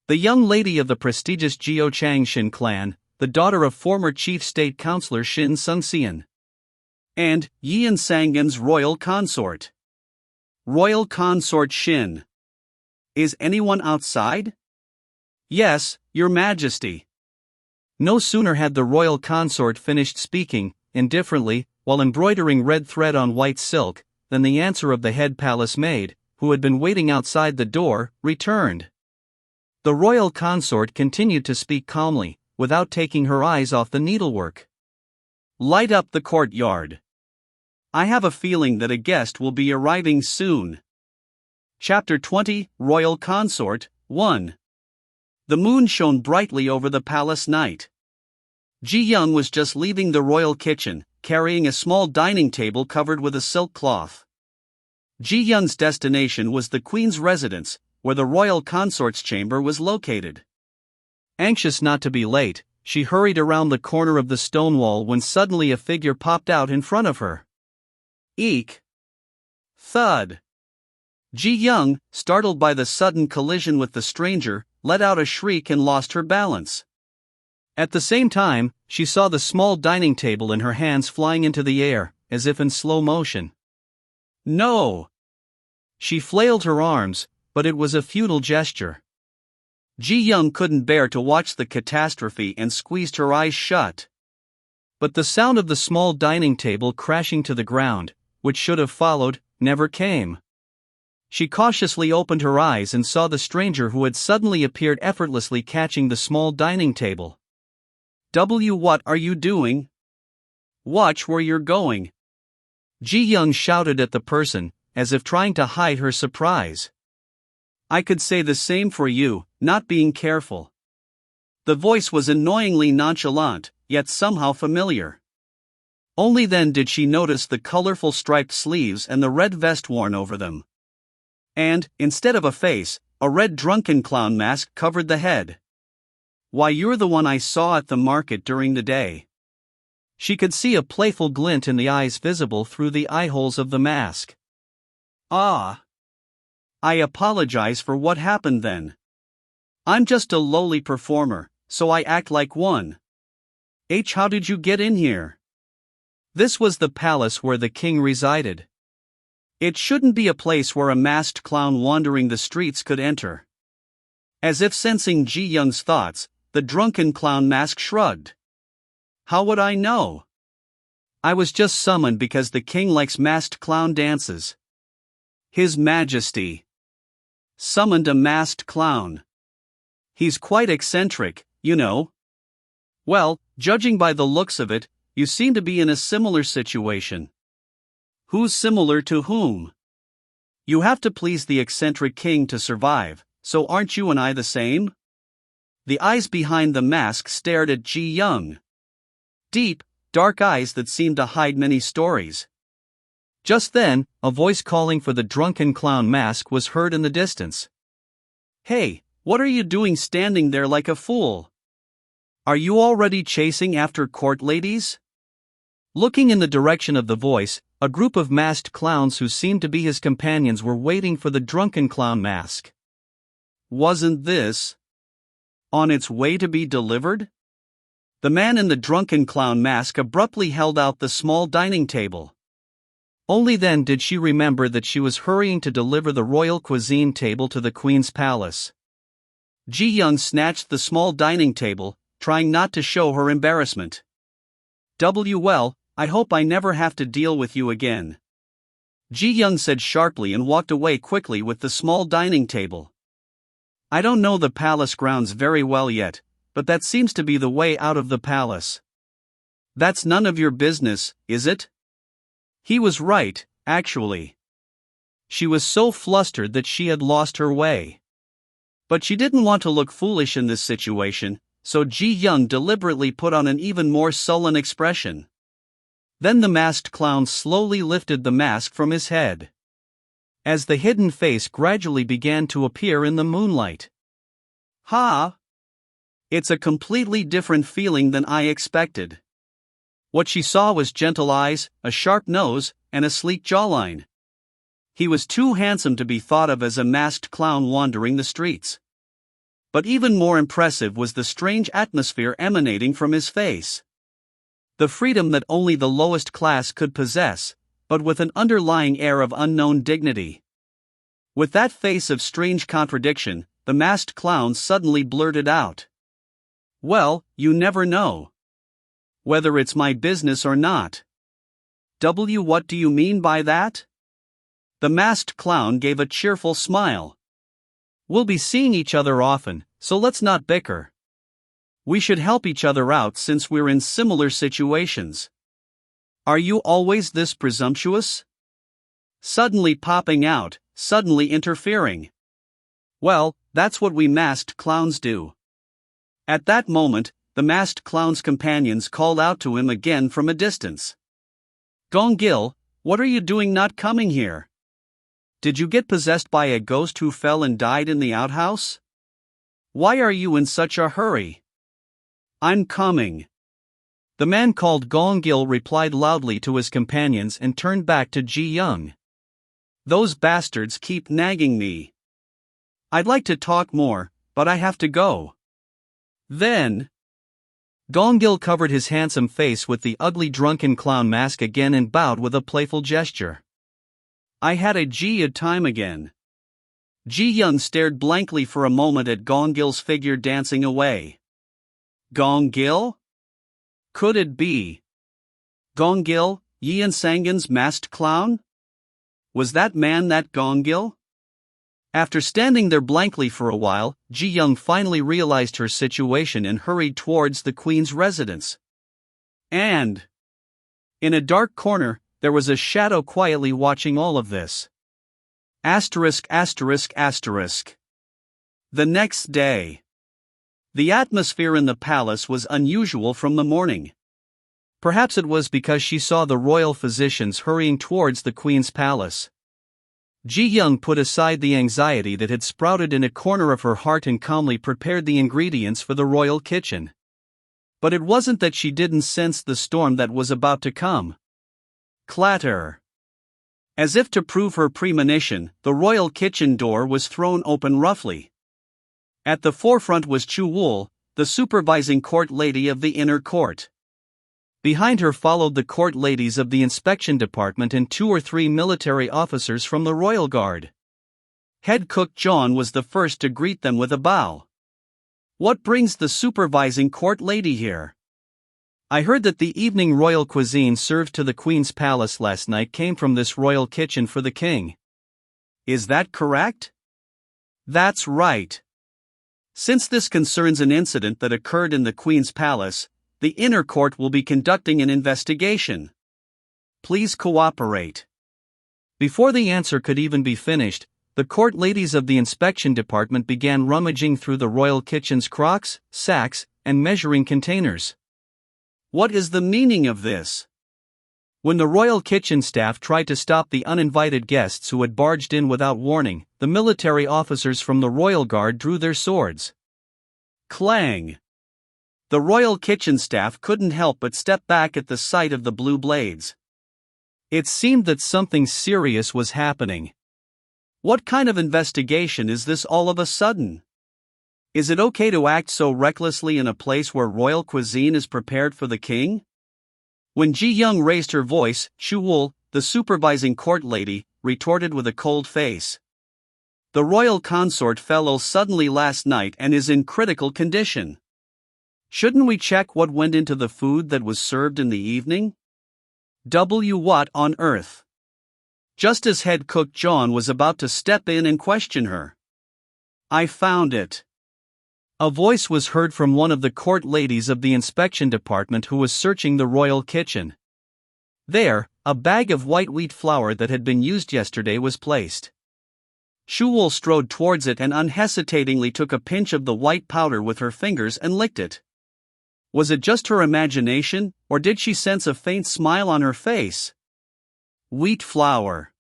The young lady of the prestigious Jio Changshin clan, the daughter of former chief state councilor Shin Sung-seon. And Yeonsan-gun's royal consort. Royal consort Shin. Is anyone outside? Yes, Your Majesty. No sooner had the royal consort finished speaking, indifferently, while embroidering red thread on white silk, than the answer of the head palace maid, who had been waiting outside the door, returned. The royal consort continued to speak calmly, without taking her eyes off the needlework. Light up the courtyard. I have a feeling that a guest will be arriving soon. Chapter 20, Royal Consort, 1. The moon shone brightly over the palace night. Ji Young was just leaving the royal kitchen, carrying a small dining table covered with a silk cloth. Ji Young's destination was the queen's residence, where the royal consort's chamber was located. Anxious not to be late, she hurried around the corner of the stone wall when suddenly a figure popped out in front of her. Eek! Thud! Ji Young, startled by the sudden collision with the stranger, let out a shriek and lost her balance. At the same time, she saw the small dining table in her hands flying into the air, as if in slow motion. No! She flailed her arms, but it was a futile gesture. Ji Young couldn't bear to watch the catastrophe and squeezed her eyes shut. But the sound of the small dining table crashing to the ground, which should have followed, never came. She cautiously opened her eyes and saw the stranger who had suddenly appeared effortlessly catching the small dining table. What are you doing? Watch where you're going. Ji Young shouted at the person, as if trying to hide her surprise. I could say the same for you, not being careful. The voice was annoyingly nonchalant, yet somehow familiar. Only then did she notice the colorful striped sleeves and the red vest worn over them. And, instead of a face, a red drunken clown mask covered the head. Why, you're the one I saw at the market during the day. She could see a playful glint in the eyes visible through the eyeholes of the mask. Ah. I apologize for what happened then. I'm just a lowly performer, so I act like one. How did you get in here? This was the palace where the king resided. It shouldn't be a place where a masked clown wandering the streets could enter. As if sensing Ji Young's thoughts, the drunken clown mask shrugged. How would I know? I was just summoned because the king likes masked clown dances. His Majesty summoned a masked clown. He's quite eccentric, you know. Well, judging by the looks of it, you seem to be in a similar situation. Who's similar to whom? You have to please the eccentric king to survive, so aren't you and I the same? The eyes behind the mask stared at Ji Young. Deep, dark eyes that seemed to hide many stories. Just then, a voice calling for the drunken clown mask was heard in the distance. Hey, what are you doing standing there like a fool? Are you already chasing after court ladies? Looking in the direction of the voice, a group of masked clowns who seemed to be his companions were waiting for the drunken clown mask. Wasn't this on its way to be delivered? The man in the drunken clown mask abruptly held out the small dining table. Only then did she remember that she was hurrying to deliver the royal cuisine table to the queen's palace. Ji Young snatched the small dining table, trying not to show her embarrassment. Well, I hope I never have to deal with you again. Ji Young said sharply and walked away quickly with the small dining table. I don't know the palace grounds very well yet, but that seems to be the way out of the palace. That's none of your business, is it? He was right, actually. She was so flustered that she had lost her way. But she didn't want to look foolish in this situation, so Ji Young deliberately put on an even more sullen expression. Then the masked clown slowly lifted the mask from his head. As the hidden face gradually began to appear in the moonlight. Ha! It's a completely different feeling than I expected. What she saw was gentle eyes, a sharp nose, and a sleek jawline. He was too handsome to be thought of as a masked clown wandering the streets. But even more impressive was the strange atmosphere emanating from his face. The freedom that only the lowest class could possess, but with an underlying air of unknown dignity. With that face of strange contradiction, the masked clown suddenly blurted out. Well, you never know. Whether it's my business or not. What do you mean by that? The masked clown gave a cheerful smile. We'll be seeing each other often, so let's not bicker. We should help each other out since we're in similar situations. Are you always this presumptuous? Suddenly popping out, suddenly interfering. Well, that's what we masked clowns do. At that moment, the masked clown's companions called out to him again from a distance. Gong-gil, what are you doing not coming here? Did you get possessed by a ghost who fell and died in the outhouse? Why are you in such a hurry? I'm coming. The man called Gong-gil replied loudly to his companions and turned back to Ji Young. Those bastards keep nagging me. I'd like to talk more, but I have to go. Then, Gong-gil covered his handsome face with the ugly drunken clown mask again and bowed with a playful gesture. I had a time again. Ji Young stared blankly for a moment at Gong-gil's figure dancing away. Gong-gil? Could it be? Gongil, Yeonsangun's masked clown? Was that man that Gongil? After standing there blankly for a while, Ji-young finally realized her situation and hurried towards the queen's residence. And in a dark corner, there was a shadow quietly watching all of this. ******. The next day. The atmosphere in the palace was unusual from the morning. Perhaps it was because she saw the royal physicians hurrying towards the queen's palace. Ji-young put aside the anxiety that had sprouted in a corner of her heart and calmly prepared the ingredients for the royal kitchen. But it wasn't that she didn't sense the storm that was about to come. Clatter. As if to prove her premonition, the royal kitchen door was thrown open roughly. At the forefront was Chu-wul, the supervising court lady of the inner court. Behind her followed the court ladies of the inspection department and 2 or 3 military officers from the royal guard. Head cook John was the first to greet them with a bow. "What brings the supervising court lady here? I heard that the evening royal cuisine served to the Queen's palace last night came from this royal kitchen for the king. Is that correct?" "That's right. Since this concerns an incident that occurred in the Queen's palace, the inner court will be conducting an investigation. Please cooperate." Before the answer could even be finished, the court ladies of the inspection department began rummaging through the royal kitchen's crocks, sacks, and measuring containers. What is the meaning of this? When the royal kitchen staff tried to stop the uninvited guests who had barged in without warning, the military officers from the royal guard drew their swords. Clang! The royal kitchen staff couldn't help but step back at the sight of the blue blades. It seemed that something serious was happening. What kind of investigation is this all of a sudden? Is it okay to act so recklessly in a place where royal cuisine is prepared for the king? When Ji-young raised her voice, Chu-wul, the supervising court lady, retorted with a cold face. "The royal consort fell ill suddenly last night and is in critical condition. Shouldn't we check what went into the food that was served in the evening? What on earth?" Just as head cook John was about to step in and question her. "I found it." A voice was heard from one of the court ladies of the inspection department who was searching the royal kitchen. There, a bag of white wheat flour that had been used yesterday was placed. Chu-wul strode towards it and unhesitatingly took a pinch of the white powder with her fingers and licked it. Was it just her imagination, or did she sense a faint smile on her face? Wheat flour.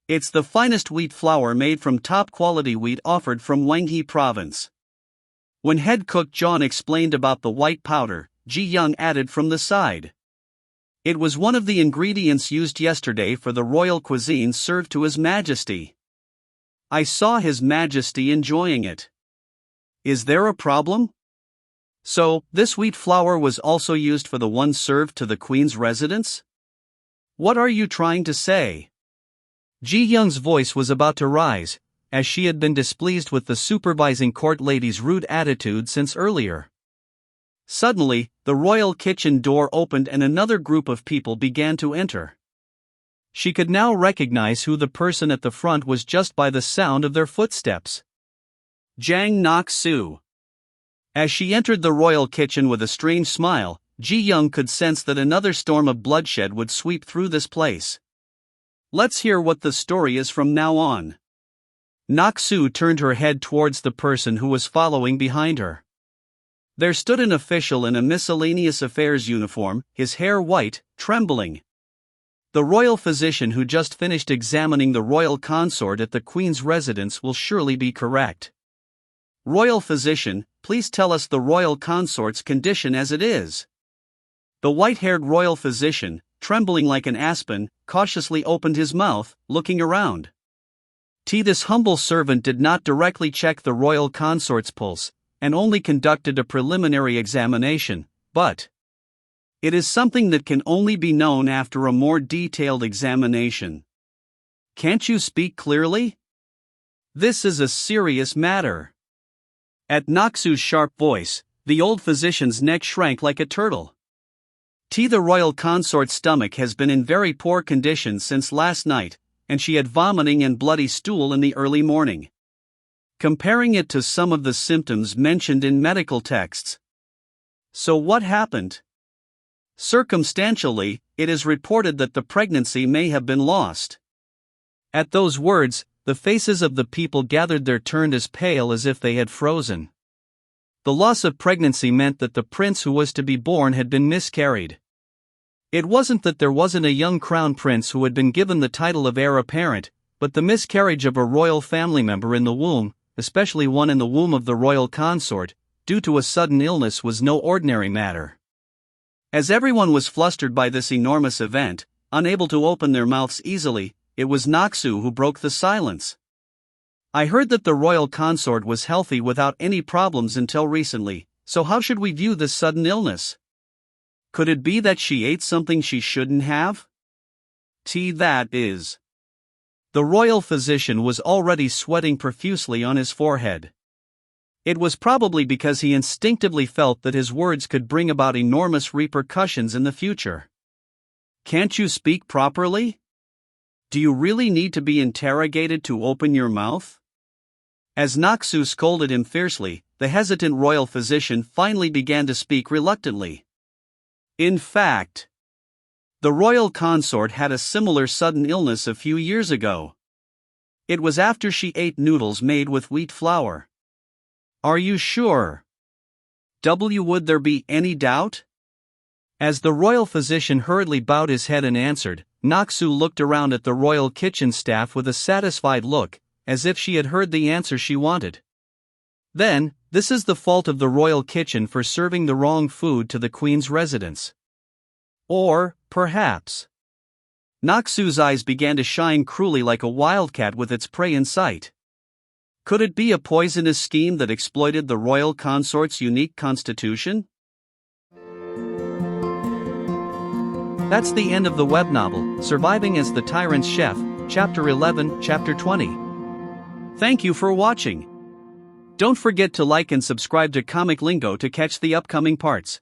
It's the finest wheat flour made from top-quality wheat offered from Gyeonggi province. When head cook John explained about the white powder, Ji-young added from the side. It was one of the ingredients used yesterday for the royal cuisine served to His Majesty. I saw His Majesty enjoying it. Is there a problem? So, this wheat flour was also used for the one served to the Queen's residence? What are you trying to say? Ji-young's voice was about to rise, as she had been displeased with the supervising court lady's rude attitude since earlier. Suddenly, the royal kitchen door opened and another group of people began to enter. She could now recognize who the person at the front was just by the sound of their footsteps. Jang Nok-soo. As she entered the royal kitchen with a strange smile, Ji-young could sense that another storm of bloodshed would sweep through this place. Let's hear what the story is from now on. Nok-soo turned her head towards the person who was following behind her. There stood an official in a miscellaneous affairs uniform, his hair white, trembling. The royal physician who just finished examining the royal consort at the Queen's residence will surely be correct. Royal physician, please tell us the royal consort's condition as it is. The white-haired royal physician, trembling like an aspen, cautiously opened his mouth, looking around. This humble servant did not directly check the royal consort's pulse, and only conducted a preliminary examination, but it is something that can only be known after a more detailed examination. Can't you speak clearly? This is a serious matter. At Nok-soo's sharp voice, the old physician's neck shrank like a turtle. The royal consort's stomach has been in very poor condition since last night, and she had vomiting and bloody stool in the early morning. Comparing it to some of the symptoms mentioned in medical texts. So what happened? Circumstantially, it is reported that the pregnancy may have been lost. At those words, the faces of the people gathered there turned as pale as if they had frozen. The loss of pregnancy meant that the prince who was to be born had been miscarried. It wasn't that there wasn't a young crown prince who had been given the title of heir apparent, but the miscarriage of a royal family member in the womb, especially one in the womb of the royal consort, due to a sudden illness was no ordinary matter. As everyone was flustered by this enormous event, unable to open their mouths easily, it was Naksu who broke the silence. I heard that the royal consort was healthy without any problems until recently, so how should we view this sudden illness? Could it be that she ate something she shouldn't have? That is. The royal physician was already sweating profusely on his forehead. It was probably because he instinctively felt that his words could bring about enormous repercussions in the future. Can't you speak properly? Do you really need to be interrogated to open your mouth? As Naksu scolded him fiercely, the hesitant royal physician finally began to speak reluctantly. In fact, the royal consort had a similar sudden illness a few years ago. It was after she ate noodles made with wheat flour. Are you sure? Would there be any doubt? As the royal physician hurriedly bowed his head and answered, Naksu looked around at the royal kitchen staff with a satisfied look, as if she had heard the answer she wanted. Then, this is the fault of the royal kitchen for serving the wrong food to the queen's residents. Or, perhaps. Naksu's eyes began to shine cruelly like a wildcat with its prey in sight. Could it be a poisonous scheme that exploited the royal consort's unique constitution? That's the end of the web novel, Surviving as the Tyrant's Chef, Chapter 11, Chapter 20. Thank you for watching. Don't forget to like and subscribe to ComicLingo to catch the upcoming parts.